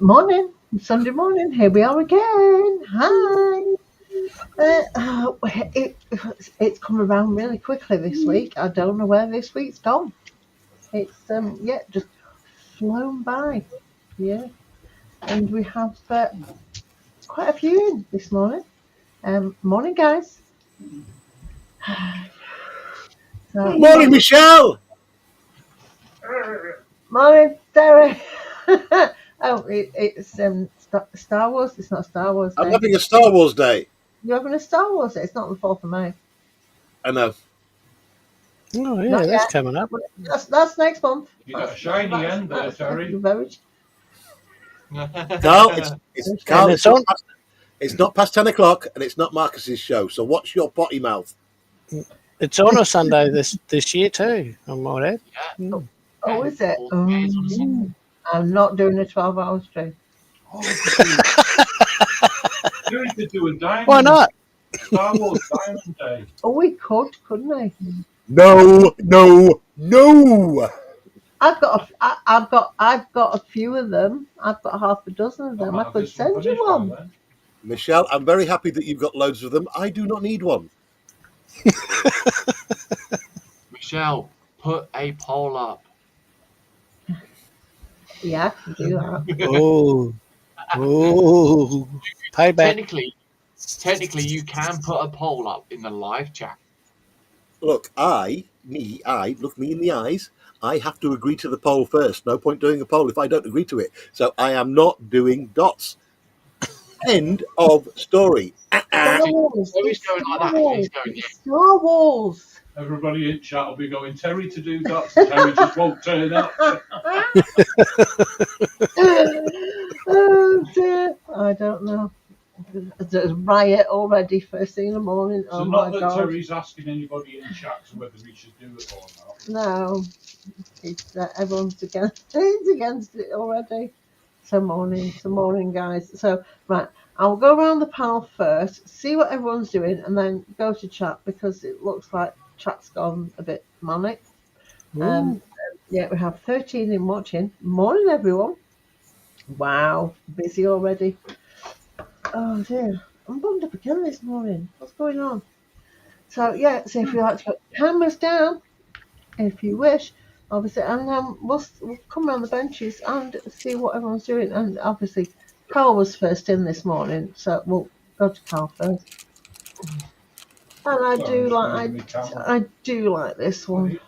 Morning, Sunday morning. Here we are again. Hi. It's come around really quickly this week. I don't know where this week's gone. It's just flown by. Yeah, and we have quite a few in this morning. Morning, guys. So, Morning, Michelle. morning, Derek. It's Star Wars. It's not Star Wars I'm Day. having a Star Wars day. You're having a Star Wars Day. It's not the 4th of May. I know. Oh, yeah, Not that's yet. coming up. That's next month. You got a shiny end there, Terry. Very Carl, Carl, And it's not past 10 o'clock and it's not Marcus's show. So watch your potty mouth. it's on a Sunday this year too, I might add. Oh, is it? I'm not doing a 12-hour stream. Terry could do a diamond. Why not? Star Wars Diamond Day. Oh, we could, couldn't we? No. I've got a few of them. I've got half a dozen of them. I could send you one. Michelle, I'm very happy that you've got loads of them. I do not need one. Michelle, put a poll up. Yeah, I can do that. Oh, payback. Technically, you can put a poll up in the live chat. Look, look me in the eyes. I have to agree to the poll first. No point doing a poll if I don't agree to it. So I am not doing dots. End of story. Star Wars. He's going like that. He's going, yeah. Star Wars. Everybody in chat will be going, Terry to do that. Terry just won't turn up. Oh dear. I don't know. There's a riot already first thing in the morning. So Oh not my that God. Terry's asking anybody in chat whether we should do it or not. No. It's everyone's against it already. So morning, guys. So right, I'll go around the panel first, see what everyone's doing, and then go to chat because it looks like chat's gone a bit manic. Yeah, we have 13 in watching. Morning, everyone. Wow, busy already. Oh dear, I'm bummed up again this morning. What's going on? So yeah, so if you like to put cameras down, if you wish, obviously, and we'll come around the benches and see what everyone's doing. And obviously, Carl was first in this morning, so we'll go to Carl first. And I do like this one.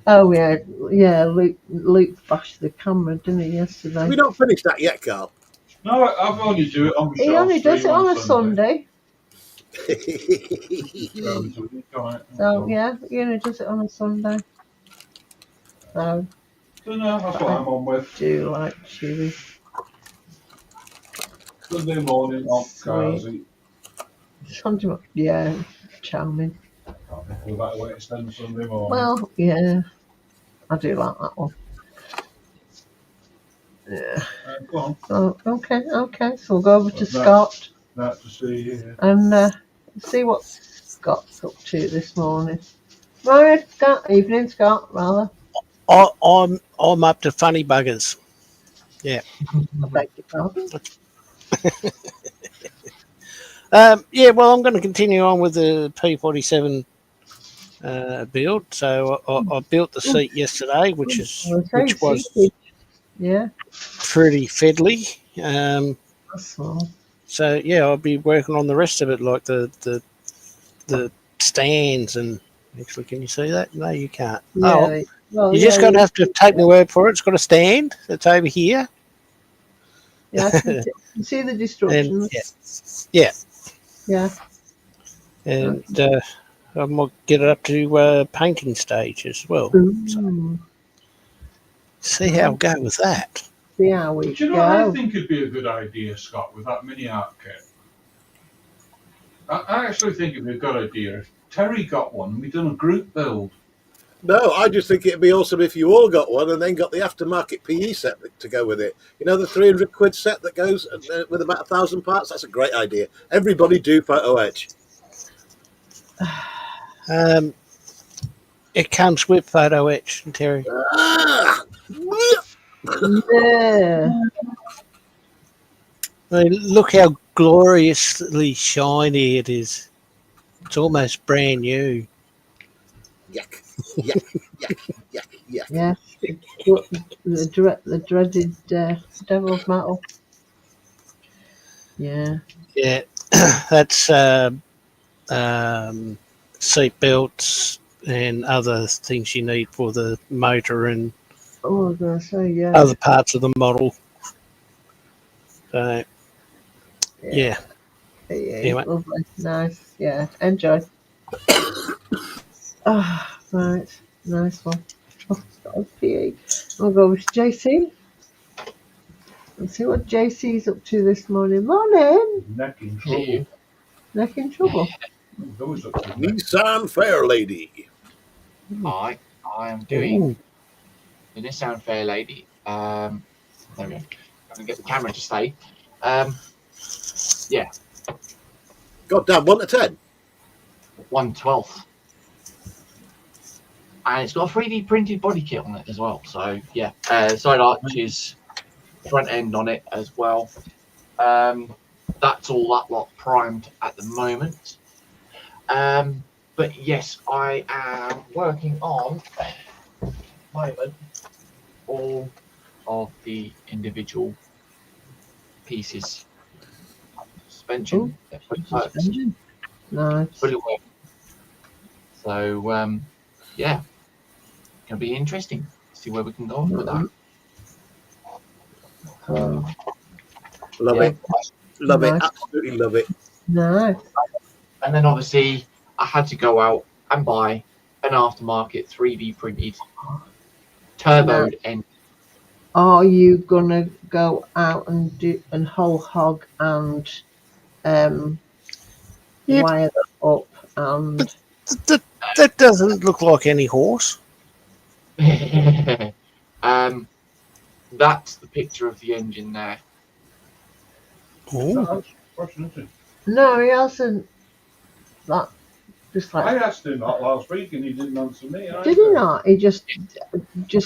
Oh yeah, Luke flashed the camera, didn't he, yesterday? We don't finish that yet, Carl. No, I've only do it on He only does it on a Sunday. So yeah, he only does it on a Sunday. So no, that's what I'm on with. Do like chewy. Sunday morning, Carsey. Sunday, yeah, charming. That way it's then Sunday morning. Well, yeah, I do like that one. Yeah. Go on. Oh, okay. So we'll go over to Scott. Nice to see you. And see what Scott's up to this morning. Right, Scott. Evening, Scott. Rather. I'm up to funny buggers. Yeah. I beg your pardon. Yeah, well, I'm going to continue on with the P47 build. So I built the seat yesterday, which was yeah pretty fiddly. Small. So yeah, I'll be working on the rest of it, like the stands and. Actually, can you see that? No, you can't. Yeah, you just got to have to take my word for it. It's got a stand. It's over here. Yeah, I can see the destructions. And, yeah. And I might get it up to painting stage as well. So, see how I'll go with that. See how we Do you know what I think would be a good idea, Scott, with that mini art kit? I actually think it'd be a good idea if Terry got one and we'd done a group build. No, I just think it'd be awesome if you all got one and then got the aftermarket PE set to go with it. You know, the 300 quid set that goes with about 1,000 parts? That's a great idea. Everybody do photo etch. It comes with photo etch, Terry. Yeah. I mean, look how gloriously shiny it is. It's almost brand new. Yuck, yuck, yuck, yuck, yuck. Yes. The dreaded devil's metal. Yeah. Yeah, that's seat belts and other things you need for the motor and Oh, I was going to say, yeah. other parts of the model. So, yeah. Yeah, Mate. lovely. Nice. Yeah. Enjoy. Ah, right. Nice one. Oh, got a PE. I'll go with JC. Let's see what JC's up to this morning. Morning! Neck in trouble. Neck in trouble. He's always up to his neck. Nissan Fair Lady. I am doing Ooh. the Nissan Fair Lady. There we go. I can get the camera to stay. Yeah, God damn, 1 to 10. 1/12. And it's got a 3D printed body kit on it as well. So yeah, side arches, front end on it as well. That's all that lot primed at the moment. But yes, I am working on moment all of the individual pieces. Suspension, they're fully worked, Suspension. Nice. fully worked. So yeah, gonna be interesting. See where we can go with that. Oh, Love Yeah. it. Love it. Nice. Absolutely love it. nice. And then obviously I had to go out and buy an aftermarket 3D printed turboed engine. Are you gonna go out and do and whole hog and Yep. wire that up and That doesn't look like any horse. That's the picture of the engine there. Ooh. That's question, isn't it? no, he hasn't. That just I like asked him that last week and he didn't answer me. did he not? He just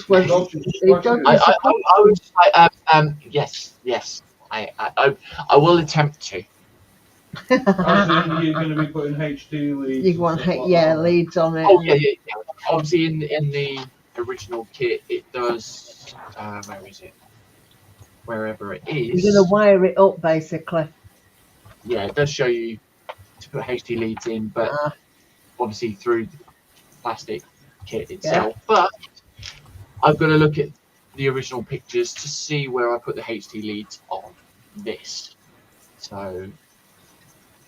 was. Dodged his He question. dodged I would say, yes. I will attempt to. As in, you're going to be putting HD leads. You and want stuff like yeah that. leads on it. Oh yeah. Obviously, in the original kit, it does. Where is it? Wherever it is. You're gonna wire it up basically. Yeah, it does show you to put HD leads in, but Ah, obviously through the plastic kit itself. But I've got to look at the original pictures to see where I put the HD leads on this. So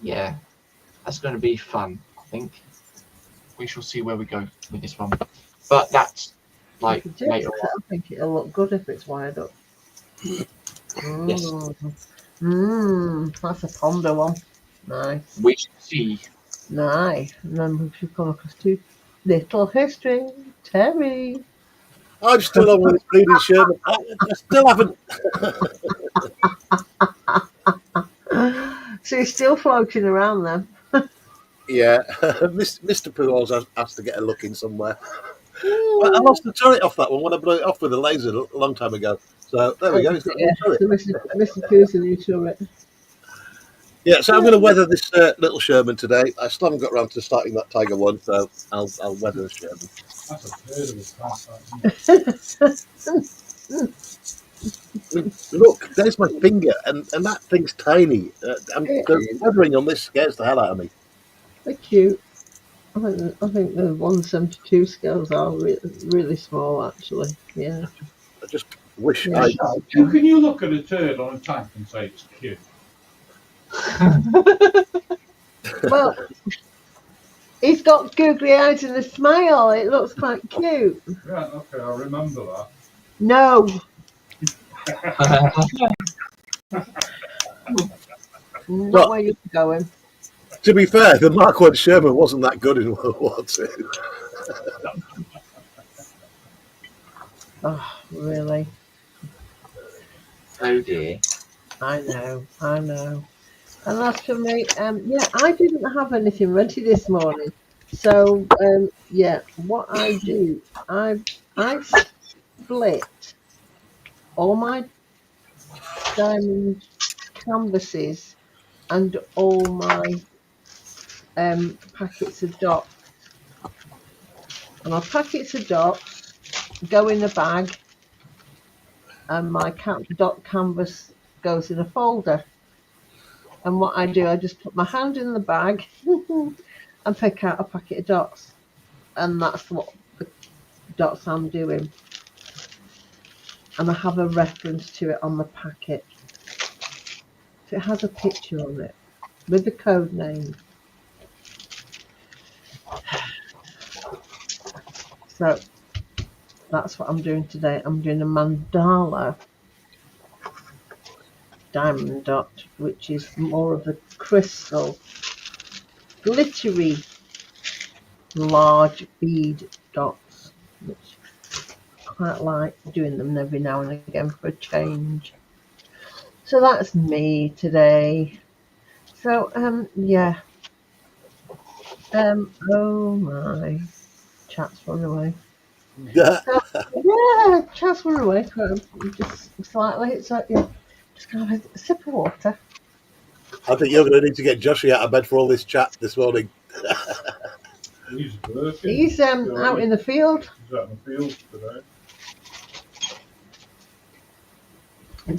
yeah, that's going to be fun. I think we shall see where we go with this one. But that's like if it is, later on. I think it'll look good if it's wired up. Yes. That's a ponder one. Nice. We shall see. Nice. And then we should come across to little history. Terry. I'm still on with this bleeding Sherman. I still haven't. So he's still floating around then. Yeah, Mr. Pools has to get a look in somewhere. Well, I lost the turret off that one when I blew it off with a laser a long time ago. So there we go. It's got a new turret. So Mr. Pooh's a new turret. Yeah, so I'm going to weather this little Sherman today. I still haven't got around to starting that Tiger one, so I'll weather the Sherman. That's a third of his past, Look, there's my finger, and that thing's tiny. The weathering on this scares the hell out of me. They're cute. I think the 172 scales are really small, actually. Yeah. I just wish Yeah. I. How can you look at a turd on a tank and say it's cute? Well, he's got googly eyes and a smile. It looks quite cute. Right, okay, I'll remember that. No. Not where you're going. To be fair, the Mark 1 Sherman wasn't that good in World War II. Oh, really? Oh dear. I know. And as for me, yeah, I didn't have anything ready this morning. So, yeah, what I do, I split all my diamond canvases and all my packets of dots. And my packets of dots go in a bag, and my dot canvas goes in a folder. And what I do, I just put my hand in the bag and pick out a packet of dots, and that's what the dots I'm doing. And I have a reference to it on the packet. So it has a picture on it with the code name. So that's what I'm doing today. I'm doing a mandala diamond dot, which is more of a crystal, glittery, large bead dots, which I quite like doing them every now and again for a change. So that's me today. So yeah. Oh my, chat's run away. Yeah. So, yeah, chat's run away. Just slightly. So yeah, just gonna have a sip of water. I think you're going to need to get Joshie out of bed for all this chat this morning. He's working. He's out in the field. He's out in the field today.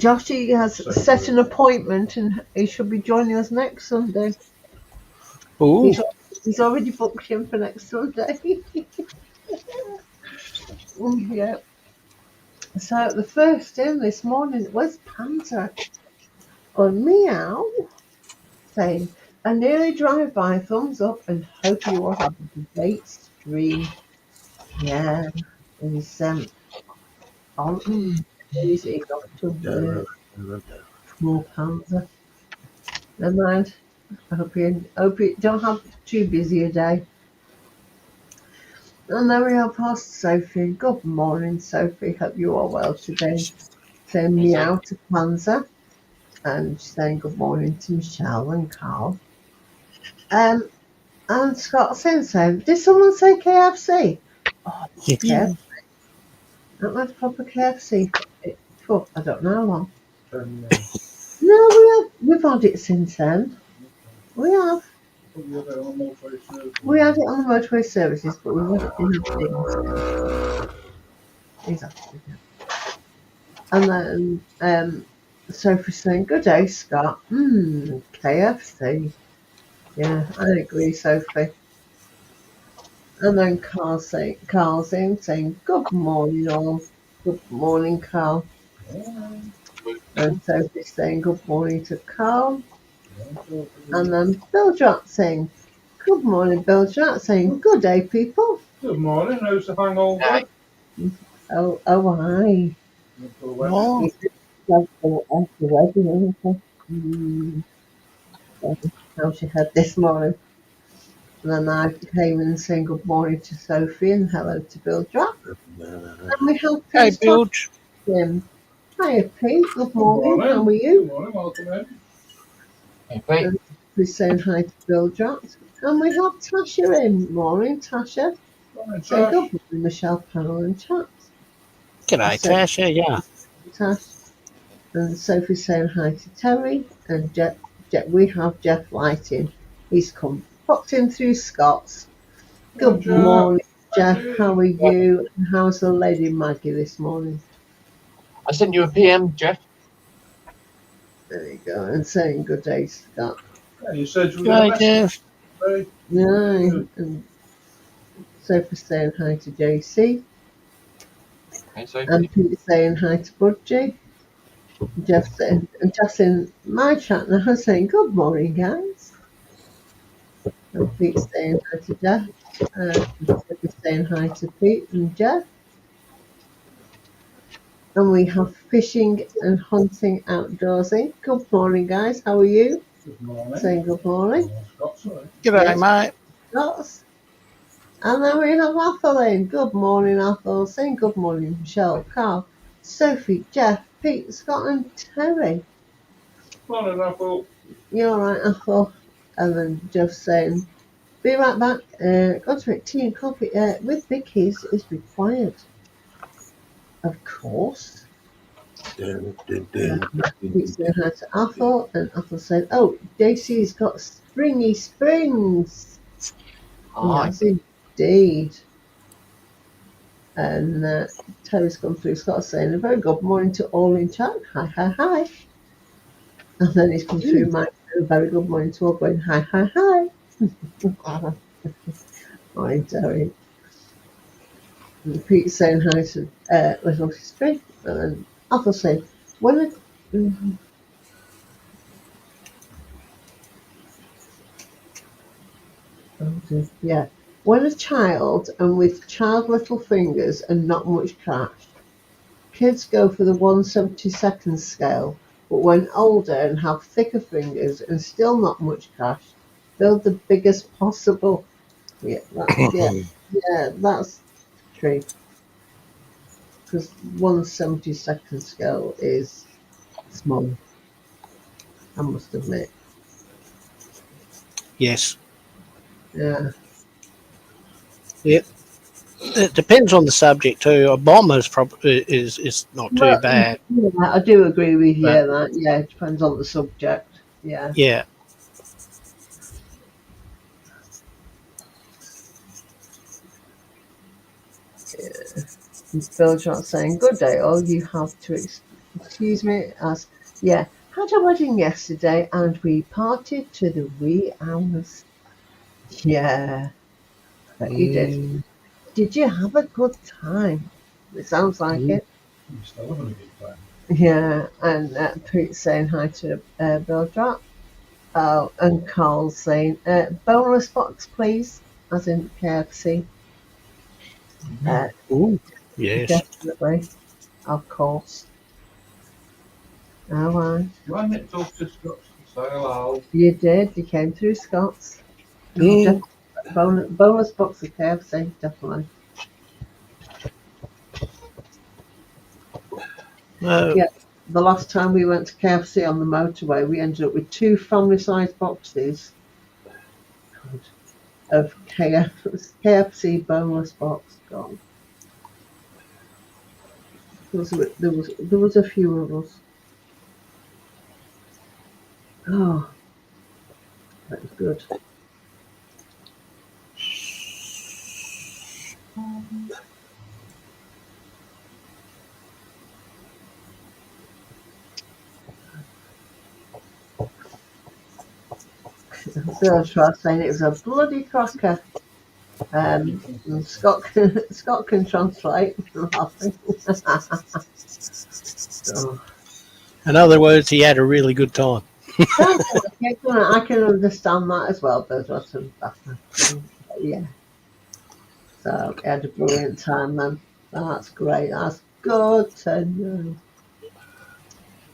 Joshy has set an appointment, and he should be joining us next Sunday. Ooh. He's already booked him for next Sunday. Yeah. So the first in this morning was Panther on meow, saying, "I nearly drive by, thumbs up, and hope you all have a great stream." Yeah, he's on. He's off to work. Small Panther. Never mind. I hope you don't have too busy a day. And then we have past Sophie. Good morning, Sophie. Hope you are well today. Saying meow to Panzer, and saying good morning to Michelle and Carl. And Scott saying so. Did someone say KFC? Oh, Yeah. KFC. Not that proper KFC. For I don't know how long. No, we've had it since then. We have. We had it on the motorway services, but we haven't been exactly. And then Sophie's saying, "Good day, Scott." KFC. Yeah, I agree, Sophie. And then Carl's in saying, "Good morning, all." Good morning, Carl. And Sophie's saying, "Good morning" to Carl. And then Bill Drop saying, "Good morning, Bill Drop," saying, "Good day, people." Good morning. How's the hangover? Oh, hi. Oh. How she had this morning. And then I came in saying good morning to Sophie and hello to Bill Drop. And we have Hey, Pete's Bill. him. Hiya, Pete. Good morning. morning. How are you? Good morning. Welcome in. Hey, And we're saying hi to Bill Drop. And we have Tasha in. Morning, Tasha. Morning, Say Josh. good morning, Michelle Panel and chat. G'day, Tasha. Yeah. Tash. And Sophie's saying hi to Terry. And we have Jeff Lighting. He's popped in through Scott's. Good morning, Jeff. How are you? And how's the Lady Maggie this morning? I sent you a PM, Jeff. There you go. And saying good day, Scott. Yeah, you said you were going to G'day, message Jeff. me. No. And Sophie's saying hi to JC. Hey, so And Pete's saying hi to Budgie. Jeff saying, and Jeff's in my chat now saying good morning, guys. And Pete's saying hi to Jeff. And Sophie's saying hi to Pete and Jeff. And we have fishing and hunting outdoorsy. Good morning, guys. How are you? Good morning. Saying good morning. Scott, sorry. G'day, Yes. mate. Lots. And then we have Athel in. Good morning, Athel. Saying good morning, Michelle, Carl, Sophie, Jeff, Pete, Scott, and Terry. Morning, Apple. You're all right, Athel. And then Jeff saying, "Be right back. Got to make tea and coffee with Vicky's is required." Of course. Dun, dun, Uh, dun, Pete dun, said hi to Athol, and Athol said, "Oh, JC's got springy springs." Hi. Yes, indeed. And Terry's come through. Scott's saying, "A very good morning to all in chat. Hi, hi, hi." And then he's come through. Mike, a very good morning to all, going, "Hi, hi, hi." Morning, Terry. And Pete's saying hi to little Spring, and then Athol saying, "When a yeah, when a child and with child little fingers and not much cash, kids go for the 1/72 scale, but when older and have thicker fingers and still not much cash, build the biggest possible." Yeah, that's true. Because 1/72 scale is small, I must admit. Yes. Yeah. Yep. It depends on the subject too. A bomber's probably is not too Well, bad, yeah, I do agree with you. but That it depends on the subject. Yeah. yeah. Bill Johnson saying, "Good day, all. You have to excuse me as yeah, had a wedding yesterday and we partied to the wee hours." Yeah, bet you did. Mm, Did you have a good time? It sounds like mm. it. I'm still having a good time. Yeah, and Pete's saying hi to Bill Drop. Oh, and Carl's saying, boneless box, please, as in KFC. Uh, Ooh, yes. Definitely, of course. All right. I nipped up to Scott's to say hello. You did. You came through Scott's. Oh, Mm. definitely. Bonus box of KFC, definitely. Uh, Yeah. The last time we went to KFC on the motorway, we ended up with two family-sized boxes of KFC boneless box. God, there was a few of us. Oh, that was good. Bill's trying saying it was a bloody cracker. And Scott can translate. Laughing. Oh. in other words, he had a really good time. Sounds like it. I can understand that as well, but yeah. So he had a brilliant time then. That's great. That's good to know.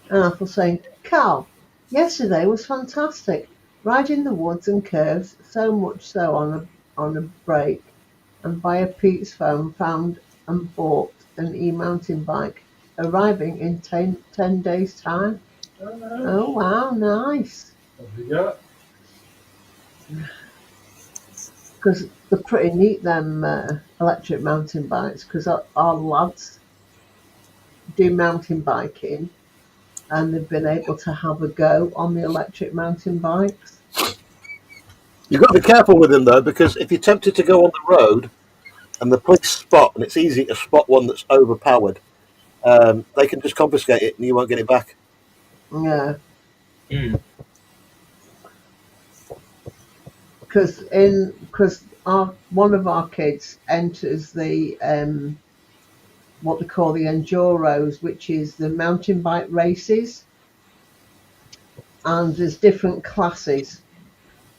And I was saying, Carl, yesterday was fantastic. Riding the woods and curves, so much so on a break, and via Pete's phone found and bought an e-mountain bike, arriving in 10 days' time. Oh wow, nice. What have you got? Because they're pretty neat, them electric mountain bikes, because our lads do mountain biking and they've been able to have a go on the electric mountain bikes. You've got to be careful with them though, because if you're tempted to go on the road and the police spot, and it's easy to spot one that's overpowered, they can just confiscate it and you won't get it back. Yeah, Mm. because our one of our kids enters the what they call the enduros, which is the mountain bike races, and there's different classes,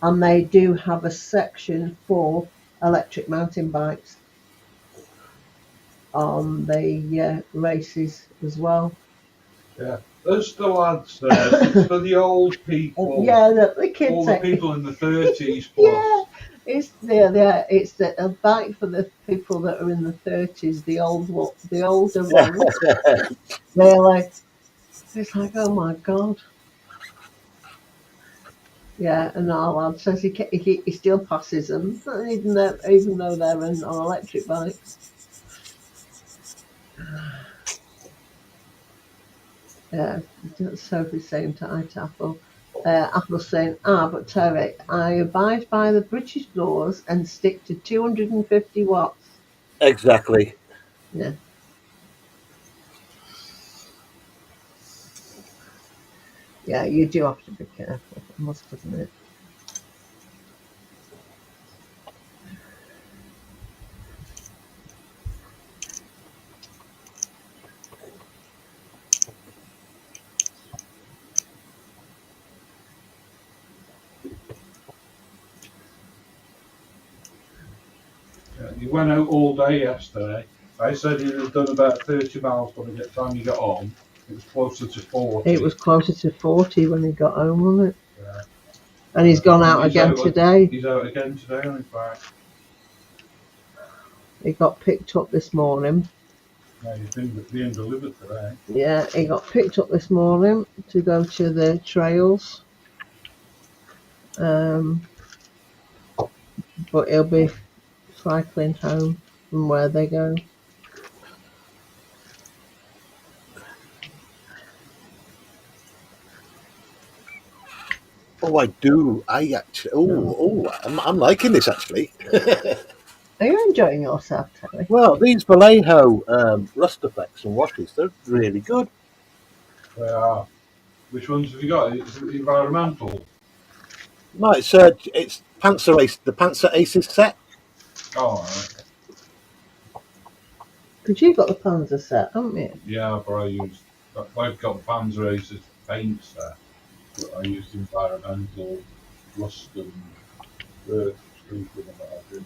and they do have a section for electric mountain bikes on the races as well. Yeah. There's the lads there. It's for the old people. Yeah, the kids. All the people in the 30s Yeah, plus. it's a bike for the people that are in the 30s, the older ones. They're like, it's like, oh my god. Yeah, and our lad says he still passes them, even though they're on electric bikes. Yeah, Sophie's saying to Apple. Apple's saying, but Terry, I abide by the British laws and stick to 250 watts. Exactly. Yeah. Yeah, you do have to be careful, I must admit. Yeah, you went out all day yesterday. I said you'd have done about 30 miles by the time you got home. It was closer to 40. It was closer to 40 when he got home, wasn't it? Yeah. And he's gone out He's again today. He's out again today on his bike. He got picked up this morning. Yeah, he's been being delivered today. Yeah, he got picked up this morning to go to the trails. But he'll be cycling home from where they go. Oh, I do. I actually. I'm liking this actually. Are you enjoying yourself, Terry? Well, these Vallejo rust effects and washes, they're really good. They are. Which ones have you got? Is it environmental? No, it's Panzer Ace, the Panzer Aces set. Oh, right. Because you've got the Panzer set, haven't you? Yeah, but I've got the Panzer Aces paint set. But I used environmental, rust and earth treatment and what have you.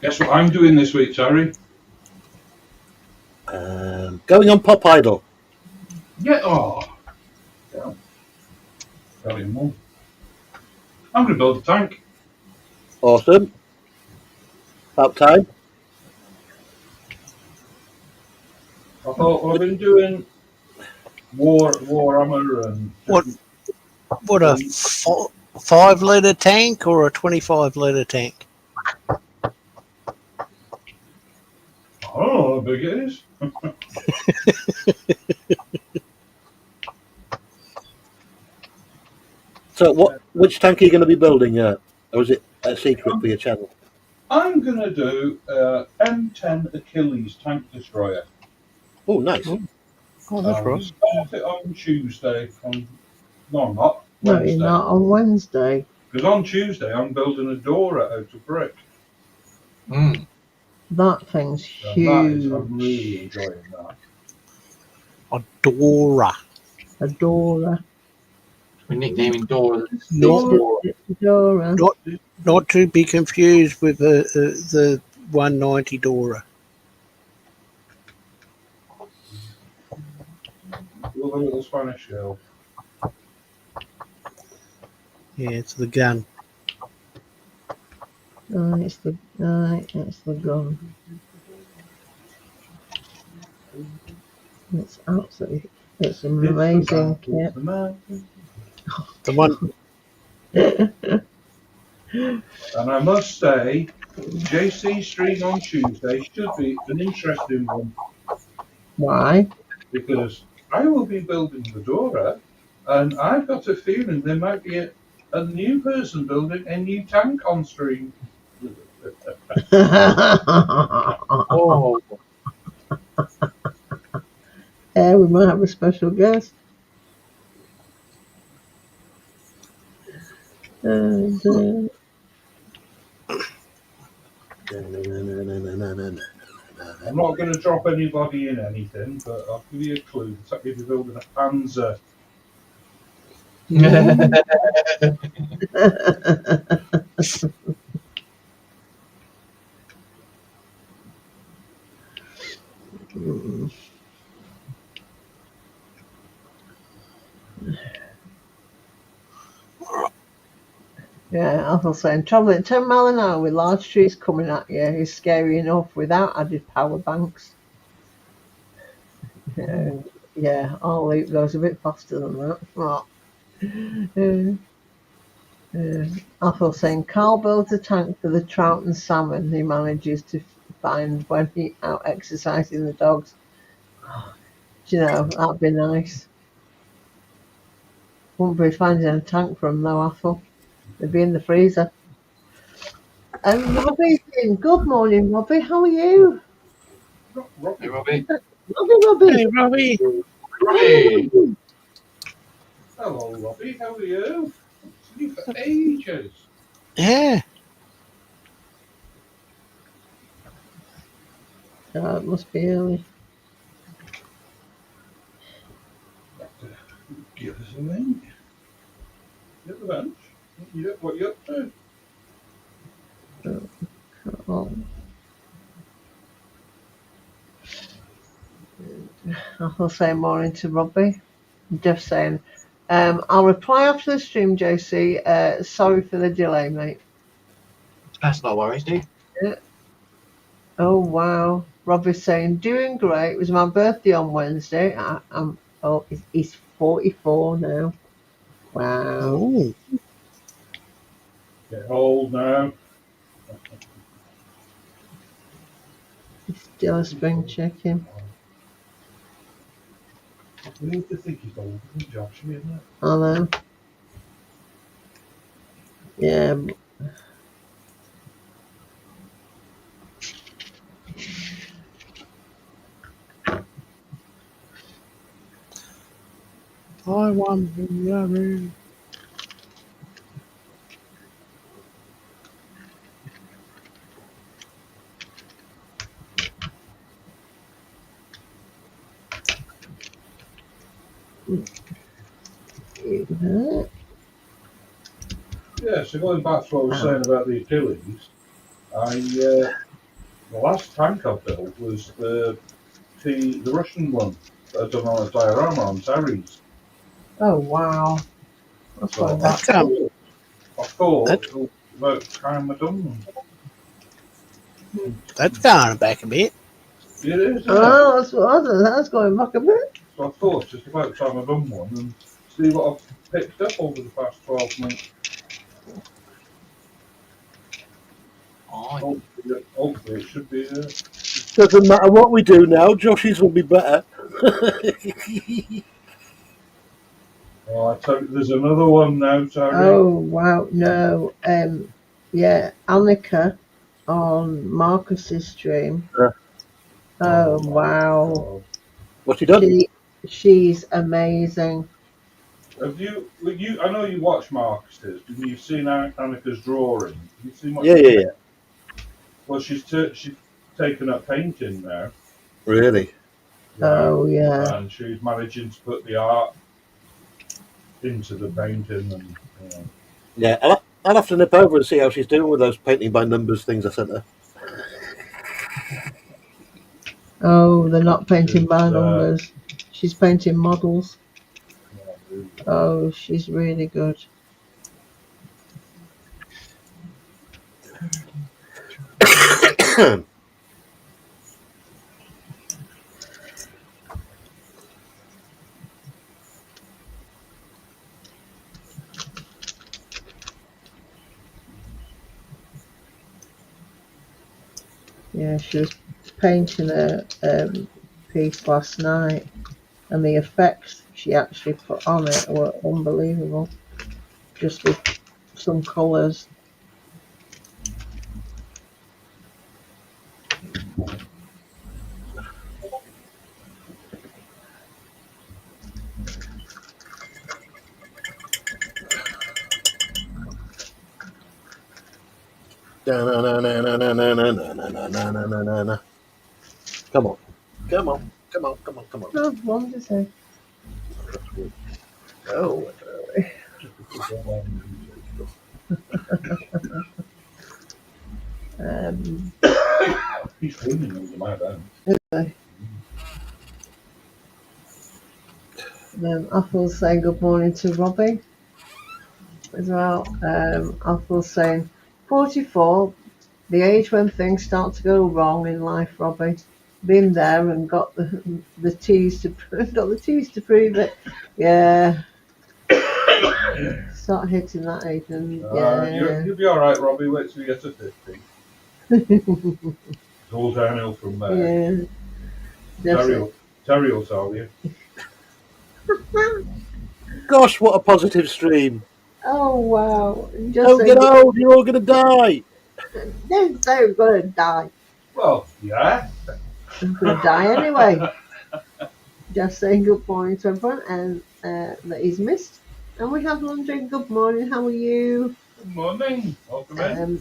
Guess what I'm doing this week, Terry? Going on Pop Idol. Yeah, yeah. Got him one. I'm going to build a tank. Awesome. About time. I thought I've been doing Warhammer and What a 5-litre tank or a 25-litre tank? I don't know how big it is. So, which tank are you going to be building? Or is it a secret for your channel? I'm going to do M10 Achilles tank destroyer. Oh, nice. Oh, that's right. Start it on Tuesday. No, I'm not. No, Wednesday. you're not on Wednesday. Because on Tuesday I'm building a Dora out of brick. That thing's So huge. I'm really enjoying that. Adora. Adora. We're nicknaming Dora. Adora. Not to be confused with the 190 Dora. With a little Spanish girl. Yeah, it's the gun. It's the gun. It's absolutely. It's an amazing kit. The one. And I must say, JC stream on Tuesday should be an interesting one. Why? Because I will be building the Dora, and I've got a feeling there might be a new person building a new tank on stream. Oh, Yeah, we might have a special guest. And, I'm not going to drop anybody in anything, but I'll give you a clue. It's like if you're building a Panzer. yeah, as I was saying, travelling at 10 mile an hour with large trees coming at you is scary enough without added power banks. Yeah, our loop goes a bit faster than that. Athel saying Carl builds a tank for the trout and salmon he manages to find when he out exercising the dogs. Do you know, that'd be nice. Wouldn't be finding a tank for them though, Athel. They'd be in the freezer. And Robbie's in. Good morning, Robbie. How are you? Hey, Robbie. Robbie. Hey, Robbie. Robbie. Hello, Robbie. How are you? I've seen you for ages. Yeah. Oh, it must be early. Give us a link. You at the bench? What you up to? Oh. I'll say morning to Robbie. Just saying. I'll reply after the stream, JC. Sorry for the delay, mate. That's no worries, dude. Oh wow. Robbie's saying doing great. It was my birthday on Wednesday. He's 44 now. Wow. Ooh. Get old now. He's still a spring chicken. We need to think he's older than Josh, isn't it? I know. Yeah. I want the yummy. Yeah, so going back to what I was saying about the Achilles, the last tank I built was the Russian one that I'd done on a diorama on Terry's. Oh wow. That's So what That's that. I thought That's- it was about time I'd done one. That's going back a bit. It is, isn't it? Oh, that's going back a bit. So I thought it's just about time I'd done one and see what I've picked up over the past 12 months. Oh, Hopefully it should be Doesn't matter what we do now, Josh's will be better. I tell you, there's another one now, Terry. Oh wow, no. Yeah, Annika on Marcus's stream. Yeah. Oh my wow. God. What's he done? She's amazing. Have you? I know you watch Marcus's. Have you seen Annika's drawing? Have you seen what? Yeah. Well, she's taken up painting now. Really? Oh yeah. And she's managing to put the art into the painting, and Yeah, I'll have to nip over and see how she's doing with those painting by numbers things I sent her. Oh, they're not painting by It's, numbers. She's painting models. yeah, really. Oh, she's really good. Yeah, she was painting a piece last night, and the effects she actually put on it were unbelievable. Just with some colours. Come on. Oh, what did I say? Oh, He's winning under my band. Athel's saying good morning to Robbie as well. Athel's saying 44, the age when things start to go wrong in life, Robbie. Been there and got the teas to prove it. Yeah. start hitting that age, and You'll be all right, Robbie. Wait till you get to 50. It's all downhill from there. yeah. Just Terry will tell you. Gosh, what a positive stream. oh wow! Just Don't say get old, you're all going to die. don't say we're gonna die. Well, yeah. I'm gonna die anyway. Just saying good morning to everyone, and that he's missed. And we have London. Good morning. How are you? Good morning. Welcome in.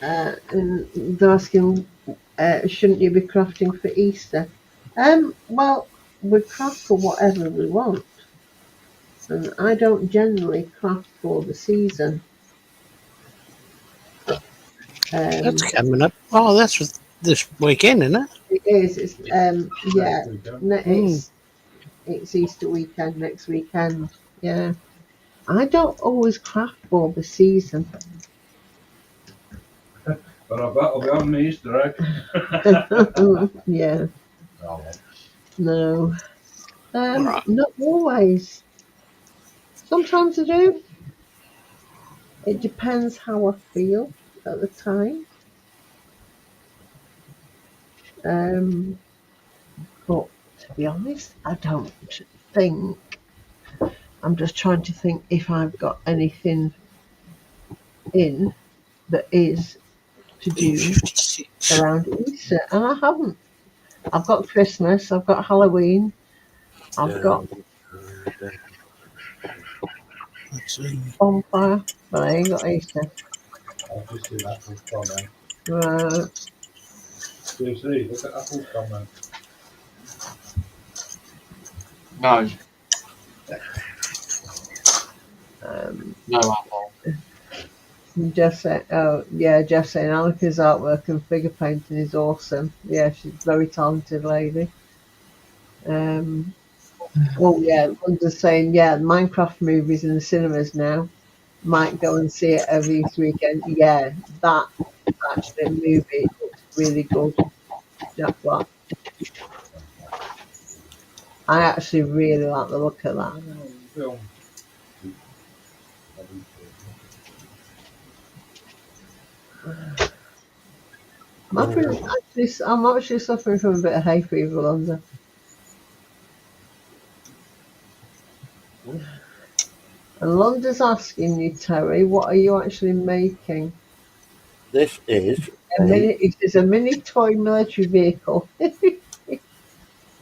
And they're asking, shouldn't you be crafting for Easter? Well, we craft for whatever we want, and I don't generally craft for the season. That's coming up. Oh, that's this weekend, isn't it? It is. It's yeah. Next It's Easter weekend next weekend. Yeah. I don't always craft for the season. But I bet I'll be having my Easter egg. Yeah. Oh, No. Right. Not always. Sometimes I do. It depends how I feel at the time. But to be honest, I don't think. I'm just trying to think if I've got anything in that is to do 56. around Easter, and I haven't. I've got Christmas, I've got Halloween, I've got Let's see. bonfire, but I ain't got Easter. I'll just see Apple's comment. Right. JC, look at Apple's comment. No, Um, no Apple. Jeff saying, oh yeah, Jeff saying Annika's artwork and figure painting is awesome. Yeah, she's a very talented lady. Oh yeah, Linda's saying yeah, Minecraft movies in the cinemas now. Might go and see it every weekend. Yeah, that actually movie looks really good. Jack Black. I actually really like the look of that. Film. I'm actually suffering from a bit of hay fever, Lonza. And Lonza's asking you, Terry, what are you actually making? This is It's a mini toy military vehicle.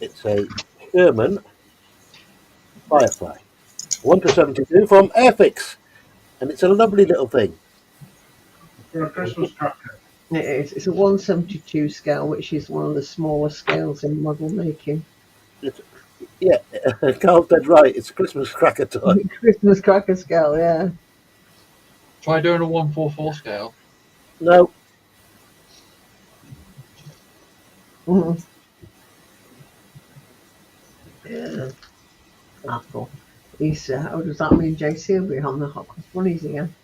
it's a Sherman Firefly. 1 to 72 from Airfix. And it's a lovely little thing. For a Christmas cracker. It is. It's a 172 scale, which is one of the smaller scales in model making. It's, yeah, Carl's dead right. It's a Christmas cracker toy. Christmas cracker scale, yeah. Try doing a 144 scale. No, Mm. Yeah. Apple. Easter. How does that mean JC will be on the Hot Cross Bunnies again?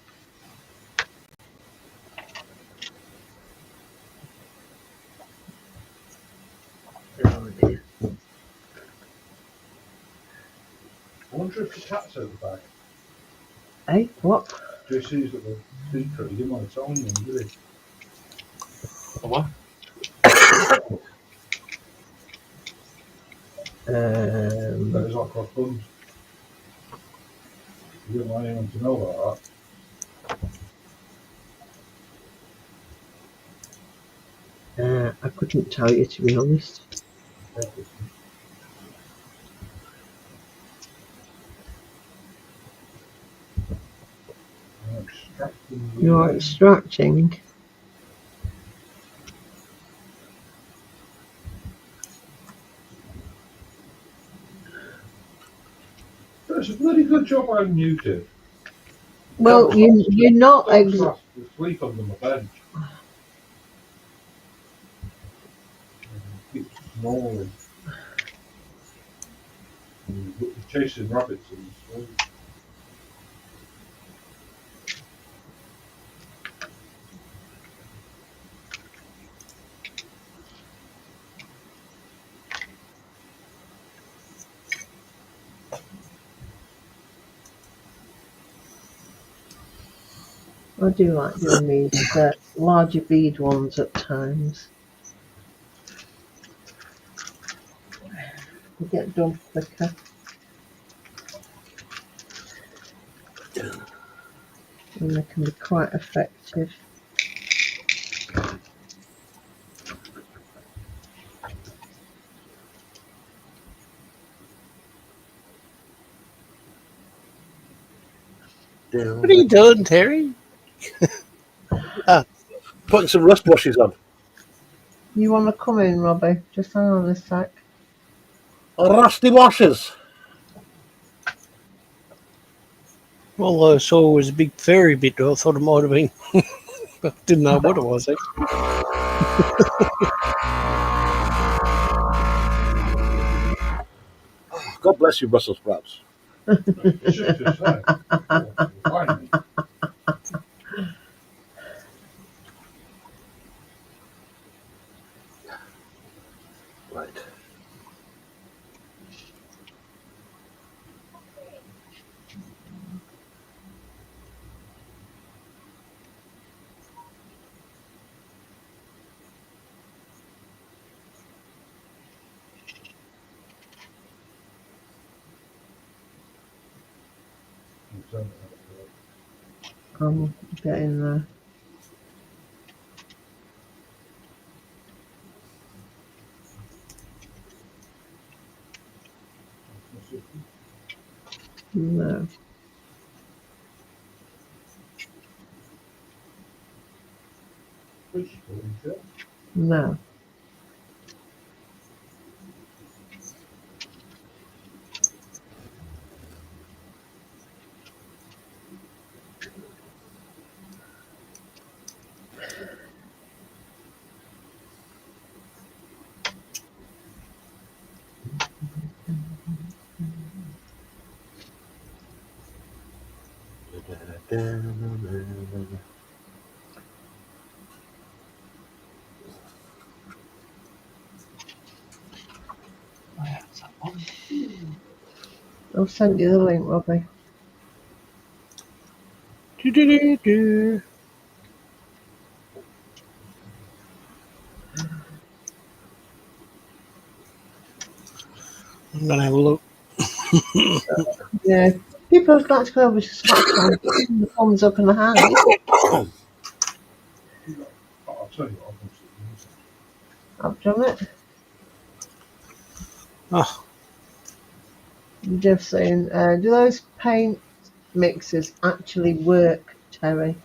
Oh dear. I wonder if the cat's out the bag. Hey, what? JC's at the secret. He didn't want to tell anyone, did he? A what? That is not cross buns. He didn't want anyone to know about I couldn't tell you, to be honest. that. You're extracting. It's a bloody good job on YouTube. Well, you're not. Sleep under my bench. Keep snoring. Chasing rabbits and sleep. I do like doing these larger bead ones at times. They get done quicker. And they can be quite effective. What are you doing, Terry? Putting some rust washes on. You want to come in, Robbie? Just hang on a sec. Rusty washers. All I saw was a big fairy bit. I thought it might have been. I didn't know what it was. God bless you, Brussels sprouts. You should just say. Find me. Right. I'm getting there. No. No. Where's that one? I've sent you the link, Robbie. Do-do-do-do. I'm going to have a look. Yeah. People have got to go over to Scotland. The thumbs up and the hands. I'll tell you what, I've done it. Oh, Jeff saying, do those paint mixers actually work, Terry?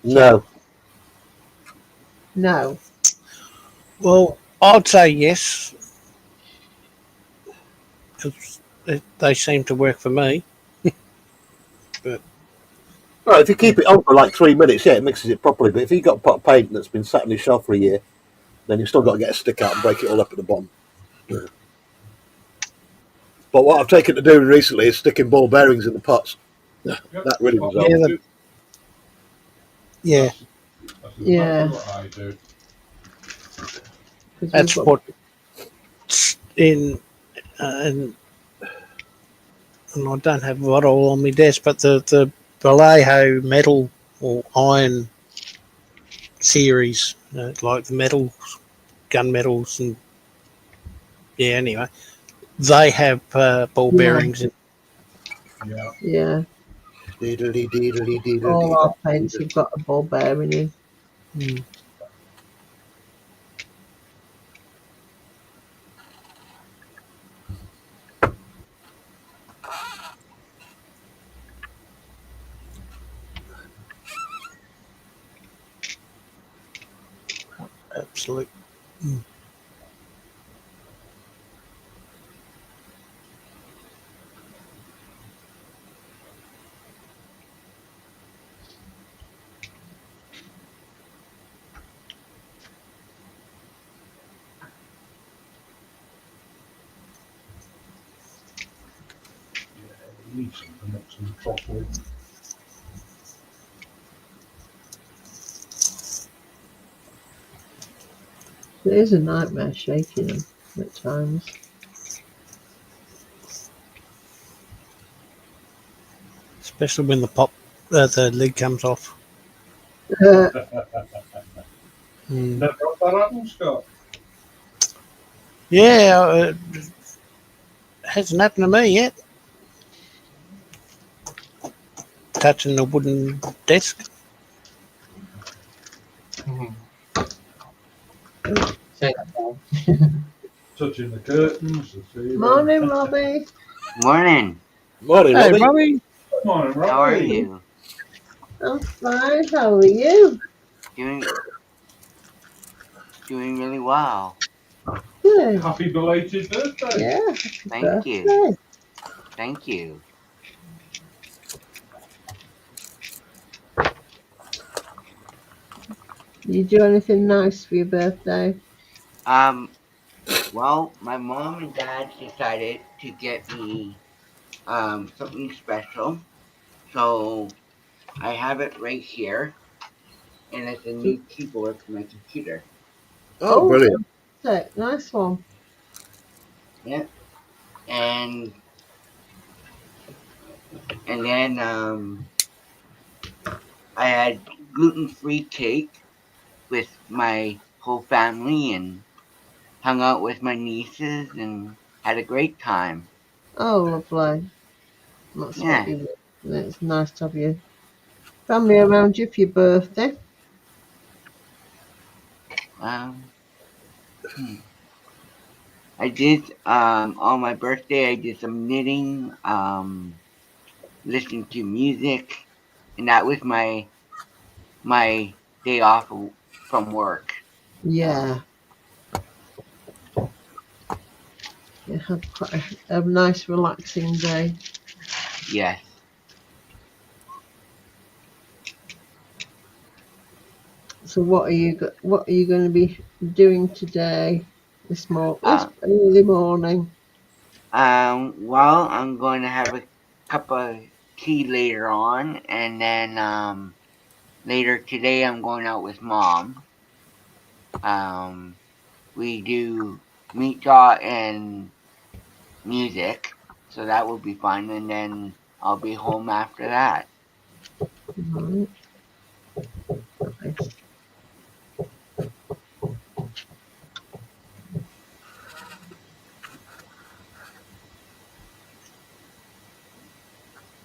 No. No. well, I'd say yes. Because they seem to work for me. Right, if you keep it on for like 3 minutes, yeah, it mixes it properly. But if you've got a pot of paint that's been sat on your shelf for a year, then you've still got to get a stick out and break it all up at the bottom. Yeah. But what I've taken to doing recently is sticking ball bearings in the pots. That really was helpful. Yeah, Yeah. That's what I do. that's what's in. And I don't have it all on my desk, but the Vallejo metal or iron series, like the metal, gun metals, and yeah, anyway, they have ball bearings in. Yeah. Yeah. All our paints have got a ball bearing in. Mm. Absolute. Mm. You need something that's in properly. It is a nightmare shaking them at times. Especially when the lid comes off. Mm. Never got that happen, Scott. Yeah, it hasn't happened to me yet. Touching the wooden desk. Mhm. Say that down. Touching the curtains, the ceiling. Morning, Robbie. Morning. Morning, Hey, Robbie. Robbie. Morning, Robbie. How are you? I'm fine. How are you? Doing really well. Good. Happy belated birthday. Yeah. Happy Thank you. birthday. Thank you. You do anything nice for your birthday? Well, my mom and dad decided to get me something special. So I have it right here, and it's a new keyboard for my computer. Oh, Oh, brilliant. fantastic. Nice one. Yeah. And then I had gluten-free cake with my whole family and hung out with my nieces and had a great time. Oh, lovely. That's what Yeah. you do. It's nice to have your family around you for your birthday. Um, hmm. I did on my birthday. I did some knitting, listened to music, and that was my day off from work. Yeah. You had quite a nice, relaxing day. Yes. So, what are you going to be doing today? This Uh, early morning. well, I'm going to have a cup of tea later on, and then later today I'm going out with mom. Um, we do meat jaw and music, so that will be fun, and then I'll be home after that. Right. Nice.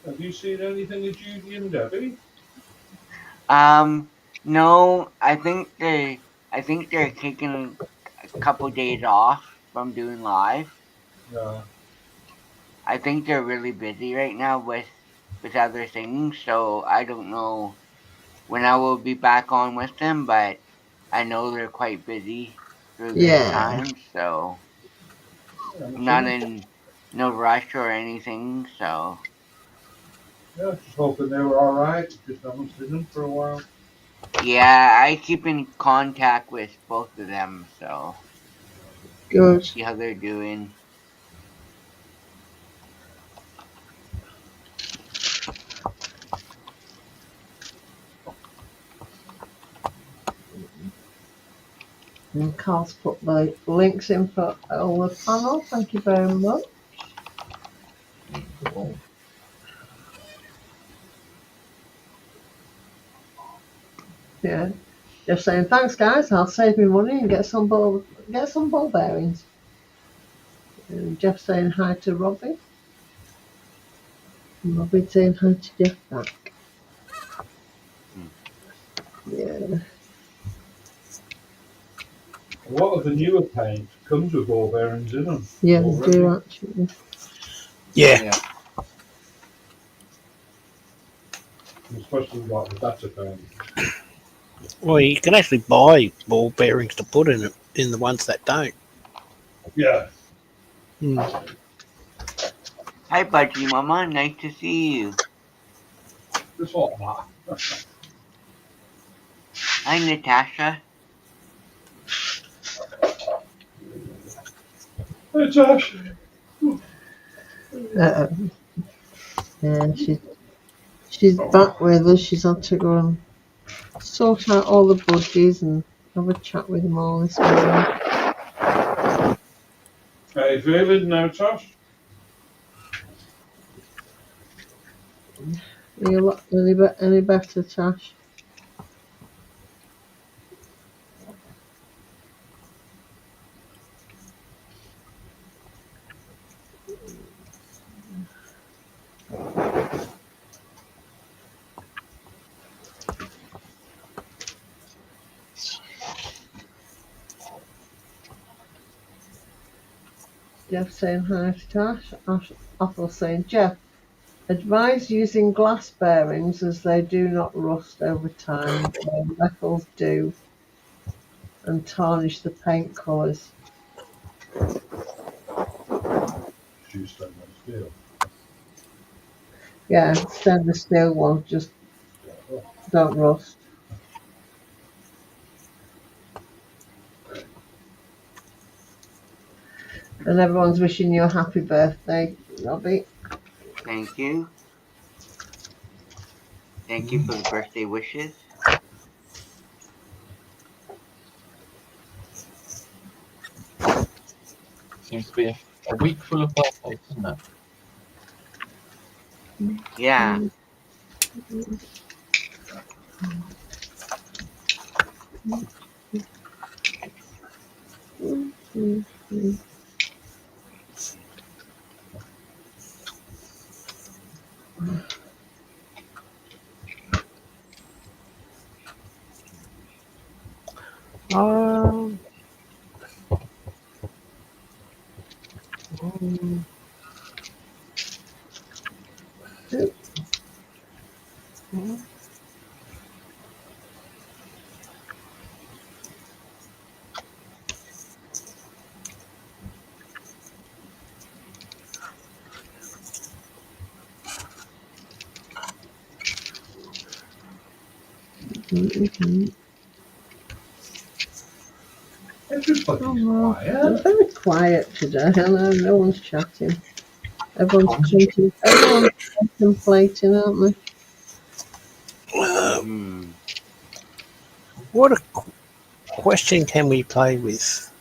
Have you seen anything of Judy and Debbie? No, I think they're taking a couple days off from doing live. No. I think they're really busy right now with other things, so I don't know when I will be back on with them, but I know they're quite busy through this Yeah. time, so Yeah, I'm I'm not seeing- in no rush or anything, so yeah, just hoping they were alright. Just haven't seen them for a while. yeah, I keep in contact with both of them, so Good. see how they're doing. And Carl's put the links in for all the panel. Thank you very much. Yeah. Just saying thanks, guys. I'll save me money and get some ball bearings. And Jeff saying hi to Robbie. And Robbie saying hi to Jeff back. Hmm. Yeah. A lot of the newer paint comes with ball bearings in them Yeah, they already, do actually. Yeah. Yeah. especially like the better paint. Well, you can actually buy ball bearings to put in the ones that don't. Yeah, Mm. Hi, Budgie Mama. Nice to see you. just like that. Hi, Natasha. Hey, Josh. Uh, yeah, she's back with us. She's had to go and sort out all the budgies and have a chat with them all this morning. How you feeling now, Josh? Are you any better, Tash? Jeff saying hi to Tash. Athel saying, Jeff, advise using glass bearings as they do not rust over time, while metals do, and tarnish the paint colours. Shoe stainless steel. Yeah, stainless steel ones just don't rust. And everyone's wishing you a happy birthday, Robbie. Thank you. Thank you for the birthday wishes. Seems to be a week full of birthdays, isn't it? Yeah. Um, Everybody's quiet. It's very quiet today. I know no one's chatting. Everyone's contemplating, aren't they? Hmm. what a question can we play with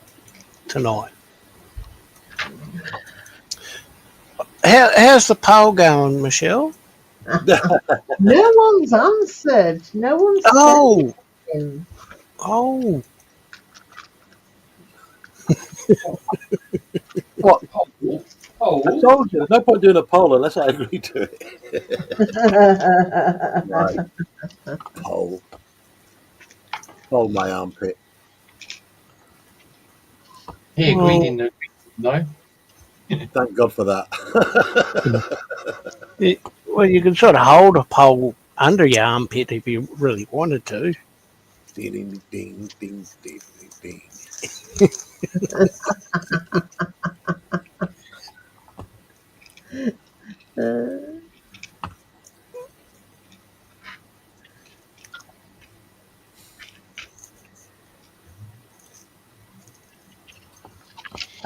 tonight? How's the poll going, Michelle? No one's answered. No one's said Oh, anything. oh, What? I Oh, told you, there's no point doing a poll unless I agree to it. Right. Poll. Poll my armpit. He agreed in the no. Thank God for that. well, you can sort of hold a pole under your armpit if you really wanted to. Ding, ding, ding, ding, ding, ding.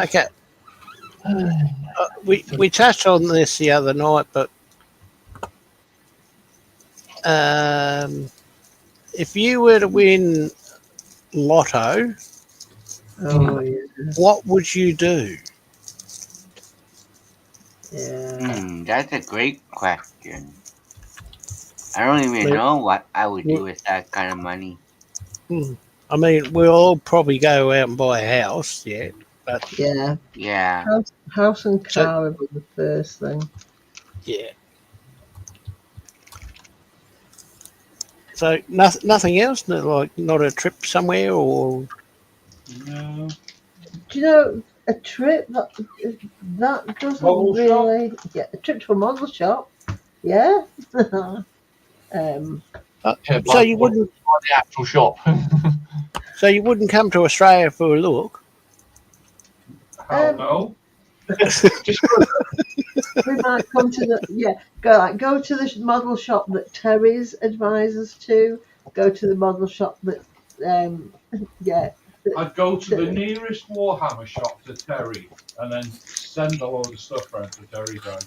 Okay. We touched on this the other night, but if you were to win Lotto, Oh yeah, what would you do? yeah. That's a great question. I don't even know what I would do with that kind of money. I mean, we'll all probably go out and buy a house, yeah, but Yeah. Yeah. House and So- car would be the first thing. yeah. So nothing else, like not a trip somewhere, or no. Do you know a trip that doesn't Model shop? really a trip to a model shop? Yeah. Yeah, so but you wouldn't, find the actual shop. so you wouldn't come to Australia for a look. Hell no. Just We might come to the go to the model shop that Terry's advisors to. Go to the model shop that I'd go to the nearest Warhammer shop to Terry and then send a load of stuff round to Terry's house.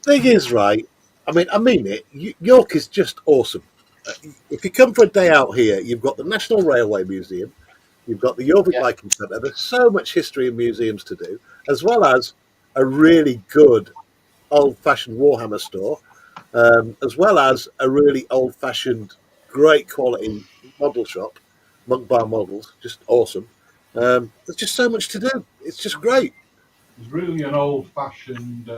Thing is, right, I mean it. York is just awesome. If you come for a day out here, you've got the National Railway Museum, you've got the York Yeah. Viking Centre. There's so much history and museums to do, as well as a really good old-fashioned Warhammer store, as well as a really old-fashioned, great quality model shop, Monk Bar Models, just awesome. There's just so much to do. It's just great. There's really an old-fashioned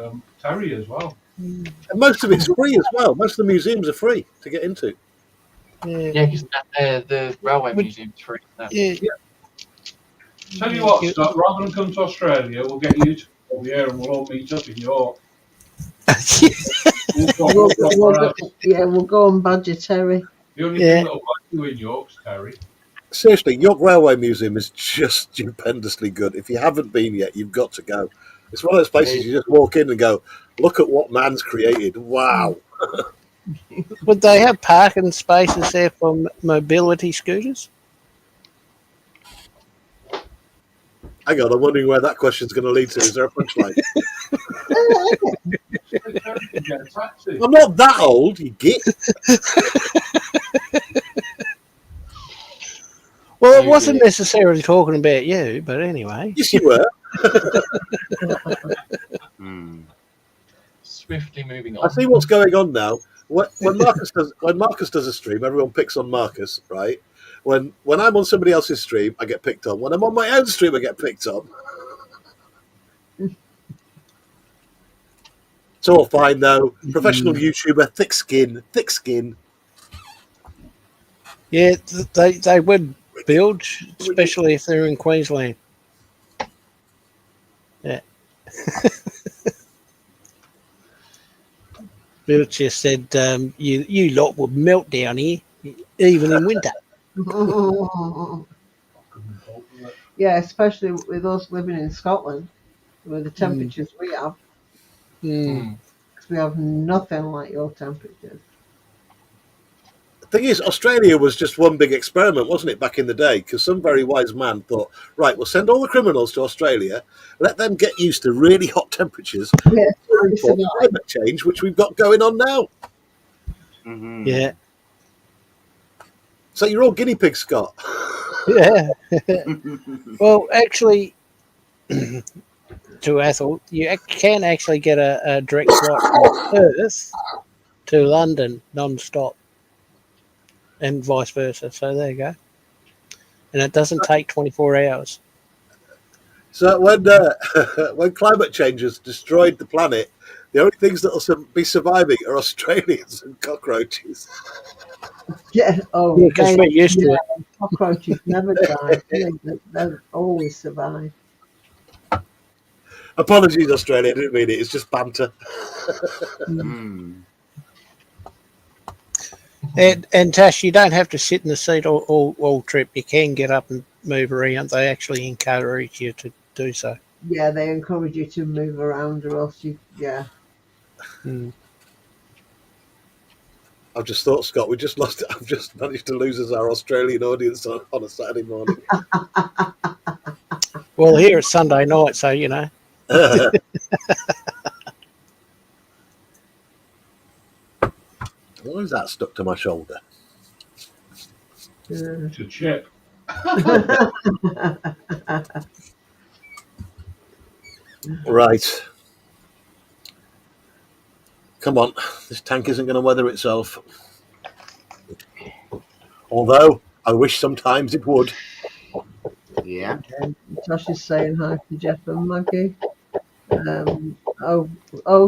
Terry as well. And most of it's free as well. Most of the museums are free to get into. yeah, because the railway Would- museum's free. Isn't it? Yeah. Yeah. Tell you what, Scott, rather than come to Australia, we'll get you to come over here and we'll all meet up in York. We'll go on Badger Terry. The only thing that'll bite you in York's Terry. Seriously, York Railway Museum is just stupendously good. If you haven't been yet, you've got to go. It's one of those places you just walk in and go, look at what man's created. Wow. Would they have parking spaces there for mobility scooters? Hang on, I'm wondering where that question's going to lead to. Is there a punchline? I'm not that old, you git. Well, it wasn't necessarily talking about you, but anyway. Yes, you were. Swiftly moving on. I see what's going on now. When Marcus does a stream, everyone picks on Marcus, right? When I'm on somebody else's stream, I get picked on. When I'm on my own stream, I get picked on. It's all fine though. Professional YouTuber, thick skin. Yeah, they would build, especially if they're in Queensland. Yeah. Bill just said you lot would melt down here, even in winter. Yeah, especially with us living in Scotland, with the temperatures we have. Because we have nothing like your temperatures. The thing is, Australia was just one big experiment, wasn't it, back in the day? Because some very wise man thought, right, we'll send all the criminals to Australia, let them get used to really hot temperatures, for climate change, which we've got going on now. Mm-hmm. Yeah. So you're all guinea pigs, Scott. Yeah. Well, actually, to Athol, you can actually get a direct flight from Perth to London non-stop, and vice versa. So there you go. And it doesn't take 24 hours. So when climate change has destroyed the planet, the only things that will be surviving are Australians and cockroaches. Yeah. Oh, yeah, because we're used to it. Cockroaches never die. They always survive. Apologies, Australia. I didn't mean it. It's just banter. And Tash, you don't have to sit in the seat all trip. You can get up and move around. They actually encourage you to do so. Yeah, they encourage you to move around, or else yeah. I've just thought, Scott, I've just managed to lose us our Australian audience on a Saturday morning. Well, here it's Sunday night, so you know. Why is that stuck to my shoulder? It's a chip. Right. Come on. This tank isn't going to weather itself. Although, I wish sometimes it would. Yeah. Josh is saying hi to Jeff and Maggie.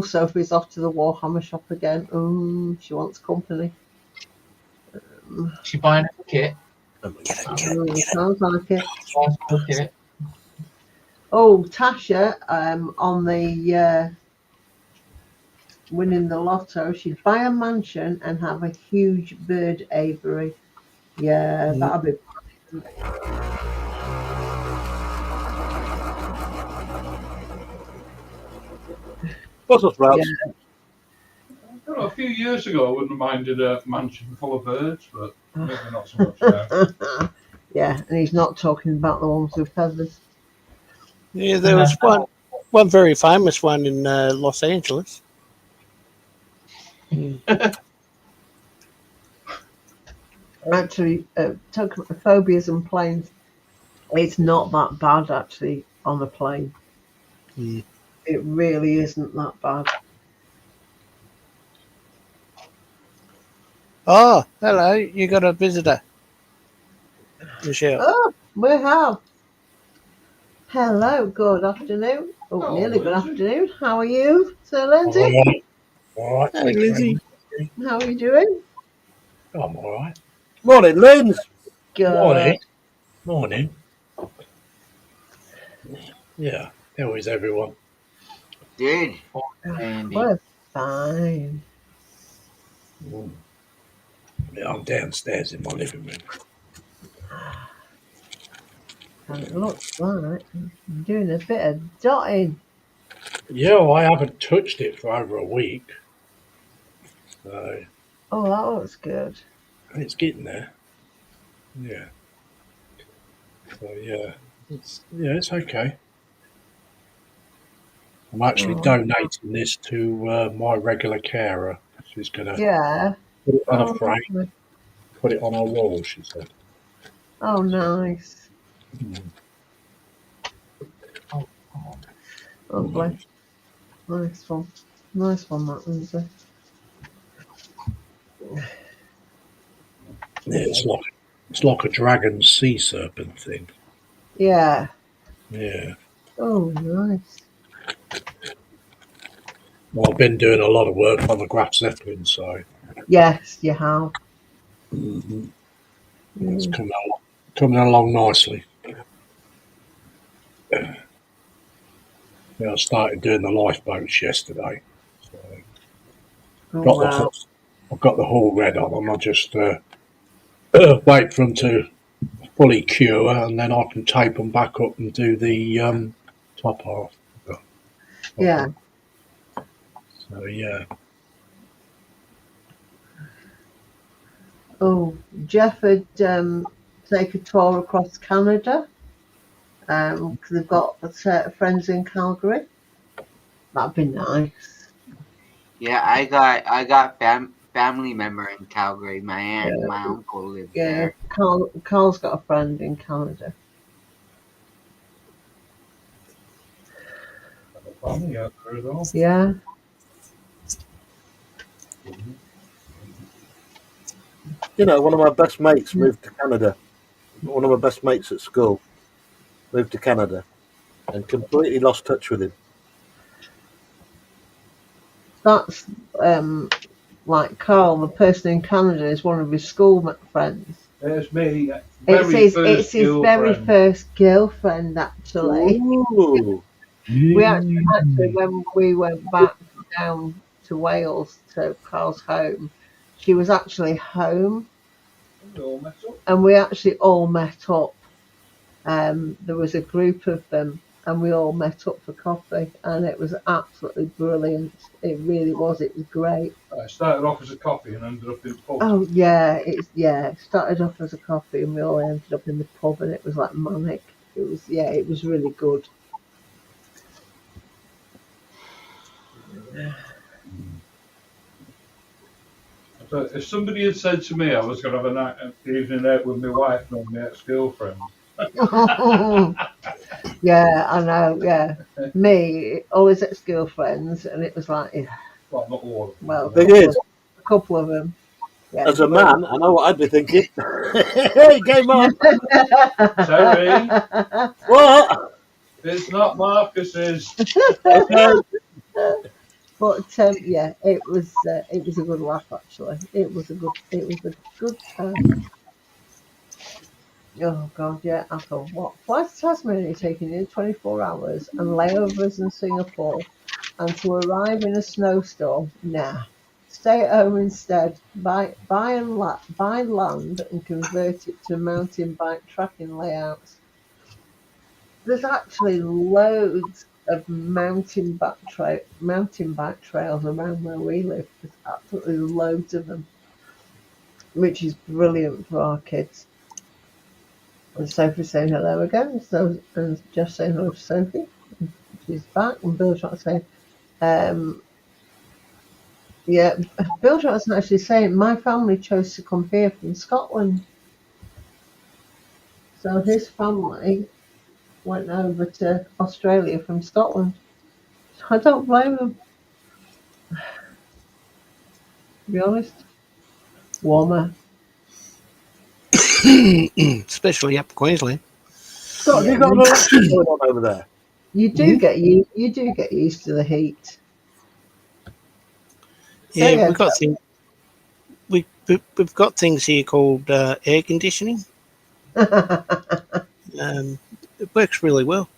Sophie's off to the Warhammer shop again. She wants company. She buying a kit. Sounds like it. Kit. Oh, Tasha, on the winning the lotto, she'd buy a mansion and have a huge bird aviary. Yeah, that'd be. Brussels sprouts. Yeah. A few years ago, I wouldn't have minded a mansion full of birds, but maybe not so much now. Yeah, and he's not talking about the ones with feathers. Yeah, there was one very famous one in Los Angeles. Actually, talking about phobias and planes, it's not that bad actually on a plane. It really isn't that bad. Oh, hello. You got a visitor, Michelle. Oh, we have. Hello, good afternoon. Oh, Nearly good Lindsay. afternoon. How are you, Sir Lindsay? All right. Hey, Lizzie. How are you doing? I'm all right. Morning, Linz. Good. Morning. Yeah. How is everyone? Good. Andy. We're fine. Mm. Yeah, I'm downstairs in my living room. And it looks like I'm doing a bit of dotting. Yeah, well, I haven't touched it for over a week. So Oh, that looks good. it's getting there. Yeah. So it's okay. I'm actually Oh, donating this to my regular carer. She's gonna yeah. put it on a Oh, frame, lovely. put it on our wall. She said. Oh, nice. Mm. Oh, come on. Lovely. Nice one. Nice one, that Lindsay. Yeah, it's like a dragon sea serpent thing. Yeah. Yeah. Oh, nice. Well, I've been doing a lot of work on the Graf Zeppelin, so Yes, you have. it's Mm. coming along nicely. Yeah, I started doing the lifeboats yesterday. So Oh, got the wow. hull, I've got the hull red on them. I just wait for them to fully cure, and then I can tape them back up and do the top half of Yeah. them. So yeah, Oh, Jeff had take a tour across Canada because they've got friends in Calgary. That'd be nice. Yeah, I got family member in Calgary. My aunt and Yeah, my uncle live yeah. there. Carl's got a friend in Canada. Family out there as well. Yeah. You know, one of my best mates moved to Canada. One of my best mates at school moved to Canada and completely lost touch with him. That's like Carl, the person in Canada, is one of his school friends. There's me, It's very his first very girlfriend. first girlfriend, actually. Ooh. We actually when we went back down to Wales to Carl's home, she was actually home, We all met up. and we actually all met up. There was a group of them, and we all met up for coffee, and it was absolutely brilliant. It really was. It was great. I started off as a coffee and ended up in pub. Oh yeah, it started off as a coffee, and we all ended up in the pub, and it was like manic. It was really good. So if somebody had said to me I was going to have a night, an evening out with my wife and my ex-girlfriend, Yeah, I know. Yeah, me, all his ex-girlfriends, and it was like, yeah, well, not all of them. well, Thing is, a couple of them. Yeah, as a but- man, I know what I'd be thinking. Hey, game on. Terry, What? it's not Marcus's. Okay. But yeah, it was a good laugh actually. It was a good time. Oh god, yeah. I thought, what? Flight to Tasmania taking you 24 hours and layovers in Singapore, and to arrive in a snowstorm? Nah. Stay at home instead. Buy land and convert it to mountain bike tracking layouts. There's actually loads of mountain bike trails around where we live. There's absolutely loads of them, which is brilliant for our kids. And Sophie's saying hello again. So and Jeff saying hello to Sophie. She's back, and Bill trying to say, yeah. Bill trying to actually saying my family chose to come here from Scotland, so his family went over to Australia from Scotland. I don't blame them, to be honest. Warmer. Especially up Queensland. Scott, have Yeah, you got an election going on over there? you do get used to the heat. Say Yeah, again. we've got things. We've got things here called air conditioning. It works really well.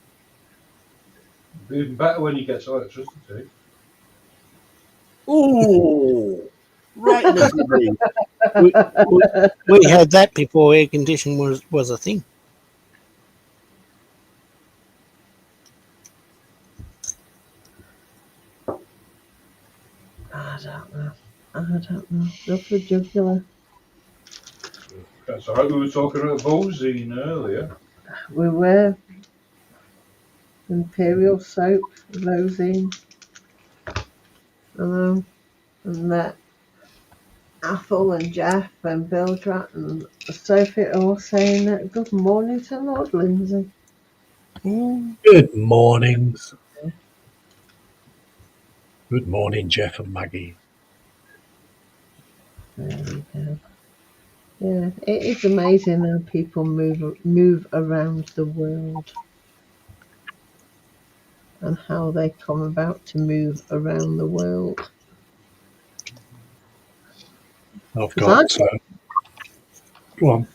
Even better when he gets electricity. Ooh, right in the chimney. We had that before air conditioning was a thing. I don't know. Go for the jugular. That's all right. We were talking about Bozine earlier. We were Imperial soap, Rosine. And that Athol and Jeff and Bildrat and Sophie are all saying that good morning to Lord Lindsay. Good morning. Good morning, Jeff and Maggie. There we go. Yeah, it is amazing how people move around the world and how they come about to move around the world. I've Because got. Go on.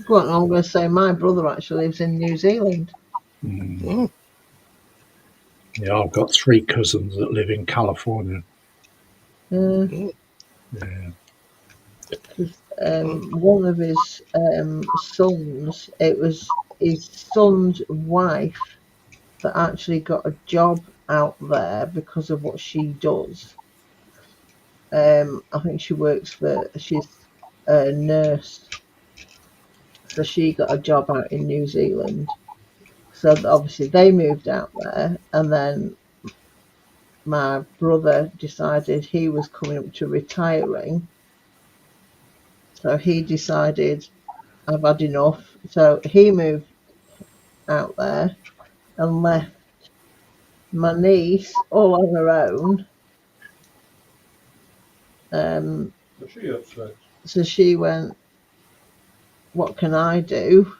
I'm going to say my brother actually lives in New Zealand. Mm. Yeah, I've got 3 cousins that live in California. Uh, Yeah. One of his sons, it was his son's wife that actually got a job out there because of what she does. I think she's a nurse, so she got a job out in New Zealand. So obviously they moved out there, and then my brother decided he was coming up to retiring, so he decided I've had enough. So he moved out there and left my niece all on her own. Was she upset? So she went, what can I do?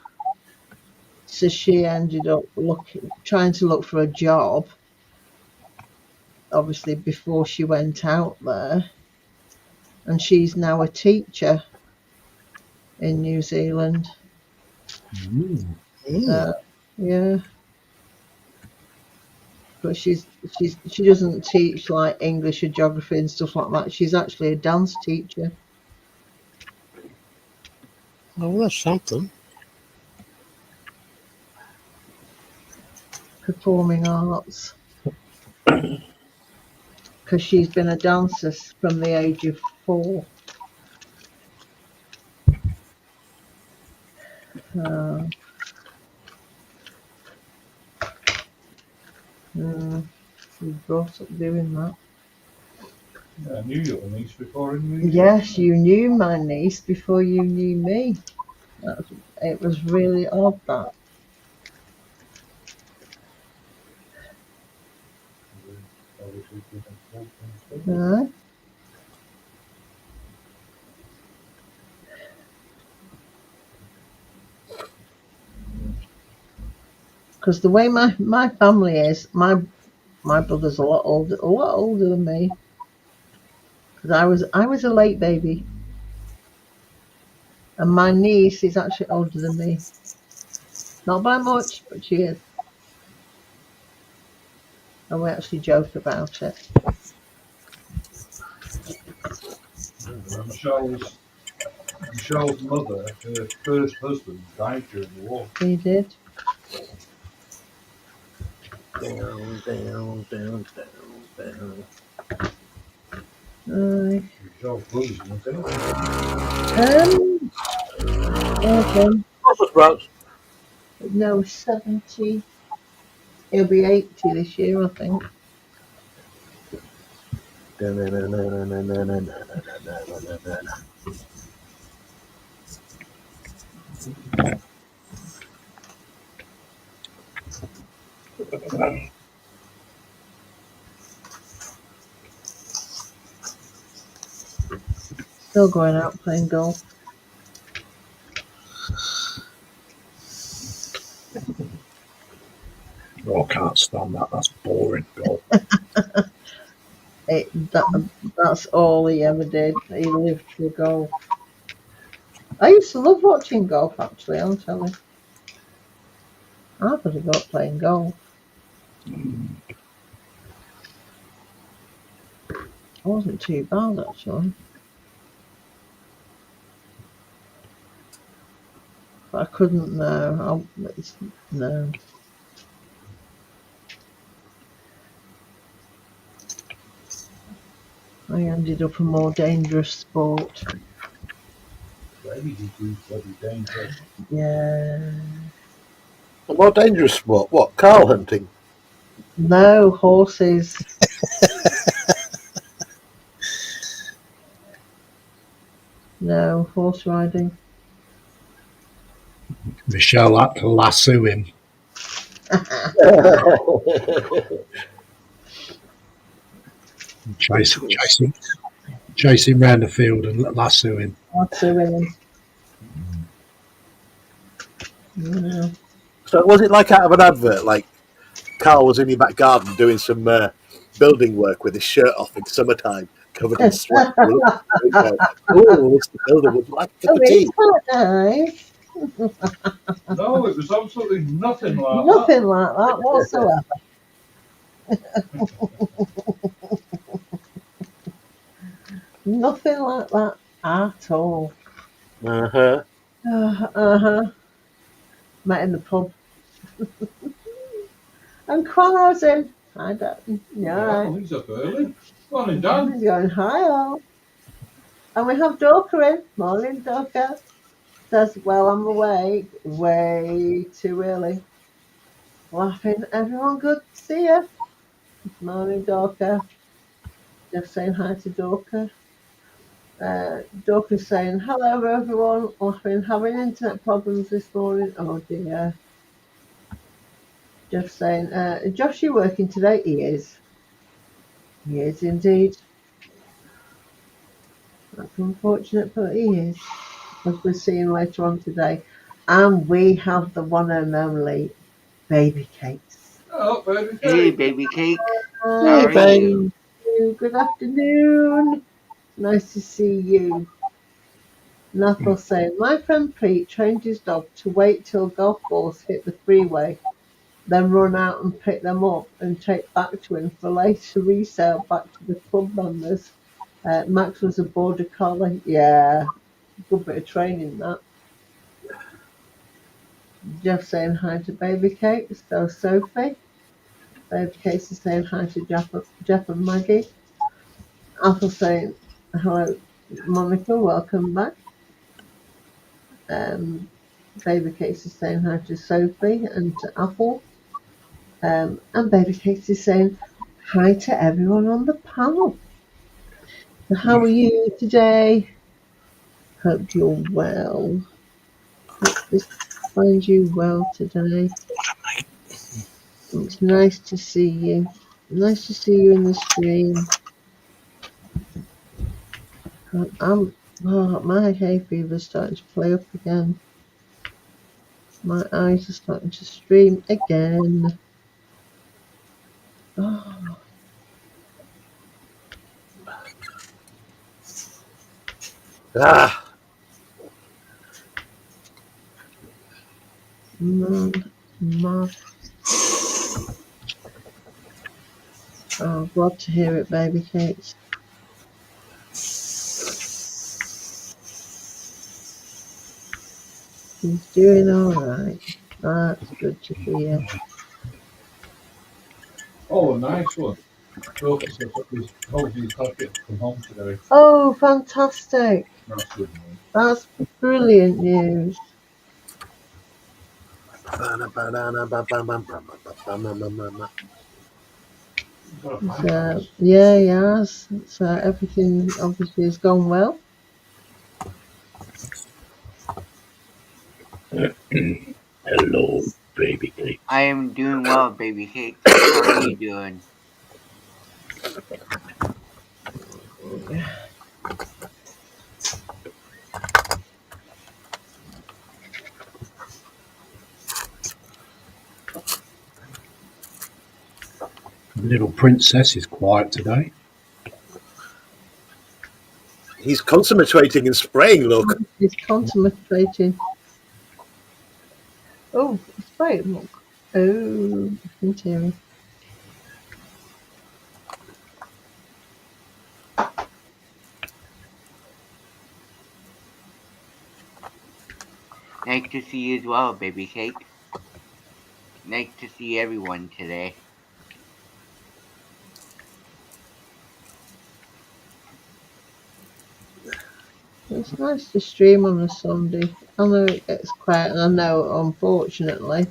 So she ended up trying to look for a job, obviously before she went out there, and she's now a teacher in New Zealand. Mm. Yeah, but she doesn't teach like English or geography and stuff like that. She's actually a dance teacher. Oh, that's something. Performing arts, because she's been a dancer from the age of 4. Uh, she was brought up doing that. Yeah, I knew your niece before I knew you. Yes, you knew my niece before you knew me. It was really odd that. Obviously, didn't talk and stuff. Uh, Because the way my family is, my brother's a lot older than me. Because I was a late baby, and my niece is actually older than me. Not by much, but she is. And we actually joke about it. Michelle's mother, her first husband, died during the war. He did. Down, down, down, down, down. Michelle's brother's in it. Brussels sprouts. No, 70. He'll be 80 this year, I think. Still going out playing golf. Oh, I can't stand that. That's boring. Golf. That's all he ever did. He lived for golf. I used to love watching golf, actually, I'm telling you. I could have got playing golf. It wasn't too bad actually. But I couldn't know. No. I ended up a more dangerous sport. Very bloody dangerous. Yeah. A more dangerous sport. What? Cow hunting? No, horses. No, horse riding. Michelle had to lasso him, chase him round the field and lasso him. Lots of women. Yeah. So was it like out of an advert? Like Carl was in your back garden doing some building work with his shirt off in summertime, covered in sweat. Oh, Mr. Builder would like a cup of tea. Nice. No, it was absolutely nothing like Nothing like that whatsoever. Nothing like that at all. Uh-huh. Uh-huh. Met in the pub. And Connor's in. I don't. that. Yeah. Well, he's up early. Morning, Dan. He's going, hi all. And we have Dorka in. Morning, Dorka. Says, well, I'm awake. Way too early. Laughing. Everyone good to see you. Morning, Dorka. Just saying hi to Dorka. Dorka's saying, hello, everyone. Laughing. Having internet problems this morning. Oh, dear. Jeff saying, Josh, you working today? He is. He is indeed. That's unfortunate, but he is. As we'll see him later on today. And we have the one and only Baby Cakes. Oh, baby. Hey, baby cake. Hi, How are baby. you? good afternoon. Nice to see you. Nathal saying, my friend Pete trained his dog to wait till golf balls hit the freeway, then run out and pick them up and take back to him for later resale back to the club members. Max was a border collie. Yeah, good bit of training that. Jeff saying hi to Baby Cake. So Sophie. Baby Cake is saying hi to Jeff and Maggie. Apple saying hello, Monica. Welcome back. Baby Cakes is saying hi to Sophie and to Apple. And Baby Cakes is saying hi to everyone on the panel. So how are you today? Hope you're well. Hope this finds you well today. It's nice to see you. Nice to see you in the stream. My hay fever's starting to play up again. My eyes are starting to stream again. Oh. Ah, Man. Oh, glad to hear it, Baby Cakes. He's doing alright. That's good to hear. Oh, a nice one. Dorcas says that he's holding his pocket from home today. Oh, fantastic. That's good news. That's brilliant news. So, yeah, he has. So everything obviously has gone well. Hello, baby cake. I am doing well, baby cake. How are you doing? Little princess is quiet today. he's concentrating and spraying, look. He's contemplating. Oh, it's right, look. Oh, I can hear him. Nice to see you as well, baby cake. Nice to see everyone today. It's nice to stream on a Sunday. I know it gets quiet, and I know, unfortunately,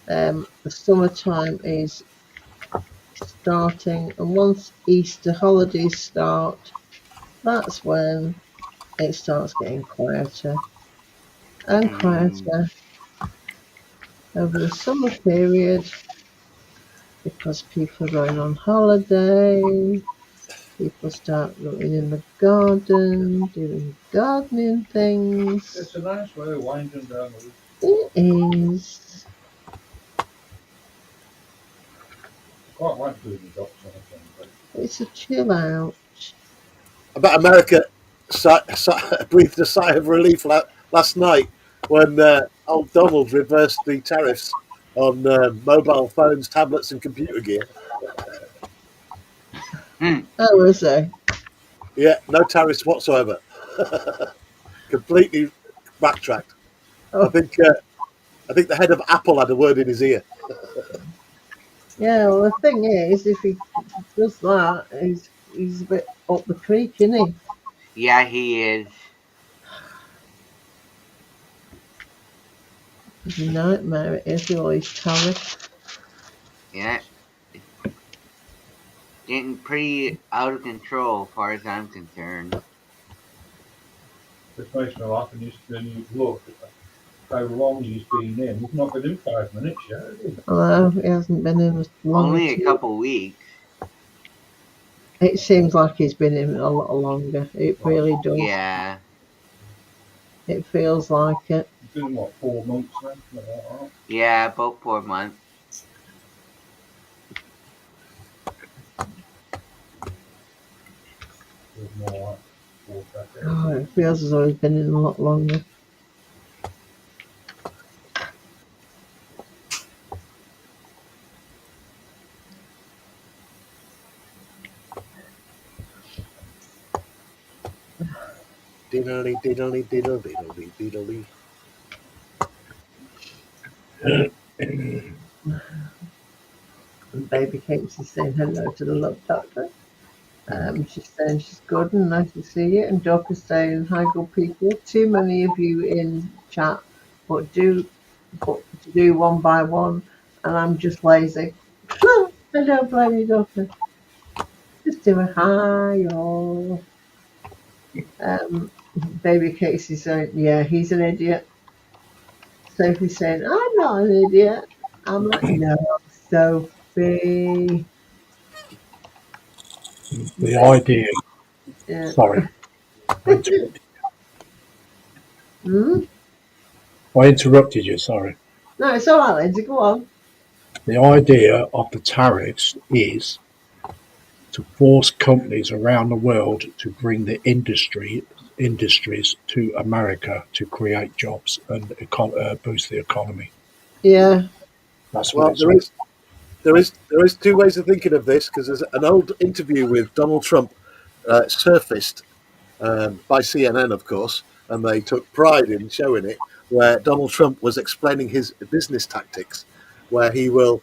the summertime is starting, and once Easter holidays start, that's when it starts getting quieter and Mm, quieter over the summer period because people are going on holiday, people start going in the garden, doing gardening things. It's a nice way of winding down the week. It is. Quite like doing the dots on a Sunday. It's a chill out. I bet America breathed a sigh of relief last night when old Donald reversed the tariffs on mobile phones, tablets, and computer gear. Oh, is it? Yeah, no tariffs whatsoever. Completely backtracked. I Oh, think I think the head of Apple had a word in his ear. yeah. Well, the thing is, if he does that, he's a bit up the creek, isn't he? yeah, he is. It's a nightmare. It is with all these tariffs. Yeah, it's getting pretty out of control as far as I'm concerned. This makes me laugh, and then you look at how long he's been in. He's not been in 5 minutes yet, has he? Although he hasn't been in as long Only as a couple weeks. it seems like he's been in a lot longer. It really does. Yeah. It feels like it. He's been in, what, 4 months now? Something like that. Yeah, about 4 months. Feels more like 4 decades. Oh, it feels as though he's been in a lot longer. Diddly diddly diddle diddly diddly. And Baby Casey's saying hello to the love doctor. She's saying she's good and nice to see you. And Doc is saying, hi, good people. Too many of you in chat, but to do one by one, and I'm just lazy. I don't blame you, Doctor. Just do a hi, or Baby Casey saying, yeah, he's an idiot. Sophie's saying, I'm not an idiot. I'm like, no, Sophie. The idea. Yeah. Sorry, Hmm? I interrupted you. Sorry. No, it's all right, Lindsay. Go on. The idea of the tariffs is to force companies around the world to bring the industries to America to create jobs and boost the economy. Yeah. That's what Well, it's all. there is two ways of thinking of this because there's an old interview with Donald Trump surfaced by CNN, of course, and they took pride in showing it, where Donald Trump was explaining his business tactics, where he will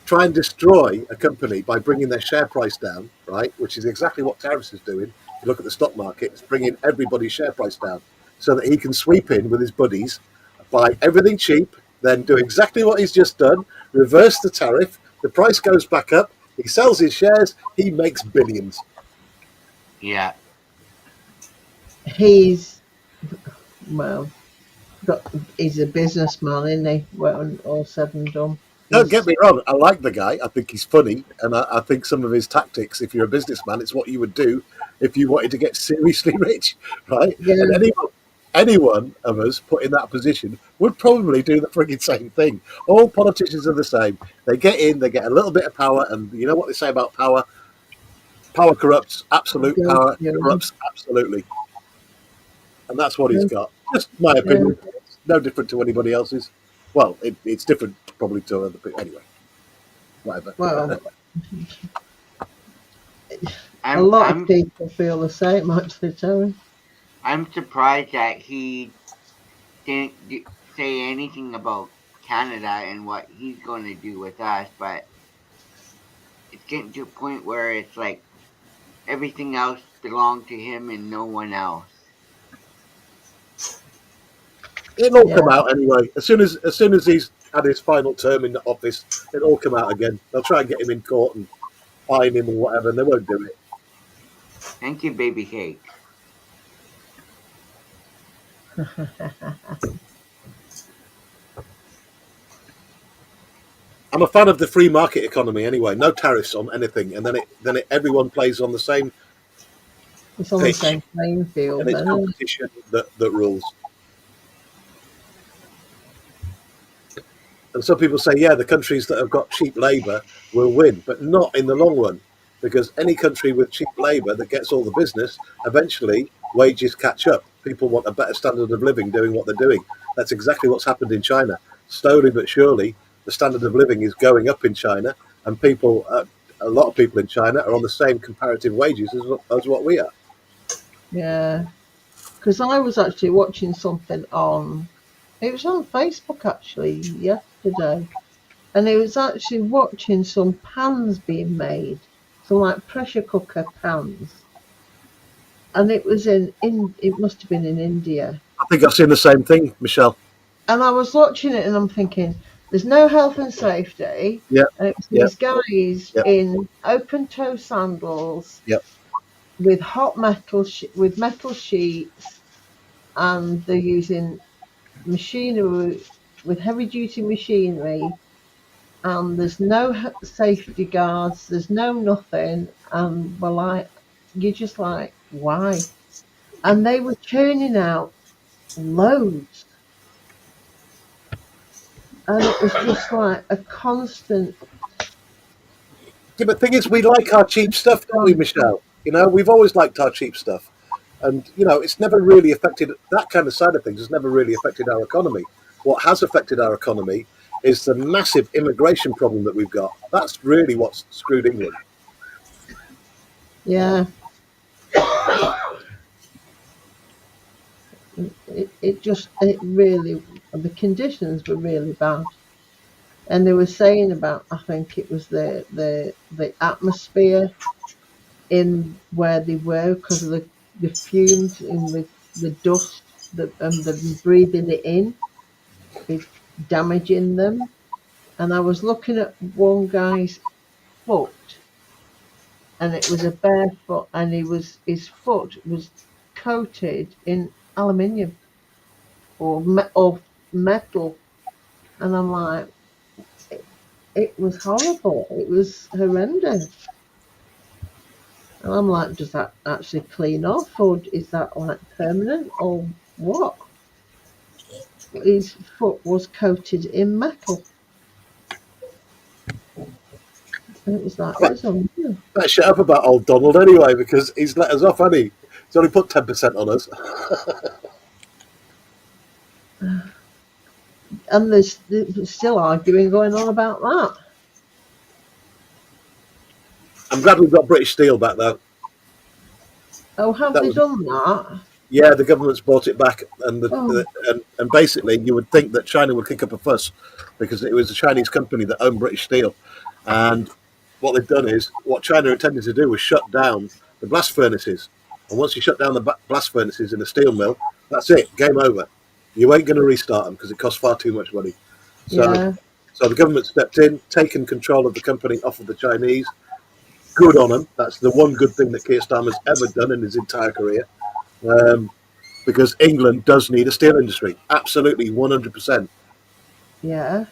try and destroy a company by bringing their share price down, right? Which is exactly what tariffs is doing. If you look at the stock market, it's bringing everybody's share price down so that he can sweep in with his buddies, buy everything cheap, then do exactly what he's just done, reverse the tariff, the price goes back up, he sells his shares, he makes billions. Yeah. He's, well, he's a businessman, isn't he? When all said and done. Don't get me wrong, I like the guy. I think he's funny, and I think some of his tactics, if you're a businessman, it's what you would do if you wanted to get seriously rich, right? Yeah. And anyone of us put in that position would probably do the frigging same thing. All politicians are the same. They get in, they get a little bit of power, and you know what they say about power? Power corrupts. Absolute Yeah. power corrupts absolutely. And that's what he's got. Just my opinion. It's no different to anybody else's. Well, it's different probably to other people. Anyway, whatever. Well, a I'm lot of I'm people feel the same, actually, Tony. I'm surprised that he didn't say anything about Canada and what he's going to do with us, but it's getting to a point where it's like everything else belonged to him and no one else. It'll all Yeah. come out anyway. As soon as he's had his final term in the office, it'll all come out again. They'll try and get him in court and fine him or whatever, and they won't do it. Thank you, baby cake. I'm a fan of the free market economy anyway. No tariffs on anything, and then everyone plays on the same It's on the pitch, same playing field. and it's Then, isn't it? competition that rules. And some people say, yeah, the countries that have got cheap labour will win, but not in the long run, because any country with cheap labour that gets all the business, eventually wages catch up. People want a better standard of living doing what they're doing. That's exactly what's happened in China. Slowly but surely, the standard of living is going up in China, and people, a lot of people in China are on the same comparative wages as what we are. Yeah. Because I was actually watching something on. It was on Facebook actually yesterday, and it was actually watching some pans being made, some like pressure cooker pans, and it was in it must have been in India. I think I've seen the same thing, Michelle. And I was watching it and I'm thinking, there's no health and safety. Yeah, And it was yeah, these guys yeah, in open toe sandals yeah. with hot metal with metal sheets, and they're using machinery with heavy duty machinery, and there's no safety guards, there's no nothing, and we're like, you're just like, why? And they were churning out loads, and it was just like a constant. Yeah, but the thing is, we like our cheap stuff, don't we, Michelle? You know, we've always liked our cheap stuff. And, you know, it's never really affected, that kind of side of things has never really affected our economy. What has affected our economy is the massive immigration problem that we've got. That's really what's screwed England. Yeah. It really, the conditions were really bad. And they were saying about, I think it was the atmosphere in where they were, because of the fumes and with the dust, and them breathing it in is damaging them. And I was looking at one guy's foot, and it was a bare foot, and his foot was coated in aluminium or metal, and I'm like, it was horrible. It was horrendous. And I'm like, does that actually clean off, or is that like permanent, or what? His foot was coated in metal. And it was like, it's unreal. Better shut up about old Donald anyway, because he's let us off, hasn't he? He's only put 10% on us. And there's still arguing going on about that. I'm glad we've got British Steel back, though. Oh, have they done that? Yeah, the government's bought it back, and Oh. and basically you would think that China would kick up a fuss because it was a Chinese company that owned British Steel, and what they've done is what China intended to do was shut down the blast furnaces, and once you shut down the blast furnaces in a steel mill, that's it, game over. You ain't going to restart them because it costs far too much money. So, Yeah. so the government stepped in, taken control of the company off of the Chinese. Good on them. That's the one good thing that Keir Starmer's ever done in his entire career. Because England does need a steel industry, absolutely 100%. Yeah.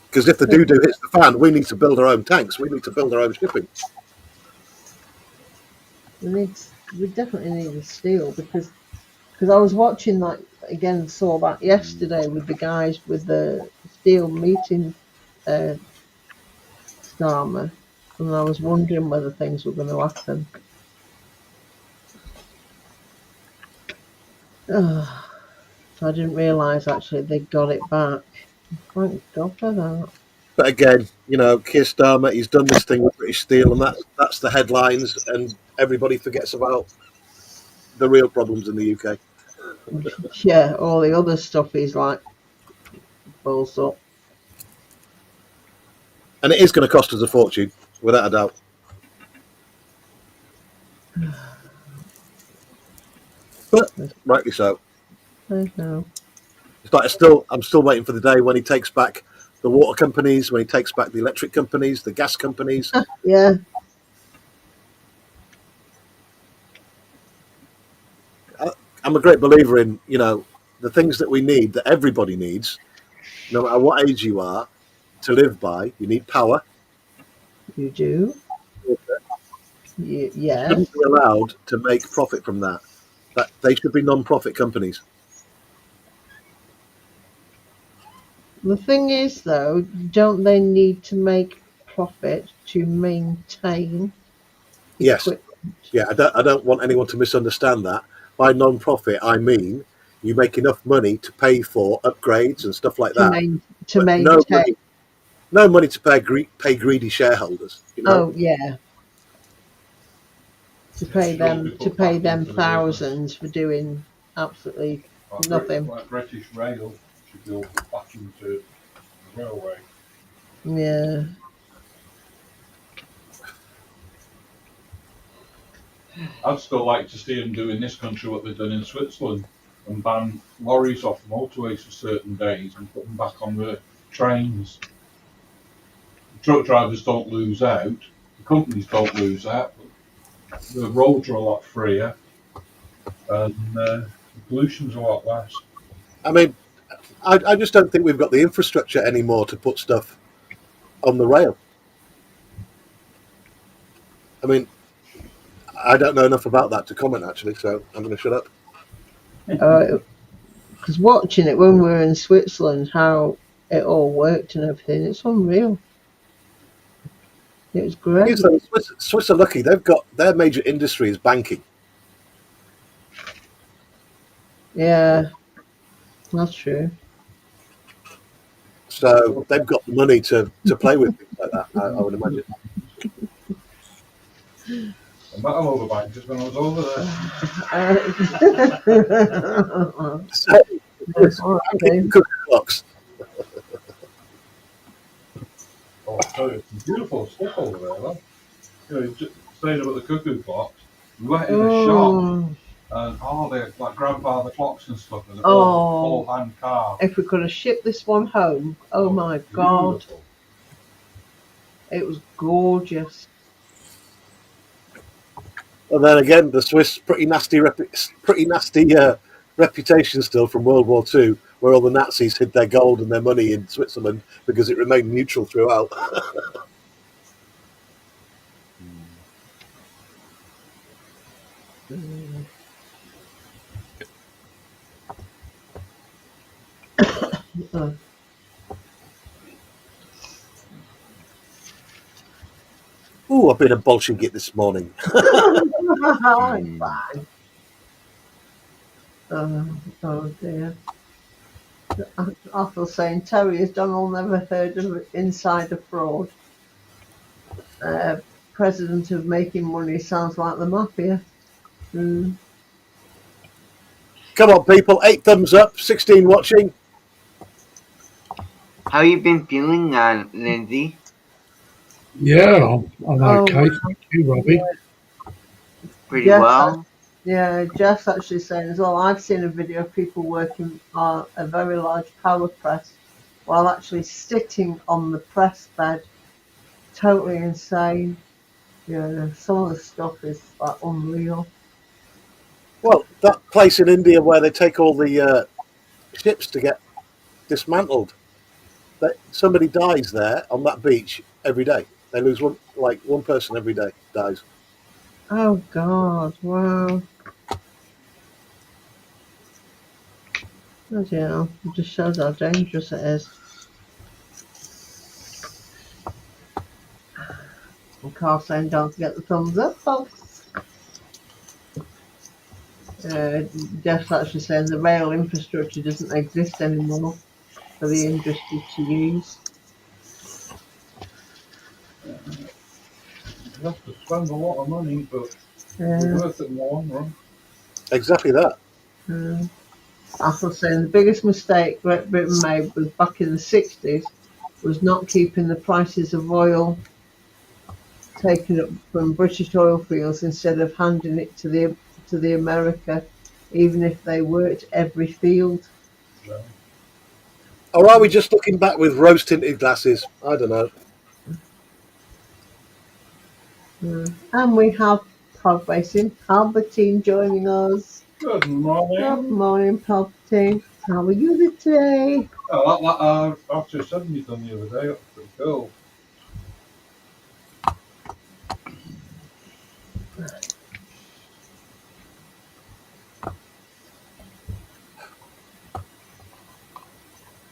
Because if the doo-doo hits the fan, we need to build our own tanks. We need to build our own shipping. We definitely need the steel, because I was watching that again, saw that yesterday with the guys with the steel meeting Starmer, and I was wondering whether things were going to happen. Oh, so I didn't realise actually they got it back. Thank God for that. But again, you know, Keir Starmer, he's done this thing with British Steel, and that's the headlines, and everybody forgets about the real problems in the UK. Yeah, all the other stuff is like balls up. And it is going to cost us a fortune, without a doubt. But rightly so. I know. It's like I'm still waiting for the day when he takes back the water companies, when he takes back the electric companies, the gas companies. Yeah, I'm a great believer in, the things that we need, that everybody needs, no matter what age you are, to live by. You need power. you do. You Yes. shouldn't be allowed to make profit from that. That they should be non-profit companies. The thing is, though, don't they need to make profit to maintain Yes, equipment? yeah. I don't want anyone to misunderstand that. By non-profit, I mean you make enough money to pay for upgrades and stuff like To that, main to but maintain. no money to pay greedy shareholders. Oh yeah, to pay Should all be them put back into the business. thousands for doing absolutely nothing. Like British Rail should be all put back into the railway. Yeah. I'd still like to see them do in this country what they've done in Switzerland and ban lorries off motorways for certain days and put them back on the trains. The truck drivers don't lose out, the companies don't lose out, the roads are a lot freer and the pollution's a lot less. I mean, I just don't think we've got the infrastructure anymore to put stuff on the rail. I mean, I don't know enough about that to comment, actually, so I'm going to shut up. Because watching it when we were in Switzerland, how it all worked and everything, it's unreal. It was great. So the Swiss are lucky. They've got their major industry is banking. Yeah, that's true. So they've got the money to play with things like that, I would imagine. And that motorbike just when I was over there. So, cooking clocks. Oh, I tell you, some beautiful stuff over there, though. Just saying about the cuckoo clocks, we went in a shop and they're like grandfather clocks and stuff, and they're all hand carved. If we could have shipped this one home, oh my God, Beautiful. it was gorgeous. And then again, the Swiss pretty nasty reputation still from World War II, where all the Nazis hid their gold and their money in Switzerland because it remained neutral throughout. Ooh, I've been a Bolshevik this morning. It's fine. Oh dear. Arthur's saying Terry Donald never heard of insider fraud. President of making money sounds like the mafia. Come on, people. 8 thumbs up, 16 watching. How you been feeling, Lindsay? Yeah, I'm okay. Thank you, Robbie. Pretty Yes, well. Yeah, Jeff's actually saying as well, I've seen a video of people working on a very large power press while actually sitting on the press bed. Totally insane. Yeah, some of the stuff is like unreal. Well, that place in India where they take all the ships to get dismantled, somebody dies there on that beach every day. They lose one person every day dies. Oh God, wow. Bloody hell, it just shows how dangerous it is. And Carl saying don't forget the thumbs up, folks. Jeff's actually saying the rail infrastructure doesn't exist anymore for the industry to use. You have to spend a lot of money, but Yeah. it's worth it in the long run. Exactly that. After saying the biggest mistake Great Britain made was back in the 60s was not keeping the prices of oil taken up from British oil fields instead of handing it to the America, even if they worked every field. So, Or are we just looking back with rose tinted glasses? I don't know. And we have Pub Racing Palpatine joining us. good Good morning. morning, Palpatine. How are you today? Oh, that after 70 done the other day. That's pretty cool.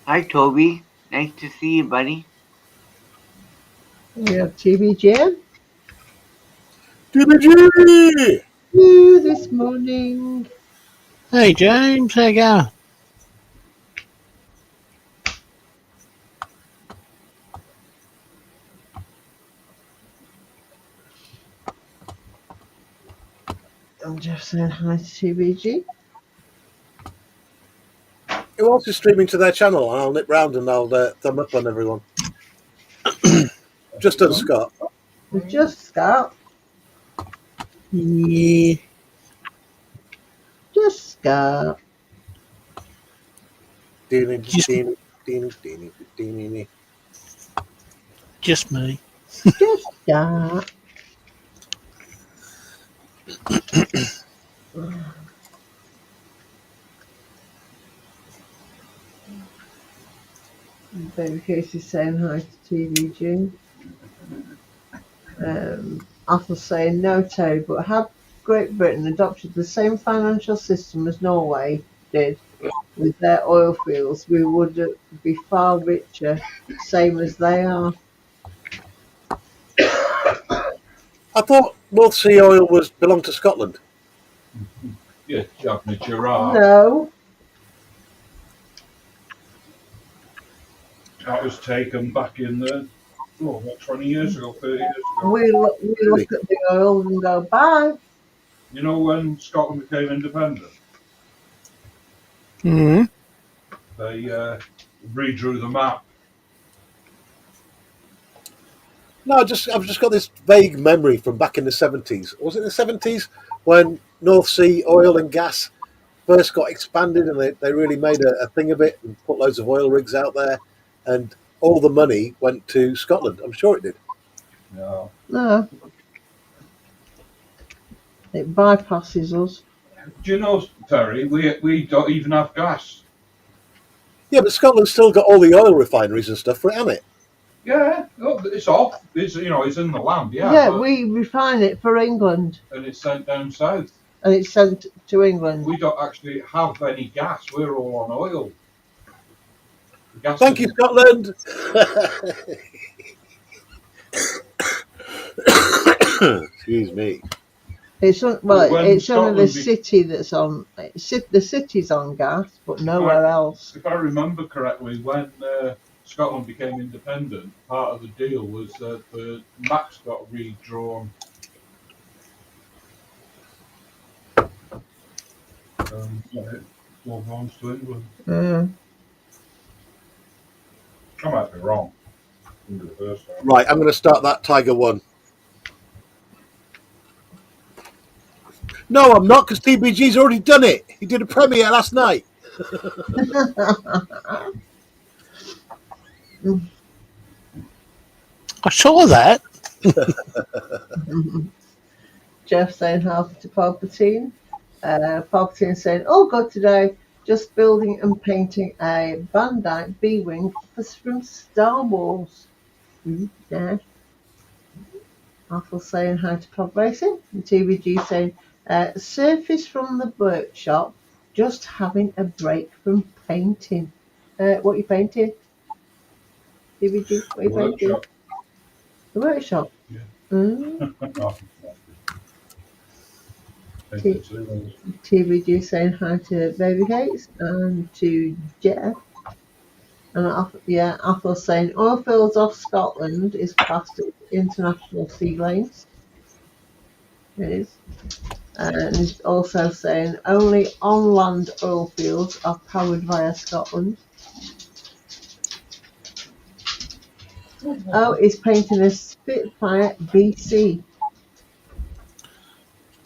Hi, Toby. Nice to see you, buddy. We have TBJ TBG! you this morning. Hey, James, how you going? I'm just saying hi to TBG. Who else is streaming to their channel? And I'll nip round and I'll thumb up on everyone. Just done Scott. It's just Scott. Yeah, Just Scott. Just- just me. Just Scott. Baby Casey's saying hi to TVG. Athel's saying no, Terry, but had Great Britain adopted the same financial system as Norway did with their oil fields, we would be far richer, same as they are. I thought North Sea oil belonged to Scotland. Yeah, Japanese giraffe. No, That was taken back in the, what, 20 years ago, 30 years ago. we look at the oil and go, bye. You know when Scotland became independent? Mm-hmm. They redrew the map. No, I've just got this vague memory from back in the 70s. Was it the 70s when North Sea oil and gas first got expanded and they really made a thing of it and put loads of oil rigs out there, and all the money went to Scotland? I'm sure it did. No. No, it bypasses us. Do you know, Terry, we don't even have gas. Yeah, but Scotland's still got all the oil refineries and stuff for it, hasn't it? Yeah, look, it's off. It's it's in the land. Yeah. Yeah, but- we refine it for England and it's sent down south. and it's sent to England. We don't actually have any gas. We're all on oil. The gas Thank you, is- Scotland. Excuse me. It's only When the Scotland city that's on. The city's on gas, but nowhere else. If I remember correctly, when Scotland became independent, part of the deal was that the maps got redrawn. It all belongs to England. I might be wrong. In the first time. Right, I'm going to start that Tiger 1. No, I'm not, because TBG's already done it. He did a premiere last night. I saw that. Jeff saying half to Palpatine. Palpatine saying, "Oh God, today just building and painting a Van Dyke B-wing from Star Wars." Yeah. Apple saying hi to Pub Racing. And TVG saying, "Surface from the workshop, just having a break from painting." What are you painting? TVG, what are you painting? Workshop. The workshop. Yeah. TVG saying hi to Baby Cakes and to Jeff. And Apple saying oil fields off Scotland is classed as international sea lanes. It is. And it's also saying only on-land oil fields are powered via Scotland. Oh, it's painting a Spitfire BC.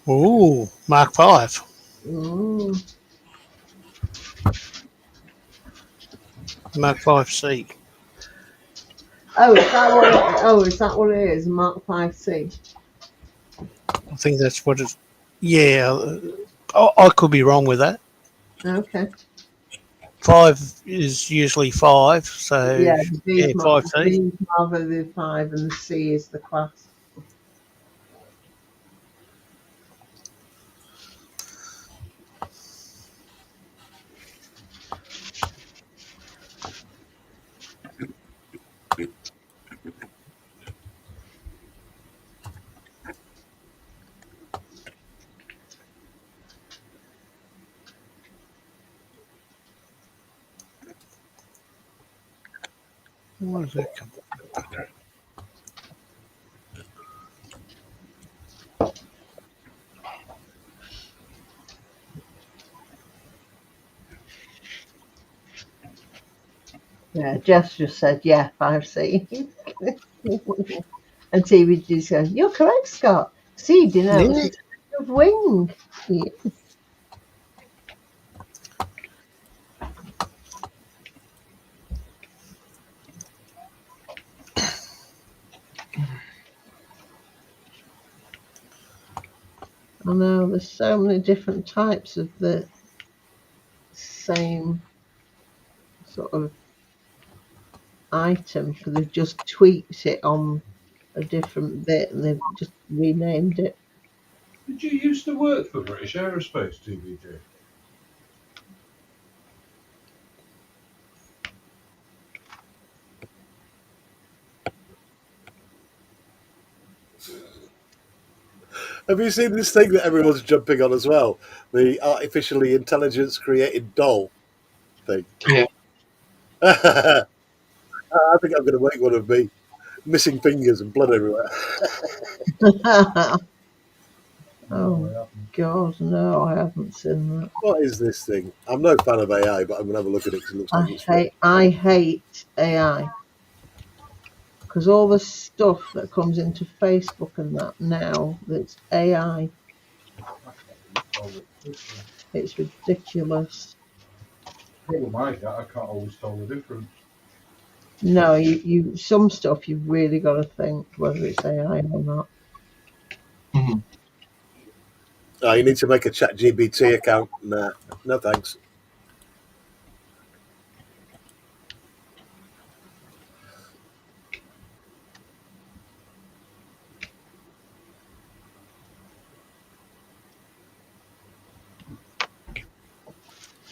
Ooh, Mark 5. Mm. Mark 5C. Oh, is that what is that what it is? Mark 5C. I think that's what it's. Yeah, I could be wrong with that. Okay. 5 is usually 5, so Yeah, the B yeah, is 5C. Mark the 5 and the C is the class. What does that come? Yeah, Jess just said, yeah, 5C. And TVG says, you're correct, Scott. C denotes Yeah, the type of wing. Yeah. I know, there's so many different types of the same sort of item because they've just tweaked it on a different bit and they've just renamed it. Did you used to work for British Aerospace, TVJ? Have you seen this thing that everyone's jumping on as well? The artificially intelligence created doll thing. Yeah. I think I'm going to make one of me. Missing fingers and blood everywhere. Oh, God, no, I haven't seen that. What is this thing? I'm no fan of AI, but I'm going to have a look at it because it looks like it's fun. I hate AI because all the stuff that comes into Facebook and that now that's AI, it's ridiculous. Problem I got, I can't always tell the difference. No, you some stuff you've really got to think whether it's AI or not. Mhm. Oh, you need to make a chat GBT account. Nah, no thanks.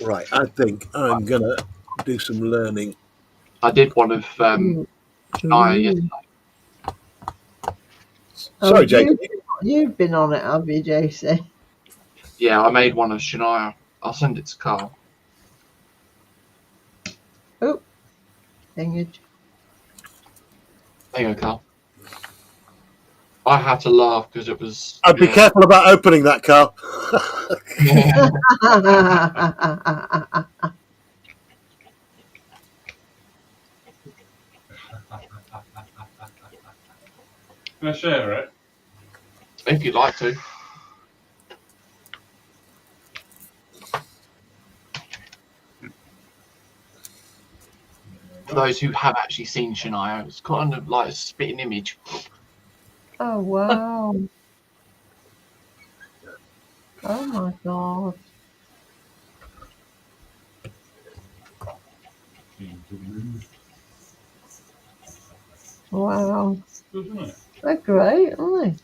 Right, I think I'm going to do some learning. I did one of Shania yesterday. Sorry, Jacob. You've been on it, have you, JC? Yeah, I made one of Shania. I'll send it to Carl. Oh, thingy. There you go, Carl. I had to laugh because it was. I'd be careful about opening that, Carl. Yeah. Can I share it? If you'd like to. For those who have actually seen Shania, it's kind of like a spitting image. Oh, wow. Oh, my God. Wow. Doesn't it? They're great, aren't they?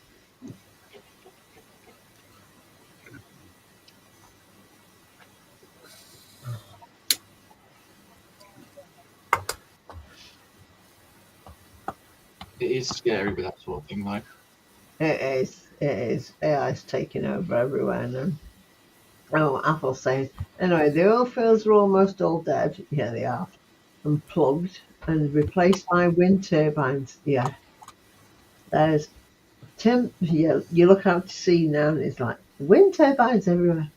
It is scary with that sort of thing, though. It is. It is. AI's taking over everywhere now. Oh, Apple's saying, anyway, the oil fields are almost all dead. Yeah, they are. And plugged and replaced by wind turbines. Yeah. There's Tim, yeah, you look out to sea now and it's like Wind turbines everywhere.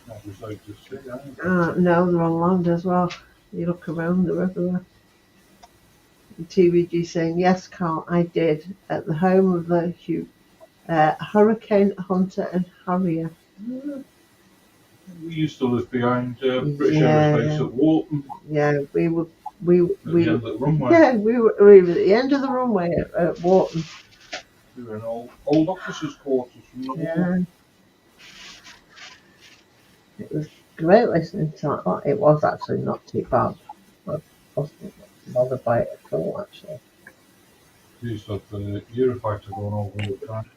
That was like to see, No, they're on land as well. You look around, they're everywhere. TVG saying, yes, Carl, I did. At the home of the Hurricane Hunter and Harrier. We used to live behind British Yeah. Aerospace at Wharton Yeah, we at the end of the runway. yeah, we were at the end of the runway at Wharton. We were in old officers' quarters from the war. Yeah. It was great listening to that. Well, it was actually not too bad. I wasn't bothered by it at all, actually. We used to have the Eurofighter going over all the time.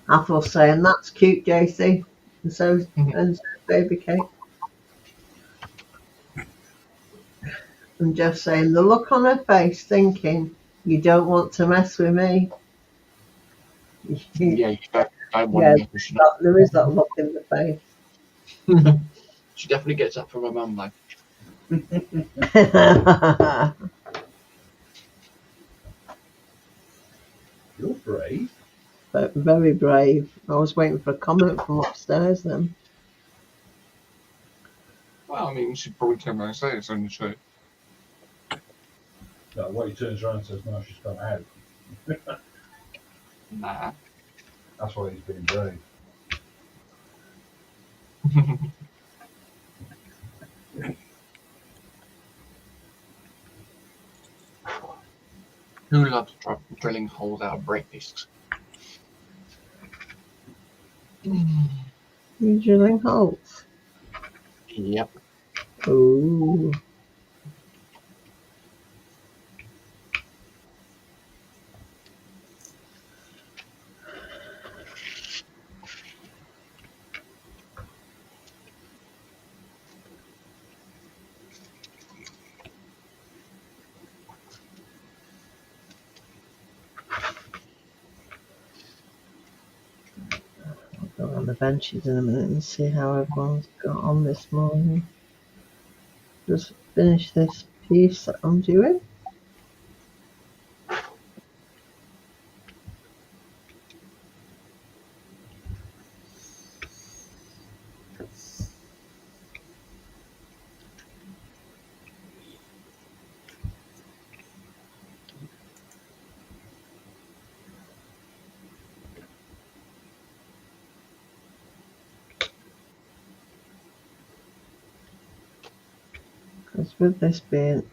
Athel's saying, that's cute, JC. And so's Baby Cake. And Jeff saying, the look on her face thinking, you don't want to mess with me. Yeah, you don't want Yeah, to mess with there is that look in the face. She definitely gets that from her mum, though. You're brave. But very brave. I was waiting for a comment from upstairs then. Well, I mean, she probably came around and said it's on the show. No, what he turns around and says, no, she's gone out. Nah. That's why he's being brave. Who loves drilling holes out of brake discs? You drilling holes? Yep. Ooh. I'll go on the benches in a minute and see how everyone's got on this morning. Just finish this piece that I'm doing. Because with this being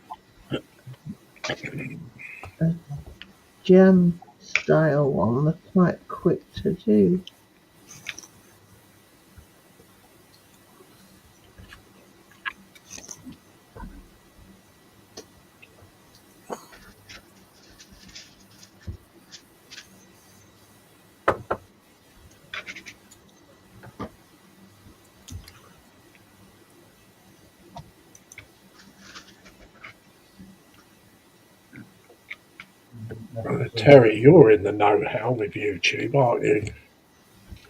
a gem style one, they're quite quick to do. Terry, you're in the know-how with YouTube, aren't you?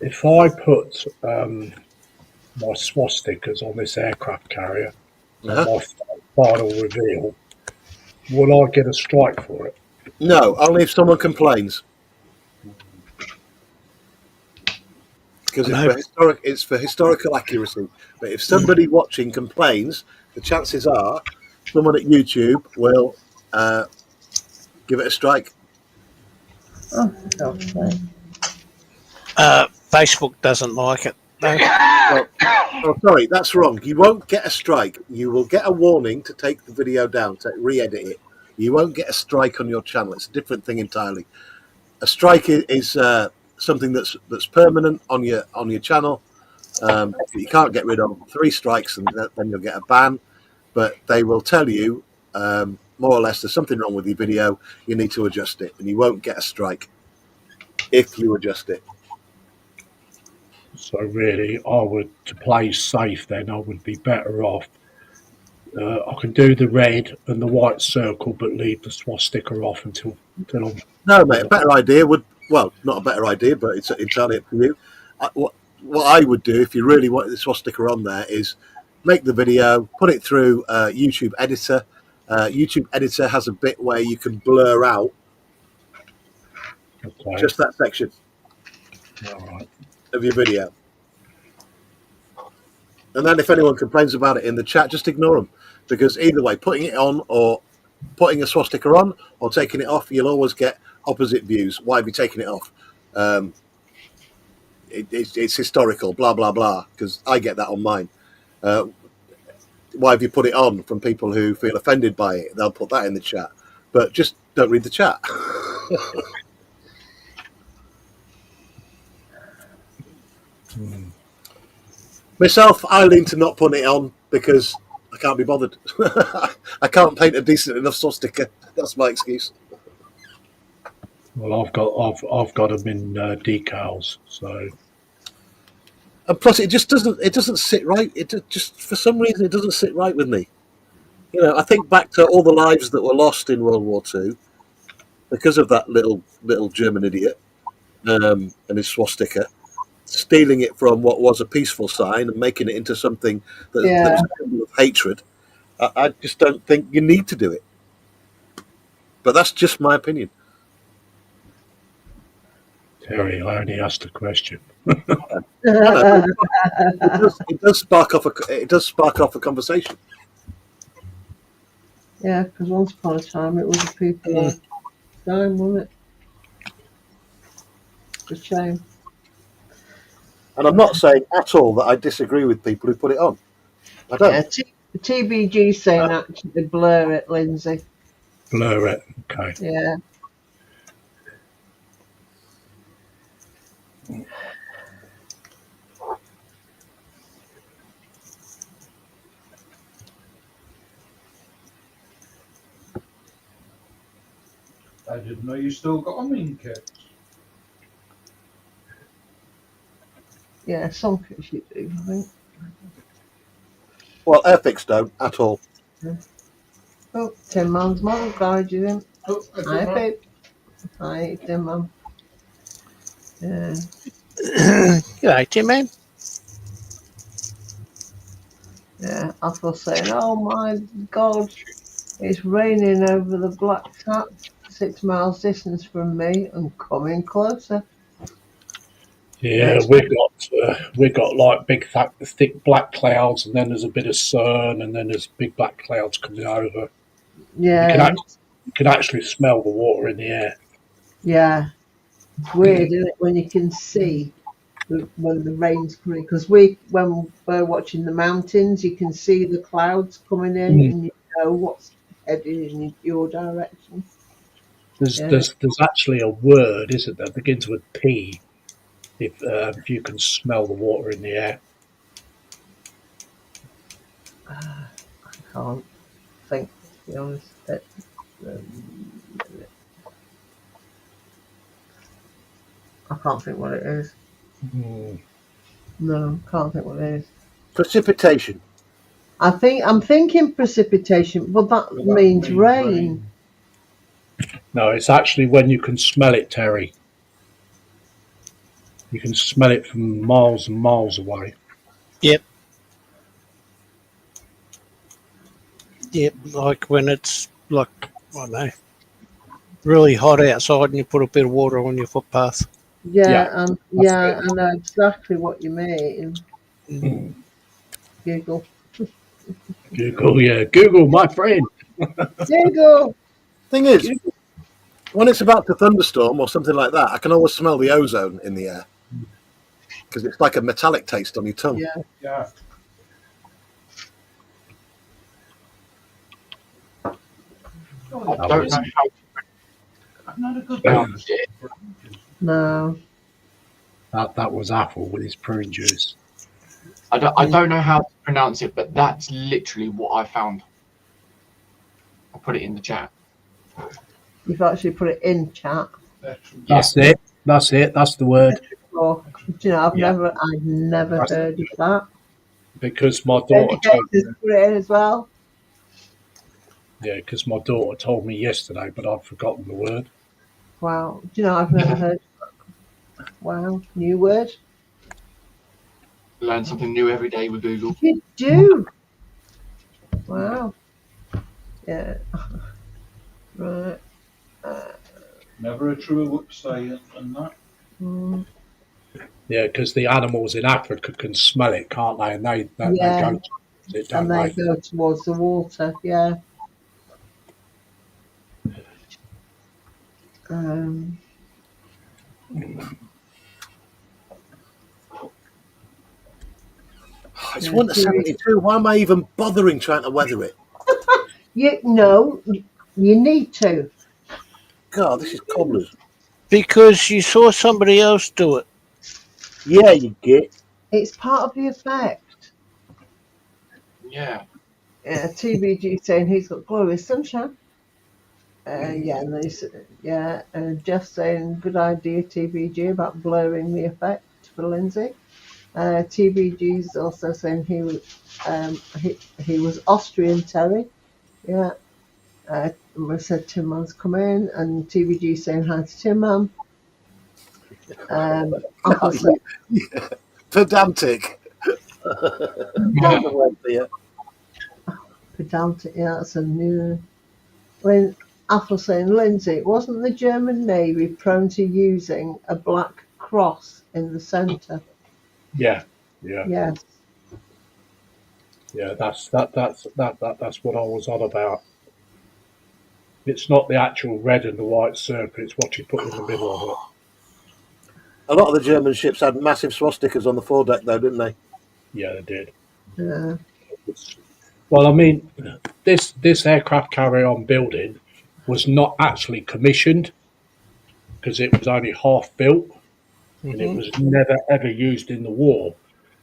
If I put my swastikas on this aircraft carrier on my final reveal, will I get a strike for it? No, only if someone complains. Because it's for historical accuracy. But if somebody watching complains, the chances are someone at YouTube will give it a strike. Oh, for God's sake. Facebook doesn't like it. No. Oh, sorry, that's wrong. You won't get a strike. You will get a warning to take the video down, to re-edit it. You won't get a strike on your channel. It's a different thing entirely. A strike is something that's permanent on your channel. You can't get rid of 3 strikes and then you'll get a ban. But they will tell you more or less there's something wrong with your video. You need to adjust it, and you won't get a strike if you adjust it. So really, to play safe then, I would be better off. I can do the red and the white circle, but leave the swastika off until I'm... No, mate, a better idea would... Well, not a better idea, but it's entirely up to you. What I would do if you really wanted the swastika on there is make the video, put it through YouTube Editor. YouTube Editor has a bit where you can blur out Okay. Just that section All right. of your video. And then if anyone complains about it in the chat, just ignore them. Because either way, putting it on or putting a swastika on or taking it off, you'll always get opposite views. Why have you taken it off? It's historical, blah, blah, blah. Because I get that on mine. Why have you put it on from people who feel offended by it? They'll put that in the chat. But just don't read the chat. Myself, I lean to not putting it on because I can't be bothered. I can't paint a decent enough swastika. That's my excuse. Well, I've got them in decals, so And plus, it doesn't sit right. Just for some reason, it doesn't sit right with me. You know, I think back to all the lives that were lost in World War II because of that little German idiot and his swastika, stealing it from what was a peaceful sign and making it into something that was a symbol of hatred. I just don't think you need to do it. But that's just my opinion. Terry, I only asked a question. It does spark off a conversation. Yeah, because once upon a time it was a people time, wasn't it? It's a shame. And I'm not saying at all that I disagree with people who put it on. I don't. Yeah, TBG saying actually blur it, Lindsay. Blur it. Okay. Yeah. I didn't know you still got them in kits. Yeah, some kits you do, I think. Well, Airfix don't at all. Oh, Tin Man's model guide you in. Oh, I Hi, didn't know. babe. Hi, Tin Man. Yeah. G'day, Tim, man. Yeah, I was saying, oh my God, it's raining over the black tap, 6 miles distance from me and coming closer. Yeah, we got like big thick black clouds, and then there's a bit of sun, and then there's big black clouds coming over. Yeah, You can actually smell the water in the air. yeah. It's weird, isn't it, when you can see when the rain's coming? Because when we're watching the mountains, you can see the clouds coming in, and you know what's heading in your direction. There's actually a word, isn't there, that begins with P. If you can smell the water in the air. I can't think, to be honest. I can't think what it is. No, can't think what it is. Precipitation. I'm thinking precipitation, but that means rain. No, it's actually when you can smell it, Terry. You can smell it from miles and miles away. Yep. Yep, like when it's like, I don't know, really hot outside and you put a bit of water on your footpath. Yeah, Yeah, I know exactly what you mean. Google. Google, yeah. Google, my friend. Google. Thing is, when it's about to thunderstorm or something like that, I can always smell the ozone in the air because it's like a metallic taste on your tongue. Yeah. Yeah. I don't know how I've not a good to one. pronounce it. No. That was Apple with his prune juice. I don't know how to pronounce it, but that's literally what I found. I'll put it in the chat. You've actually put it in chat. That's it. That's it. That's the word. Or, you know, I've Yeah. never heard of that. Because my daughter told me. Just put it in as well. Yeah, because my daughter told me yesterday, but I'd forgotten the word. Wow. Do you know, I've never heard. Wow. New word. Learn something new every day with Google. You do. Wow. Yeah. Right. Never a truer saying than that. Mm, Yeah, because the animals in Africa can smell it, can't they? And they yeah, go towards it, and don't they they? go towards the water. Yeah. Um, It's yeah, winter 72. Why am I even bothering trying to weather it? you no, you need to. God, this is cobblers. Because you saw somebody else do it. Yeah, you get. It's part of the effect. Yeah. TBG saying he's got glorious sunshine. Yeah, and Jeff saying good idea, TBG, about blurring the effect for Lindsay. TBG's also saying he was Austrian Terry. Yeah. We said Tim Man's come in, and TBG saying hi to Tim Man. Apple said Pedantic. That's the word for you. pedantic. Yeah, that's a new. When Apple saying Lindsay, wasn't the German Navy prone to using a black cross in the centre? Yeah. Yes. Yeah, that's what I was on about. It's not the actual red and the white circle; it's what you put in the middle of it. A lot of the German ships had massive swastikas on the foredeck, though, didn't they? Yeah, they did. Yeah. Well, I mean, this aircraft carrier I'm building was not actually commissioned because it was only half built and it Hmm. was never ever used in the war.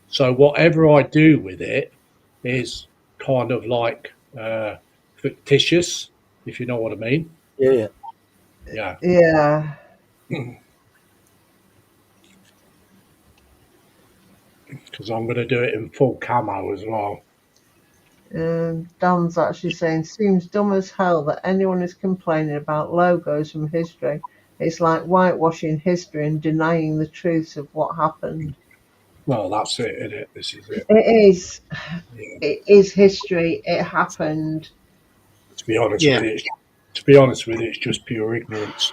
So whatever I do with it is kind of like fictitious, if you know what I mean. Yeah. Yeah, Yeah. because I'm going to do it in full camo as well. Dan's actually saying, seems dumb as hell that anyone is complaining about logos from history. It's like whitewashing history and denying the truth of what happened. Well, that's it, isn't it? This is it. It is. Yeah. It is history. It happened. To be honest Yeah. with you, it's just pure ignorance.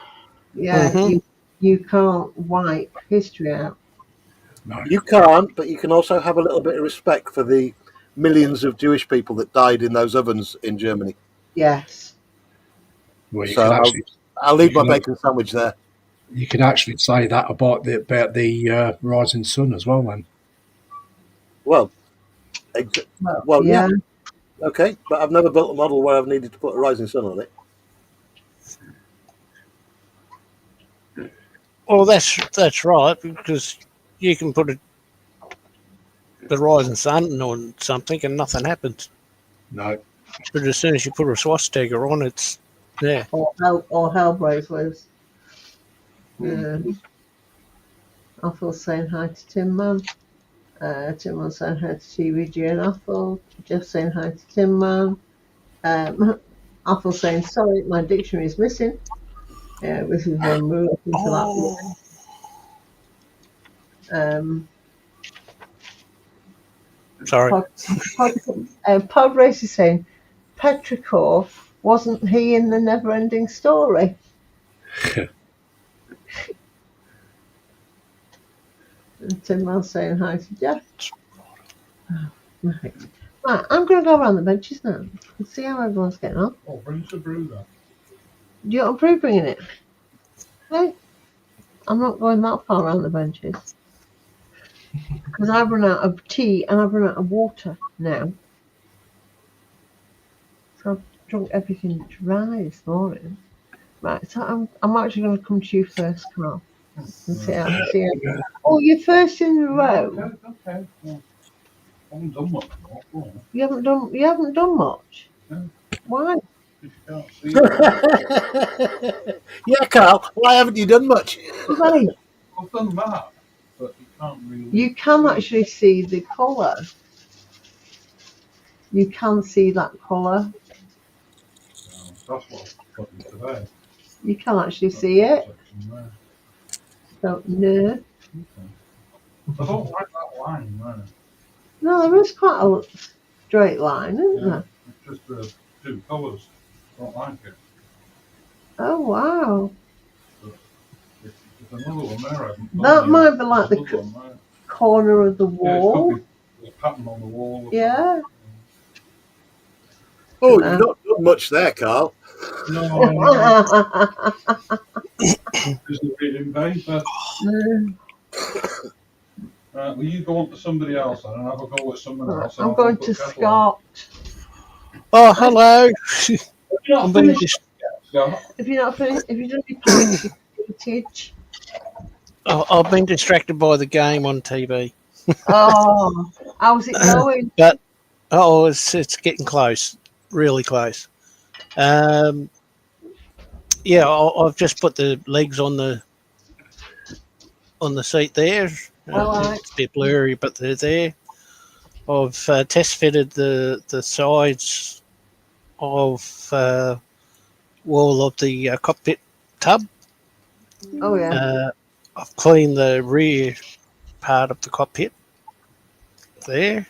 Yeah, Hmm. you can't wipe history out. No. You can't, but you can also have a little bit of respect for the millions of Jewish people that died in those ovens in Germany. Yes. Well, So I'll you leave my can bacon sandwich there. you can actually say that about the rising sun as well. Then Well, well, yeah, Yeah. okay, but I've never built a model where I've needed to put a rising sun on it. Well, that's right because you can put the rising sun on something and nothing happens. no, But as soon as you put a swastika on, it's there. Or hell breaks loose. Hmm. Yeah. Athel saying hi to Tim Man. Tim Man saying hi to TVG and Athel. Jeff saying hi to Tim Man. Athel saying sorry, my dictionary is missing. This is when we look into Oh, that. sorry. Pod Race is saying Petrichor, wasn't he in the Never Ending Story? And Tim Man saying hi to Jeff. Right. I'm going to go around the benches now and see how everyone's getting on. Oh, bring us a brew then. Do you want Prue bringing it? No, I'm not going that far around the benches because I've run out of tea and I've run out of water now. So I've drunk everything dry this morning. Right, so I'm actually going to come to you first, Carl, and see how. Oh, you're first in the row. Okay. Well, I haven't done much more. Go on. You haven't done much. No. Why? If you can't see it. Yeah, Carl, why haven't you done much? Right. I've done that, but you can't really. You can see. actually see the colour. You can see that colour. That's what I've put in today. You can actually see it. Section there. So no, Okay. I don't like that line there. no, there is quite a straight line, isn't Yeah. there? It's just the two colours. I don't like it. Oh wow. There's another one there. I haven't That done might yet. be like There's the another one there. corner of the Yeah, it could wall. be a pattern on the wall. Or Yeah. Oh, you've not done much there, Carl. something. No, because they're reading paper. Right, well, you go on to somebody else then, and have a go at someone else. And I'm I'll go going and to put kettle on. Scott. Oh, hello. Have you not I'm being finished dis- yet, Scott? If you're not finished, if you done your pints, you footage. I've been distracted by the game on TV. Oh, how's it going? But it's getting close, really close. Yeah, I've just put the legs on the seat there. Alright. It's a bit blurry, but they're there. I've test fitted the sides of wall of the cockpit tub. Oh yeah. I've cleaned the rear part of the cockpit there.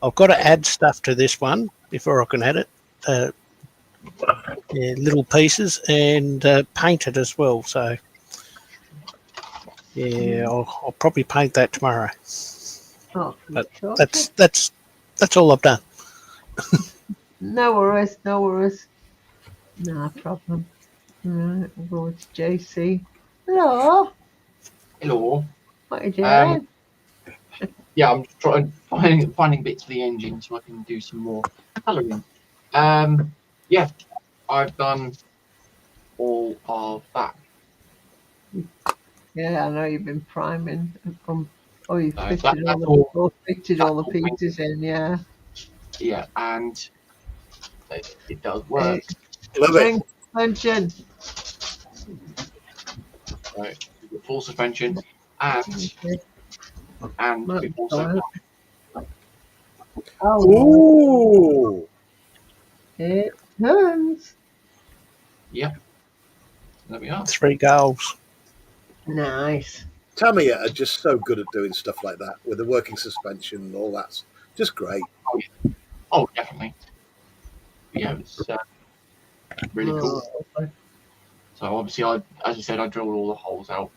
I've got to add stuff to this one before I can add it. Yeah, little pieces and paint it as well. So yeah, I'll probably paint that tomorrow. Oh, But sure. that's all I've done. No worries, no worries. No problem. Right, we'll go to JC. Hello. Hello. What are you doing? Yeah, I'm trying finding bits for the engine so I can do some more colouring. Yeah, I've done all of that. Yeah, I know you've been priming. You've No, fitted that's all that's all the all pieces in. Yeah. Yeah, and it does work. Love it. Spring suspension. Right, full suspension and Might we've be also fine. got Oh, Ooh. it turns. there we are. 3 goals. Nice. Tamiya are just so good at doing stuff like that with the working suspension and all that. Just great. Oh, definitely. Yeah, it's really cool. Oh, So obviously, as I said, I drilled all the holes out.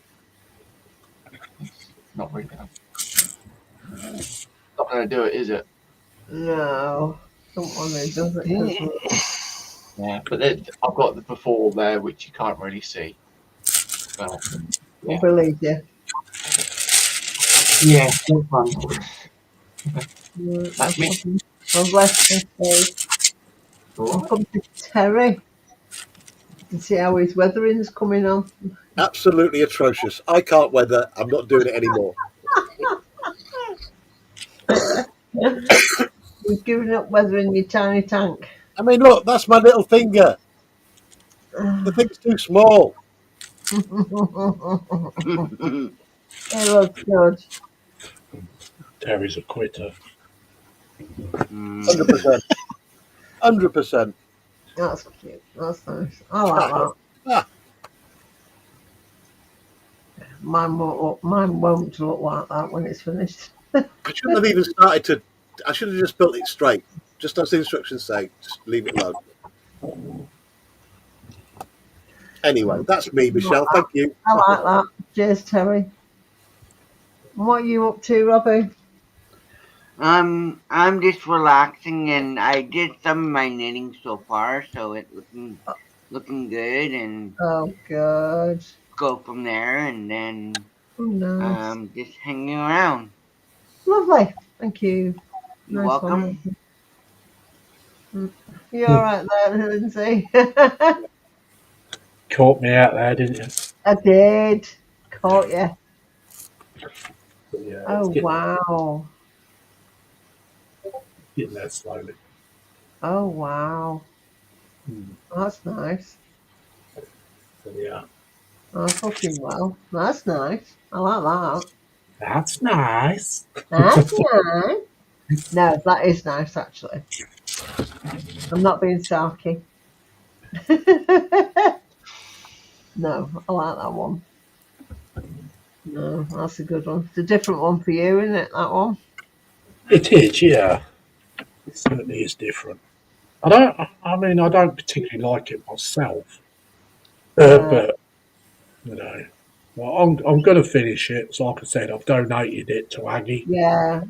It's not really not gonna do it, is it? no. Someone who does it. 'Cause Yeah, but I've got the before there, which you can't really see. Well, I believe you. yeah, still fun. That's me. God bless you. I'll come to Terry to see how his weathering's coming on. Absolutely atrocious. I can't weather. I'm not doing it anymore. You've given up weathering your tiny tank. I mean, look, that's my little finger. The thing's too small. It looks good. Terry's a quitter. 100%. 100%. That's cute. That's nice. I like that. Ah, Mine won't look like that when it's finished. I shouldn't have even started to. I should have just built it straight. Just as the instructions say, just leave it alone. Anyway, that's me, Michelle. Thank you. I like that. Cheers, Terry. And what are you up to, Robbie? I'm just relaxing, and I did some of my knitting so far, so it's looking good, and Oh, good. go from there, and then Oh, nice. just hanging around. Lovely. Thank you. You're Nice welcome. one. You all right there, Lindsay? Caught me out there, didn't you? I did. Caught you. But yeah, Oh, it's wow. getting there slowly. Oh, wow. That's nice. So, yeah. That's looking well. That's nice. I like that. That's nice. That's nice. No, that is nice, actually. I'm not being sarky. No, I like that one. No, that's a good one. It's a different one for you, isn't it, that one? It is, yeah. It certainly is different. I don't particularly like it myself. But, you know, Well, I'm going to finish it. So, like I said, I've donated it to Aggie. Yeah,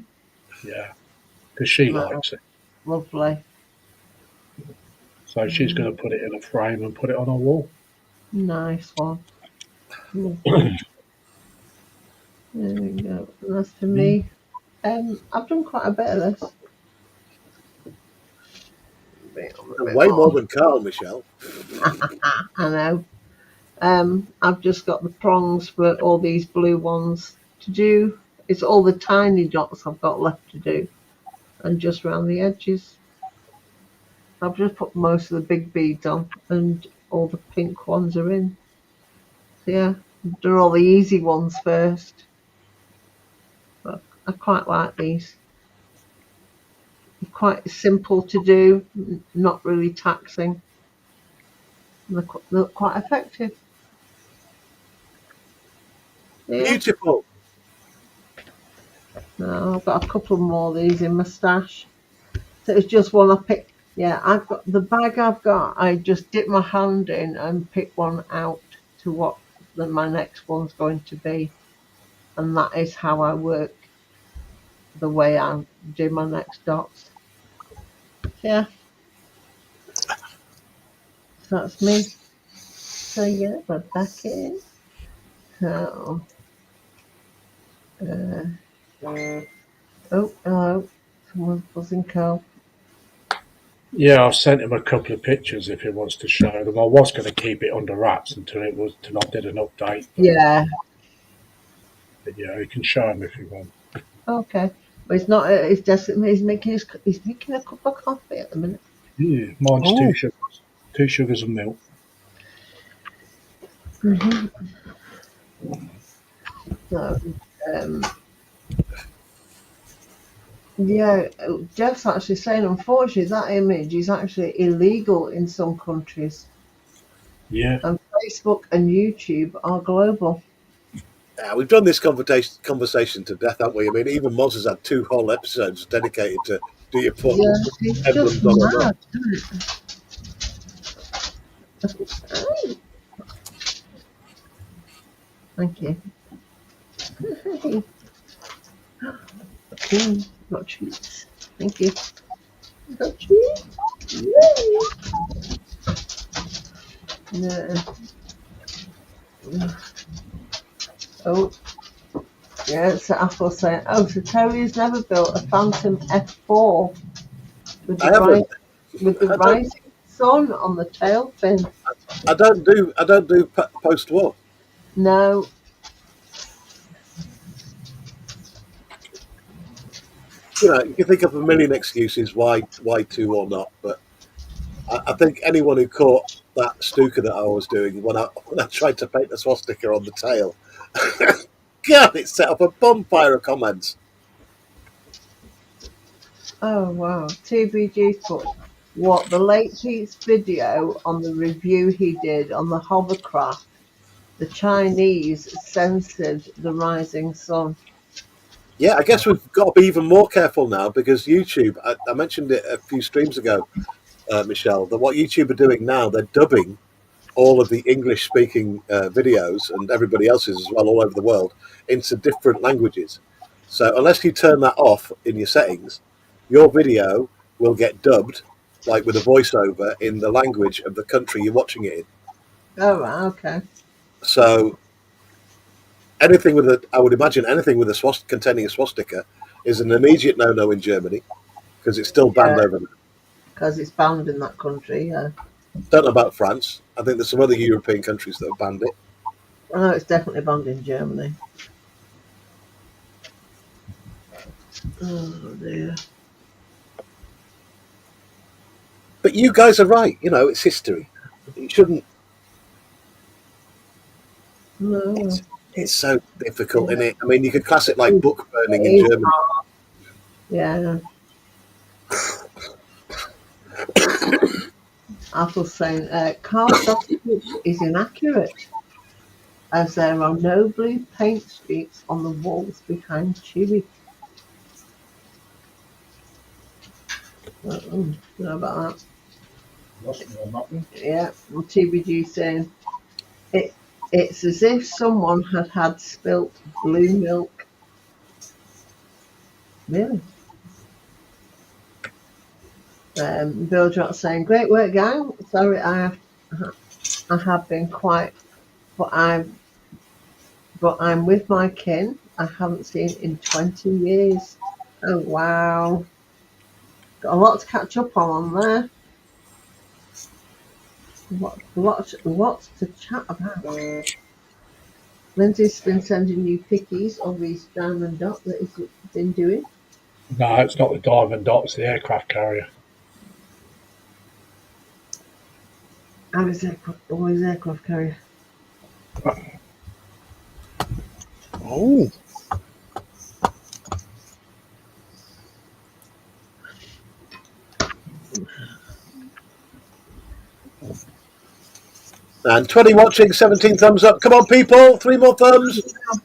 Yeah, because she right, likes it. lovely. So she's going to put it in a frame and put it on her wall. Nice one. Lovely. There we go. And that's for me. I've done quite a bit of this. Bit And way more more. than Carl, Michelle. I know. I've just got the prongs for all these blue ones to do. It's all the tiny dots I've got left to do, and just round the edges. I've just put most of the big beads on, and all the pink ones are in. So yeah, do all the easy ones first. But I quite like these. They're quite simple to do, not really taxing. They're quite effective. Yeah. Beautiful. No, I've got a couple more of these in my stash. So it's just one I picked. Yeah, I've got the bag I've got. I just dip my hand in and pick one out to what my next one's going to be, and that is how I work. The way I do my next dots. Yeah, so that's me. So yeah, we're back in. So, oh, hello. Someone's buzzing call. Yeah, I've sent him a couple of pictures if he wants to show them. I was going to keep it under wraps until I did an update. Yeah. But yeah, you can show them if you want. Okay. But it's not. It's just he's making a cup of coffee at the minute. Yeah, mine's Oh. 2 sugars and milk. Mm-hmm. So, yeah, Jeff's actually saying, unfortunately, that image is actually illegal in some countries. Yeah. And Facebook and YouTube are global. Yeah, we've done this conversation to death, haven't we? I mean, even Moz has had 2 whole episodes dedicated to do you put Yeah, it's emblems just on or not. mad, isn't it? Thank you. Got treats. Thank you. Got treats. Yay. No. Oh, yeah, so Apple saying, oh, so Terry's never built a Phantom F4 with I haven't. with the I don't, rising sun on the tail fin. I don't do post-war. No. You know, you can think of a million excuses why to or not, but I think anyone who caught that Stuka that I was doing when I tried to paint the swastika on the tail, God, it set up a bonfire of comments. Oh, wow. TBG put what the late Pete's video on the review he did on the hovercraft. The Chinese censored the rising sun. Yeah, I guess we've got to be even more careful now because YouTube, I mentioned it a few streams ago, Michelle, that what YouTube are doing now, they're dubbing all of the English speaking videos and everybody else's as well all over the world into different languages. So unless you turn that off in your settings, your video will get dubbed like with a voiceover in the language of the country you're watching it in. Oh, right, okay. So anything with I would imagine anything with a containing a swastika is an immediate no-no in Germany because it's still banned over there. Because it's banned in that country, yeah. Don't know about France. I think there's some other European countries that have banned it. I know it's definitely banned in Germany. Oh, dear. But you guys are right. You know, it's history. You shouldn't. No. It's so difficult, isn't it? I mean, you could class it like book burning in Germany. Yeah. Apple's saying cardstock is inaccurate as there are no blue paint streaks on the walls behind Chewy. Don't know about that. Yeah, well, TBG saying It's as if someone had spilt blue milk. Really? Bill Jot saying, "Great work, gang. Sorry, I have been quiet, but I'm with my kin. I haven't seen in 20 years. Oh wow, got a lot to catch up on there. Lots to chat about." Lindsay's been sending you pickies of his diamond dot that he's been doing. No, it's not the Diamond Dot, it's the aircraft carrier. How is aircraft carrier? Oh, And 20 watching, 17 thumbs up. Come on, people. 3 more thumbs.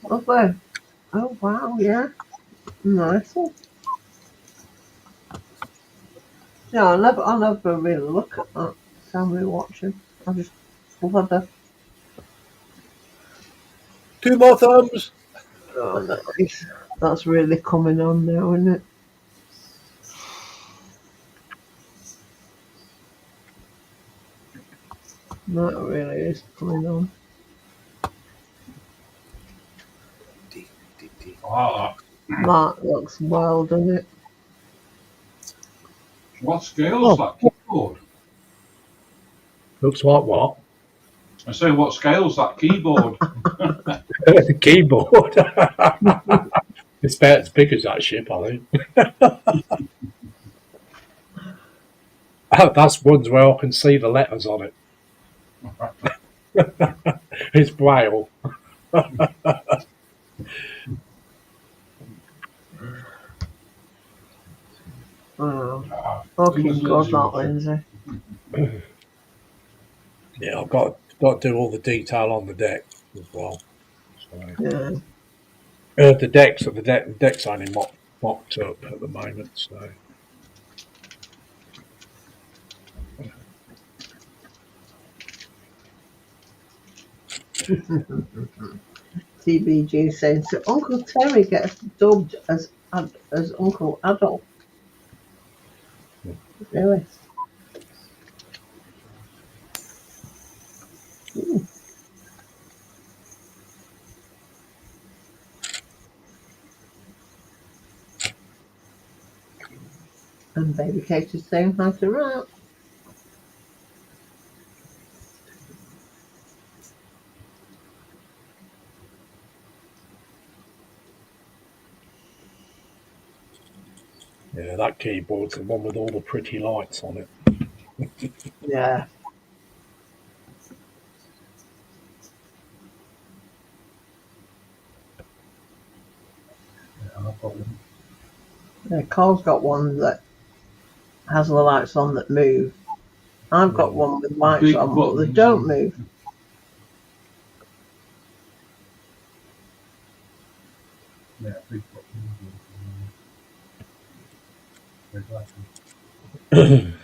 Lovely. Oh wow, yeah, nice one. Yeah, I never really look at that family watching. I just love it. 2 more thumbs. Oh, nice. That's really coming on now, isn't it? That really is coming on. Ah, That looks well, doesn't it? what scale's that keyboard? Looks like what? I say, what scale's that keyboard? The keyboard. It's about as big as that ship, I think. That's ones where I can see the letters on it. It's braille. Wow. Fucking good, that Lindsay. Yeah, I've got to do all the detail on the deck as well. So, Yeah. the deck's only mocked up at the moment. So TBG saying, so Uncle Terry gets dubbed as Uncle Adolf. Really? Ooh. And Baby Kate is saying hi to Rat. yeah, that keyboard's the one with all the pretty lights on it. Yeah. Yeah, Cole's got one that has the lights on that move. I've got one with lights Big on, but they buttons. don't move. Yeah, big buttons.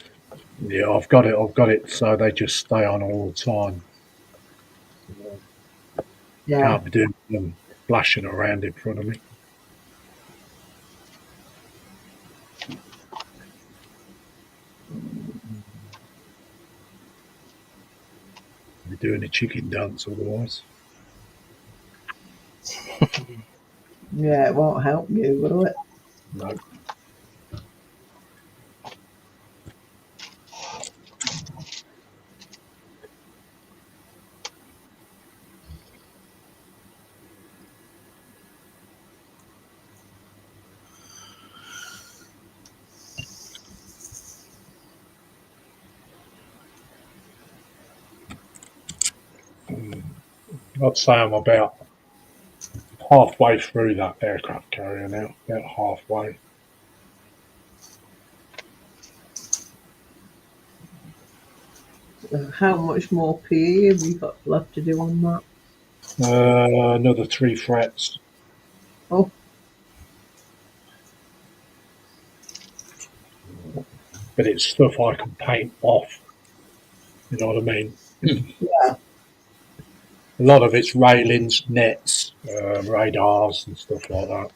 Yeah, I've got it. So they just stay on all the time. Yeah. Can't be doing them flashing around in front of me. Be doing a chicken dance otherwise. Yeah, it won't help you, will it? No. I'd say I'm about halfway through that aircraft carrier now. About halfway. How much more PE have you got left to do on that? Another 3 frets. Oh. But it's stuff I can paint off. You know what I mean? Yeah. A lot of it's railings, nets, radars, and stuff like that.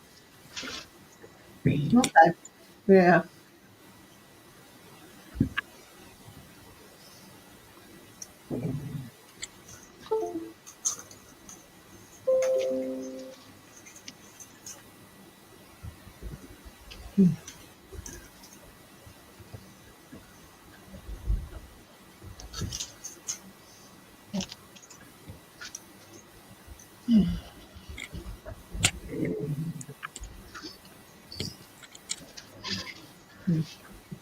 Okay. Yeah.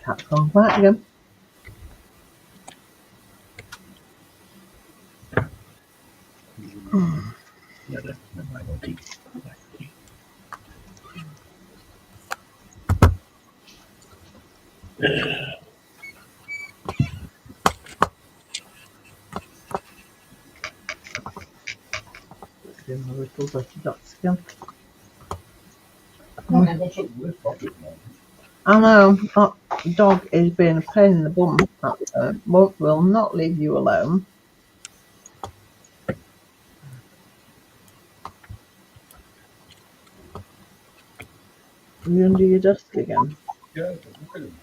Cat's gone back again. Let's see my little dirty dots again. What's up with this topic, man? I know that dog is being a pain in the bum at the moment. Will not leave you alone. Are you under your desk again? Yeah, look at him.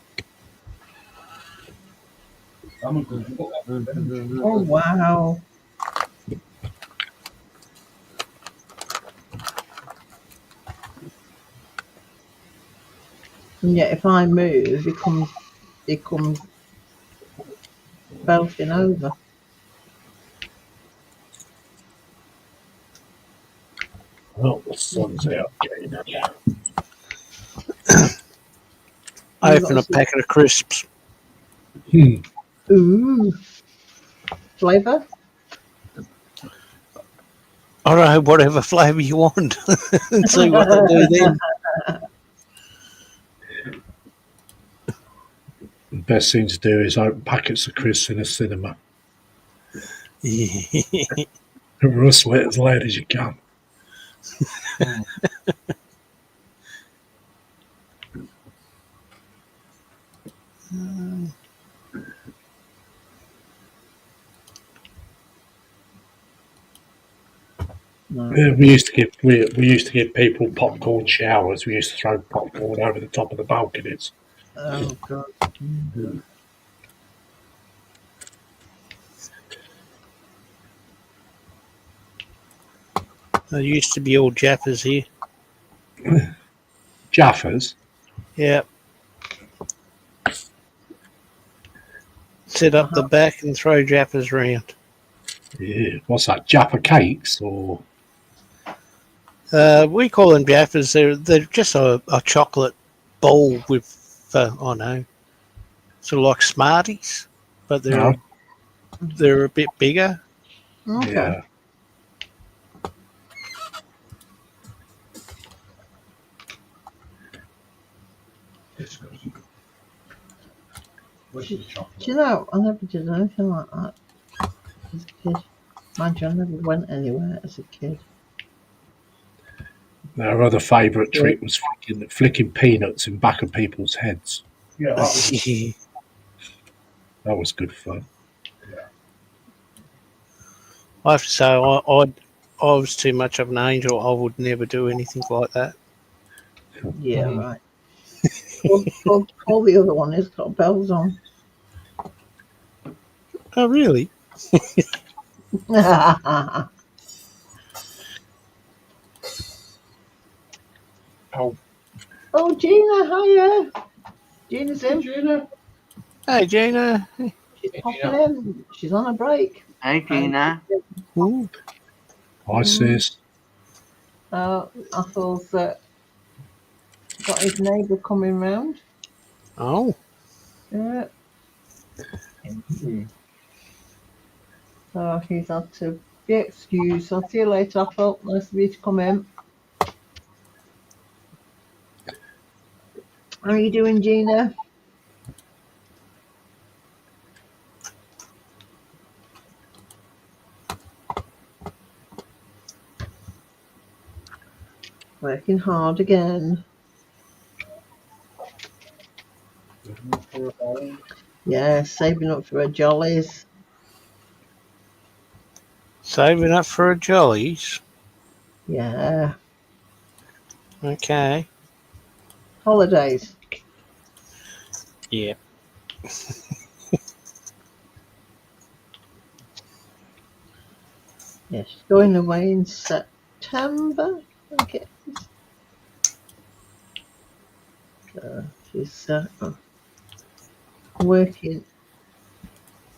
I'm a good book. Oh wow. And yet if I move he comes belting over. Well, the sun's out again. Yeah. I You've got opened a some- packet of crisps. Ooh. Flavour? I don't know, whatever flavour you want, and see what they do then. The best thing to do is open packets of crisps in a cinema. Rustle it as loud as you can. No. Yeah, we used to give people popcorn showers. We used to throw popcorn over the top of the balconies. Oh god. There used to be all Jaffas here. Jaffas. Yeah. Sit up the back and throw Jaffas around. Yeah. What's that? Jaffa cakes or? We call them Jaffas. They're just a chocolate bowl with, I don't know, sort of like Smarties, but they're a bit bigger. Okay. Yeah. Disgusting. Where's the chocolate? Do you know, I never did anything like that as a kid. Mind you, I never went anywhere as a kid. Our other favourite trick was flicking peanuts in back of people's heads. Yeah, that was, That was good fun. I have to say, I was too much of an angel. I would never do anything like that. Yeah, right. Call the other one, it's got bells on. Oh, really? Oh, Gina, hiya. Gina's in. Gina. Hey, Gina. She's popping in. She's on a break. Hi, Gina. Ooh. Hi, sis. Athel's got his neighbour coming round. Oh. Yeah. So he's had to be excused. I'll see you later, Athel. Nice of you to come in. How are you doing, Gina? Working hard again. Yeah, saving up for her jollies. Saving up for a jollies. Yeah. Okay. Holidays. Yeah. Yeah, she's going away in September, I guess. She's working,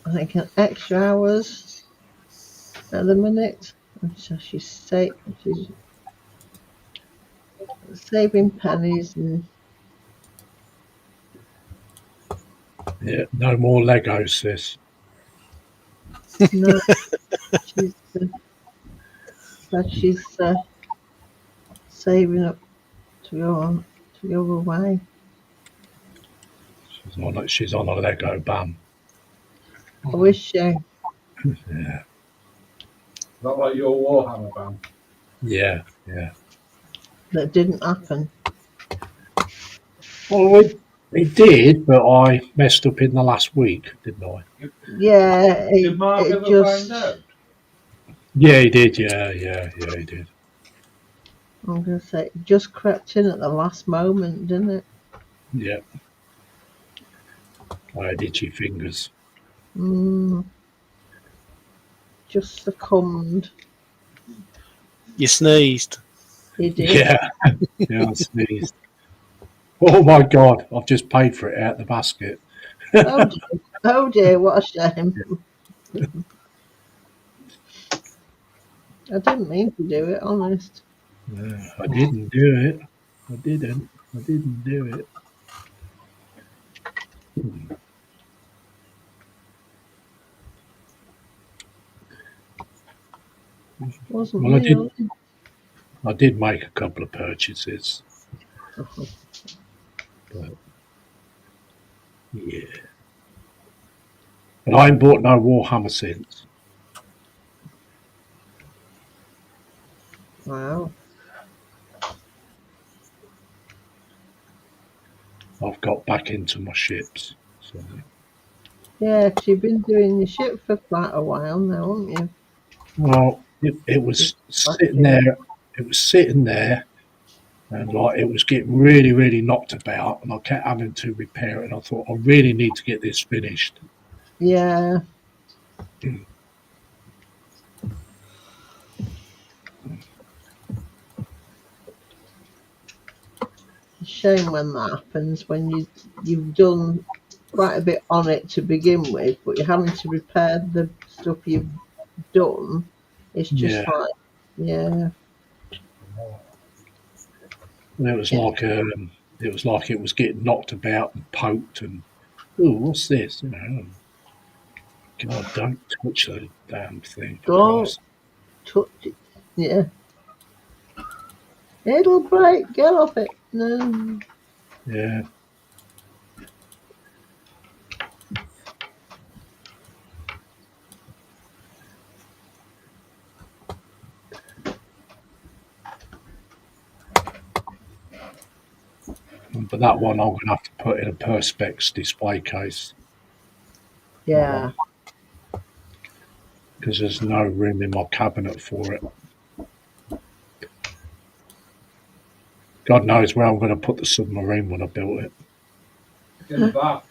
I think, an extra hours at the minute. And so she's saving pennies and Yeah, no more Legos, sis. no, she's saving up to go away. She's on a Lego ban. I wish Yeah, Not like your Warhammer ban. yeah. that didn't happen. Well, it did, but I messed up in the last week, didn't I? Yeah, Did Mark it ever just. find out? Yeah, he did. Yeah, he did. I'm gonna say it just crept in at the last moment, didn't it? Yeah, I had itchy fingers. Mm, just succumbed. You sneezed. He did. Yeah, I sneezed. Oh my God! I've just paid for it out the basket. Oh dear. Oh dear, what a shame. I didn't mean to do it, honest. I didn't do it. I didn't do it. Wasn't Well, me. I did make a couple of purchases, but yeah. But I ain't bought no Warhammer since. Wow. I've got back into my ships. So Yeah, 'cause you've been doing your ship for quite a while now, haven't you? well, it was sitting there. It was sitting there, and like it was getting really, really knocked about, and I kept having to repair it. And I thought I really need to get this finished. Yeah. It's a shame when that happens, when you've done quite a bit on it to begin with, but you're having to repair the stuff you've done. It's just Yeah, like, yeah, and it was yeah. like it was getting knocked about and poked, and oh, what's this? God, don't touch the damn thing for Don't Christ. touch it. Yeah. It'll break. Get off it. No. Yeah. But that one I'm going to have to put in a Perspex display case Yeah. because there's no room in my cabinet for it. God knows where I'm going to put the submarine when I built it. In the bath.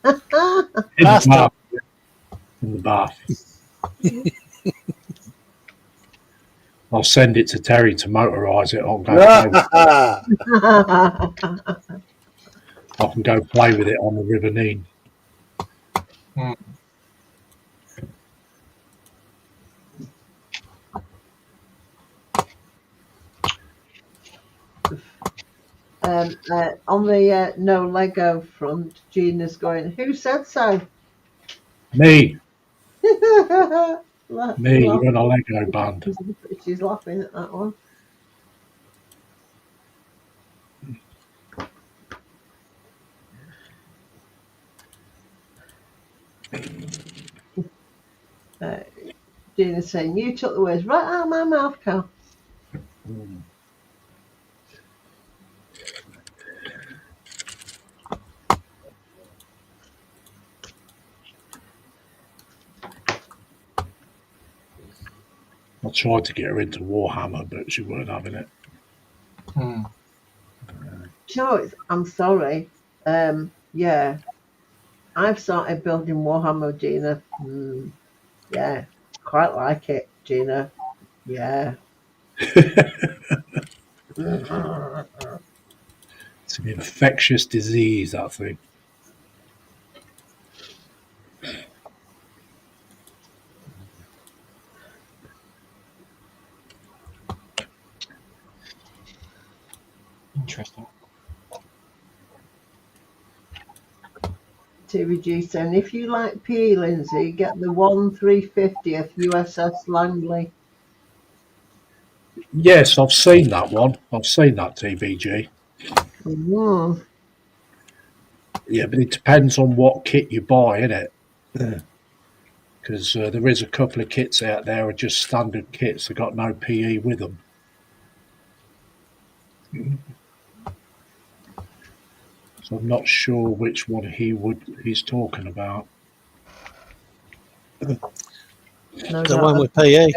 In the Bastard. bath. In the bath. I'll send it to Terry to motorise it. I can go play with it on the River Nene. On the no Lego front, Gina's going, who said so? Me, She's you're in a Lego band. She's laughing at that one. Gina's saying, you took the words right out of my mouth, Cal. tried to get her into Warhammer, but she weren't having it. Hmm. Do you know, I'm sorry. Yeah, I've started building Warhammer, Gina. Yeah, quite like it, Gina. Yeah. It's an infectious disease, that thing. Interesting. TVG saying, if you like PE, Lindsay, get the 1/350th USS Langley. Yes, I've seen that one. I've seen that TBG. Mm. Yeah, but it depends on what kit you buy, innit? Because there is a couple of kits out there are just standard kits. They've got no PE with them. So I'm not sure which one he's talking about. No The doubt. one with PE.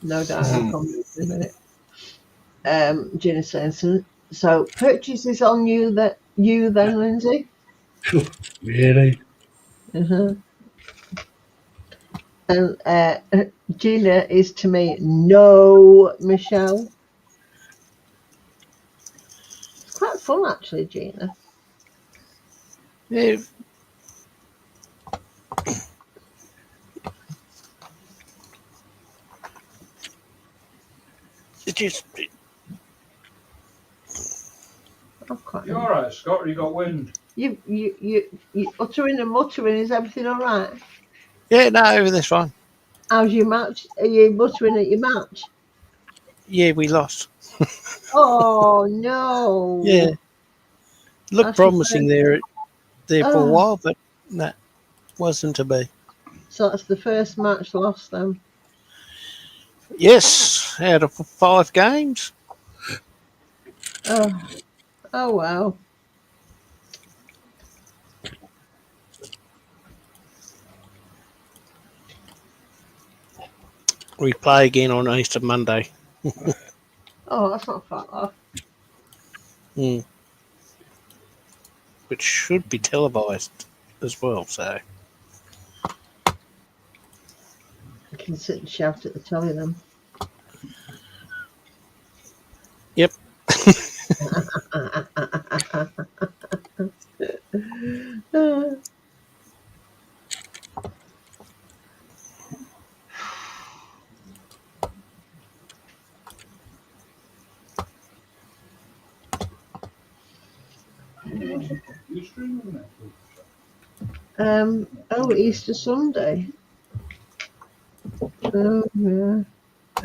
No doubt he'll come in a minute. Gina saying, so purchases on you then, Lindsay? Really? Uh-huh. And Gina is to me, no, Michelle. It's quite fun, actually, Gina. Yeah. It just, You all right, Scott? Or you got wind? You uttering and muttering. Is everything all right? yeah, no, everything's fine. How's your match? Are you muttering at your match? Yeah, we lost. Oh no! Yeah. Looked That's your promising first- there for a Oh, while, but that wasn't to be. so that's the first match lost then. Yes, out of 5 games. Oh, oh wow. We play again on Easter Monday. Oh, that's not far off. Which should be televised as well, so. I can sit and shout at the telly then. Yep. You streaming that? Easter Sunday. Oh yeah,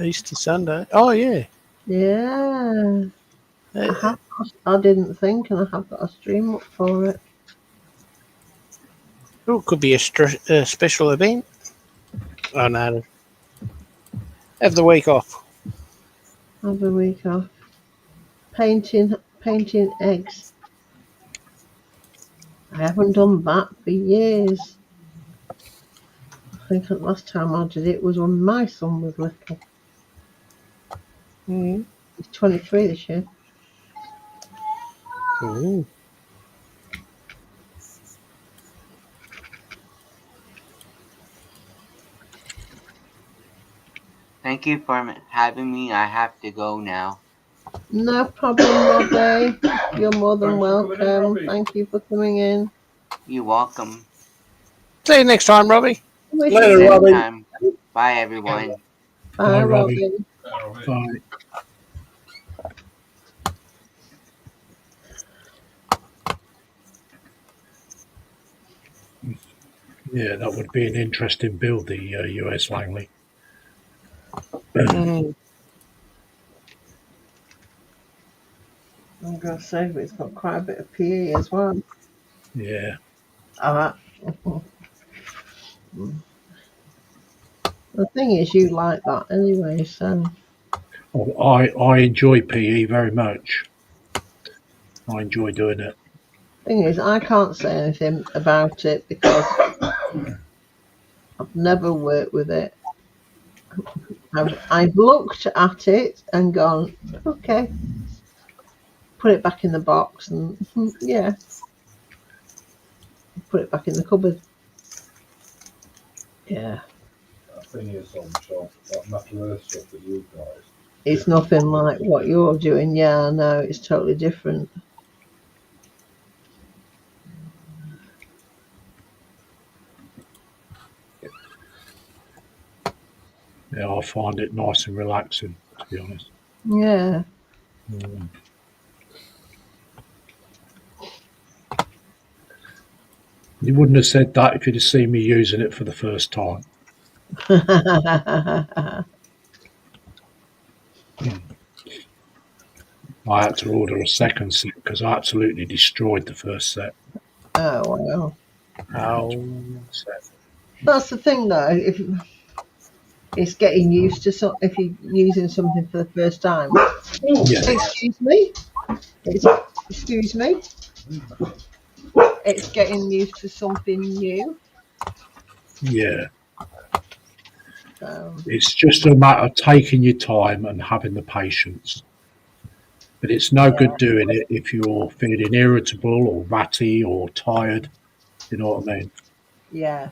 Easter Sunday. Oh, yeah. yeah. I didn't think, and I have got a stream up for it. Oh, it could be a special event. Oh, no. Have the week off. Have a week off. Painting eggs. I haven't done that for years. I think the last time I did it was when my son was little. Mm. He's 23 this year. Ooh. Thank you for having me. I have to go now. No problem, Robbie. You're more than Thanks for coming in, welcome. Robbie. Thank you for coming in. You're welcome. See you next time, Robbie. Wish Later, you Next Robbie. time. Bye, everyone. Bye, Bye, Robbie. Robbie. Bye. Yeah, that would be an interesting build, the US Langley. Mm. I'm going to say, but it's got quite a bit of PE as well. Yeah. The thing is, you like that anyway, so. I enjoy PE very much. I enjoy doing it. Thing is, I can't say anything about it because I've never worked with it. I've looked at it and gone, okay, put it back in the box, and yeah, put it back in the cupboard. Yeah, That thing is on top. That metal earth stuff that you guys. it's nothing like what you're doing. Yeah, I know, it's totally different. Yeah, I find it nice and relaxing, to be honest. Yeah. You wouldn't have said that if you'd have seen me using it for the first time. I had to order a second set because I absolutely destroyed the first set. Oh wow. Oh, That's the thing, though. If it's getting used to if you're using something for the first time. Yeah, Excuse me. Excuse me. It's getting used to something new. yeah. So It's just a matter of taking your time and having the patience. But it's no yeah, good doing it if you're feeling irritable or ratty or tired. You know what I mean? yeah,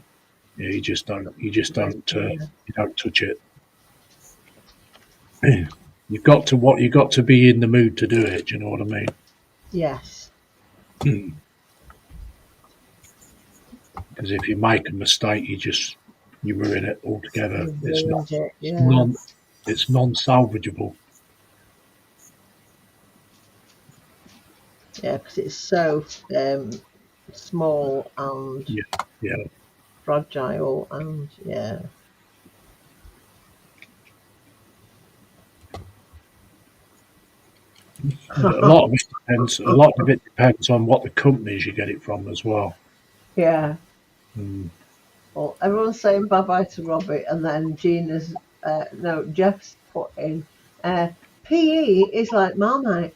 Yeah, you just don't. yeah. You don't touch it. You've got to be in the mood to do it. Do you know what I mean? Yes. Because if you make a mistake, you ruin it altogether. You've ruined it. It's Yeah, non it's non-salvageable. yeah, because it's so small and Yeah, yeah. fragile, and yeah, A lot of it depends. A lot of it depends on what the companies you get it from as well. yeah. Mm. Well, everyone's saying bye bye to Robert, and then Gina's no, Jeff's put in PE is like Marmite.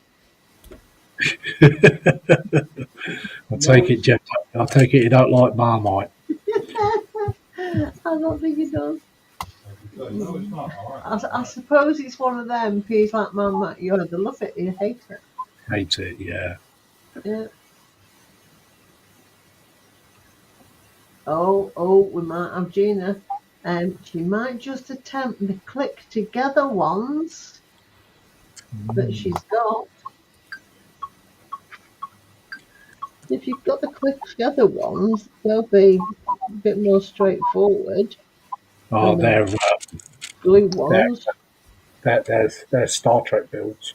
I take it, Jeff. I take it you don't like Marmite. I don't think he does. No, it's not. All right. I suppose it's one of them. Peas like Marmite. You either love it or you hate it. Hate it. Yeah. Yeah. Oh, we might have Gina. She might just attempt the click together ones that she's got. If you've got the click together ones, they'll be a bit more straightforward Oh, than the glue ones. they're Star Trek builds.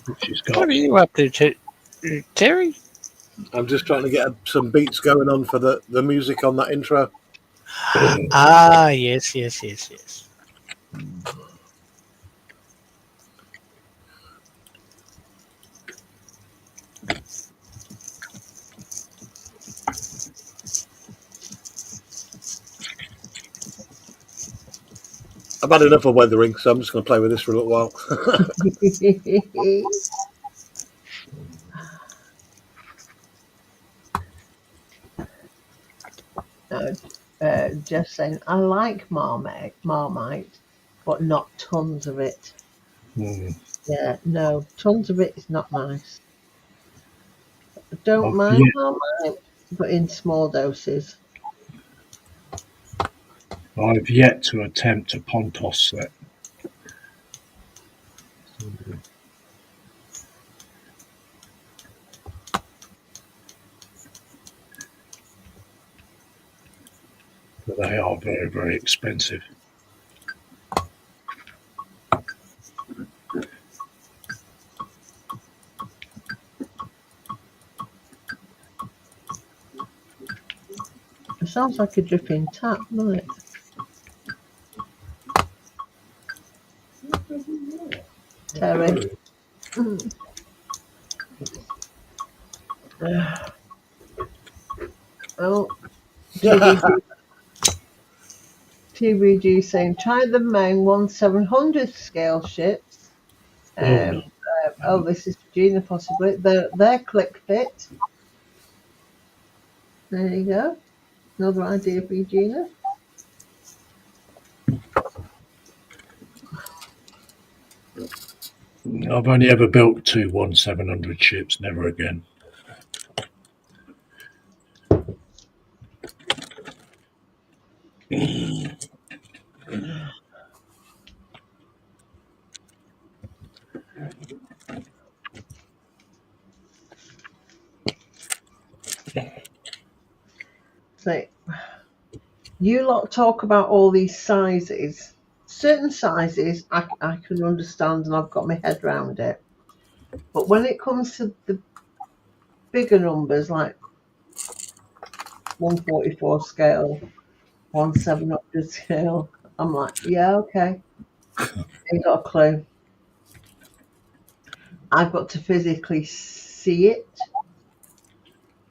Which she's got. what are you up to, Terry? I'm just trying to get some beats going on for the music on that intro. Ah, yes, yes, yes, yes. I've had enough of weathering, so I'm just going to play with this for a little while. Just saying, I like Marmite, but not tons of it. Mm. Yeah, no, tons of it is not nice. I don't I've mind yet, Marmite, but in small doses. I've yet to attempt a Pontos set. But they are very, very expensive. It sounds like a dripping tap, doesn't it? Terry. Oh, TBG saying try the main 1/700th scale ships. This is Gina possibly. They're click fit. There you go. Another idea for you, Gina. I've only ever built two 1/700 ships, never again. So you lot talk about all these sizes. Certain sizes I can understand and I've got my head around it. But when it comes to the bigger numbers like 144 scale, 1/700 scale, I'm like, yeah, okay. Ain't got a clue. I've got to physically see it.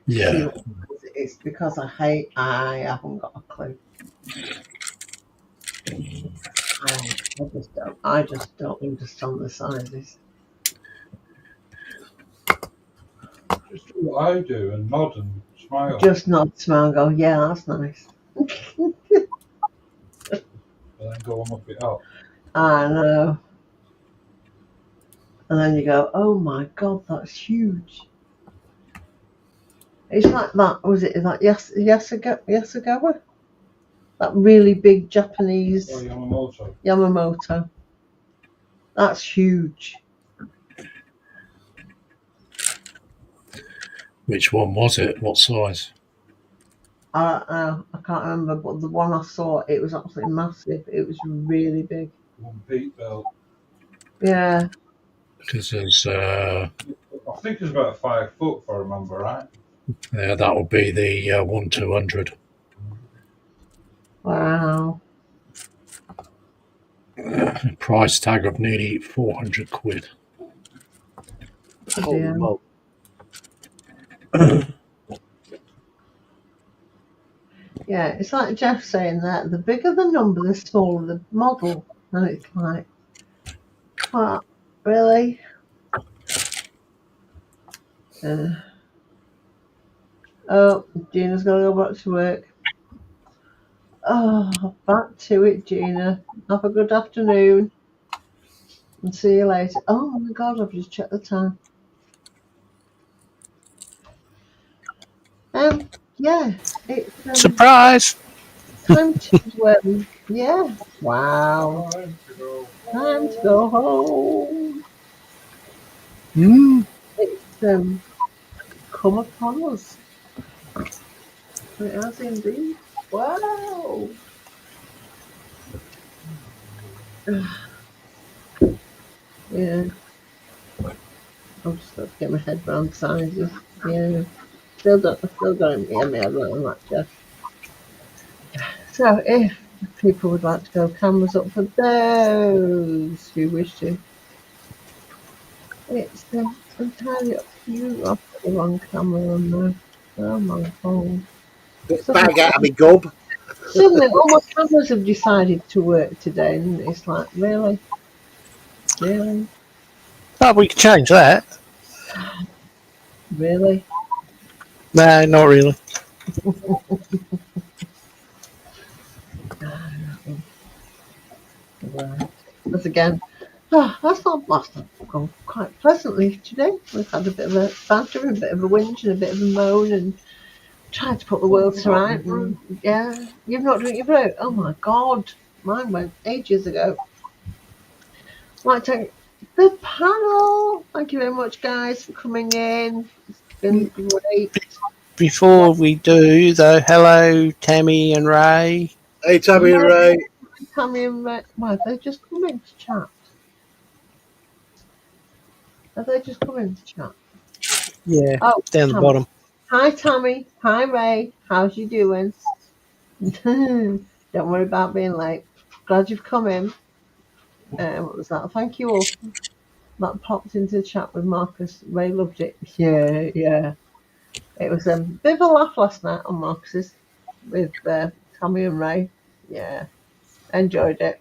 See Yeah. what size it is because I haven't got a clue. I just don't understand the sizes. Just do what I do and nod and smile. Just nod, smile, and go, yeah, that's nice. And then go and look it up. I know. And then you go, oh my god, that's huge. It's like that, was it like Yasugawa? That really big Japanese Oh, Yamamoto. Yamamoto. That's huge. Which one was it? What size? I don't know, I can't remember, but the one I saw, it was absolutely massive. It was really big. One peat belt. Yeah. Because there's, I think it's about 5 foot, if I remember right. that would be the 1/200. Wow. Price tag of nearly 400 quid. Holy Yeah. moly. Yeah, it's like Jeff saying that the bigger the number, the smaller the model. And it's like, what? Really? Oh, Gina's got to go back to work. Oh, back to it, Gina. Have a good afternoon. And see you later. Oh my god, I've just checked the time. Yeah, it's Surprise! time to yeah. Wow. Time to go home. Mm. It's come upon us. It has indeed. Wow. Yeah. I'll just have to get my head round sizes. Yeah. Still got it in my head around that, Jeff. So if people would like to go cameras up for those who wish to, it's entirely up to you. I've got the wrong camera on there. Oh my god. Bag out of me gob. Suddenly all my cameras have decided to work today and it's like, really? Really? Oh, we can change that. Really? No, not really. Right. But again, that's not gone quite pleasantly today. We've had a bit of a banter, a bit of a whinge, and a bit of a moan, and tried to put the world to right. And, yeah, you've not drunk your brew. Oh my god, mine went ages ago. Like to the panel. Thank you very much, guys, for coming in. It's been great. Before we do, though, hello, Tammy and Ray. Hey, Tammy and Ray. Tammy and Ray. Why have they just come in to chat? Have they just come in to chat? Yeah, Oh, down the Tammy. bottom. Hi, Tammy. Hi, Ray. How's you doing? Don't worry about being late. Glad you've come in. What was that? Thank you all. That popped into the chat with Marcus. Ray loved it. Yeah, yeah. It was a bit of a laugh last night on Marcus's with Tammy and Ray. Yeah, enjoyed it.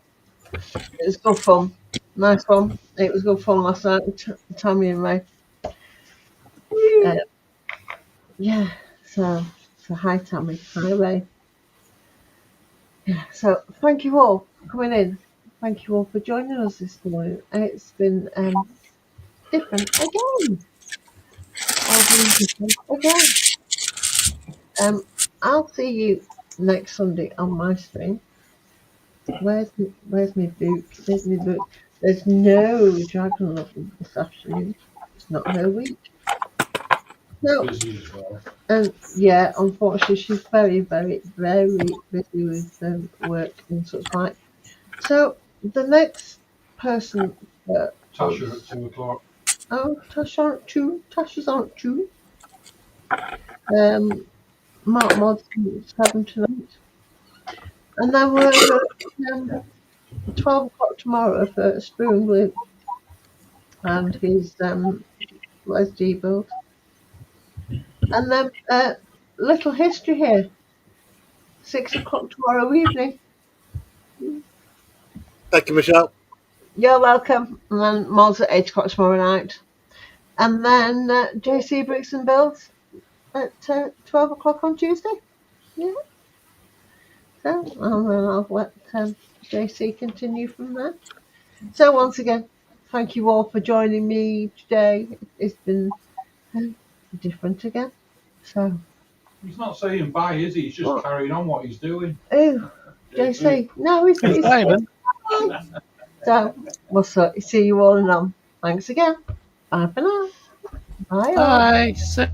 It was good fun. Nice one. It was good fun last night with Tammy and Ray. Yeah, so hi Tammy, hi Ray. Yeah, so thank you all for coming in. Thank you all for joining us this morning. It's been different again. All been different again. I'll see you next Sunday on my stream. Where's my book? There's my book. There's no Dragon Loving this afternoon. It's not her week. No, Busy as well. and yeah, unfortunately, she's very, very, very busy with work and such like. So the next person that Tasha at 2 o'clock. Tasha aren't two. Tasha's aren't two. Mark Mod's 7 tonight, and then we're at 12 o'clock tomorrow for Spoon Blue and his Les build. And then little history here. 6 o'clock tomorrow evening. Thank you, Michelle. You're welcome. And then Mods at 8 o'clock tomorrow night. And then JC Bricks and Builds at 12 o'clock on Tuesday. Yeah. So I'll let JC continue from there. So once again, thank you all for joining me today. It's been different again. So. He's not saying bye, is he? He's just What? carrying on what he's doing. Oh, JC. No, he's David. So we'll see you all in on. Thanks again. Bye for now. Bye. All. Bye.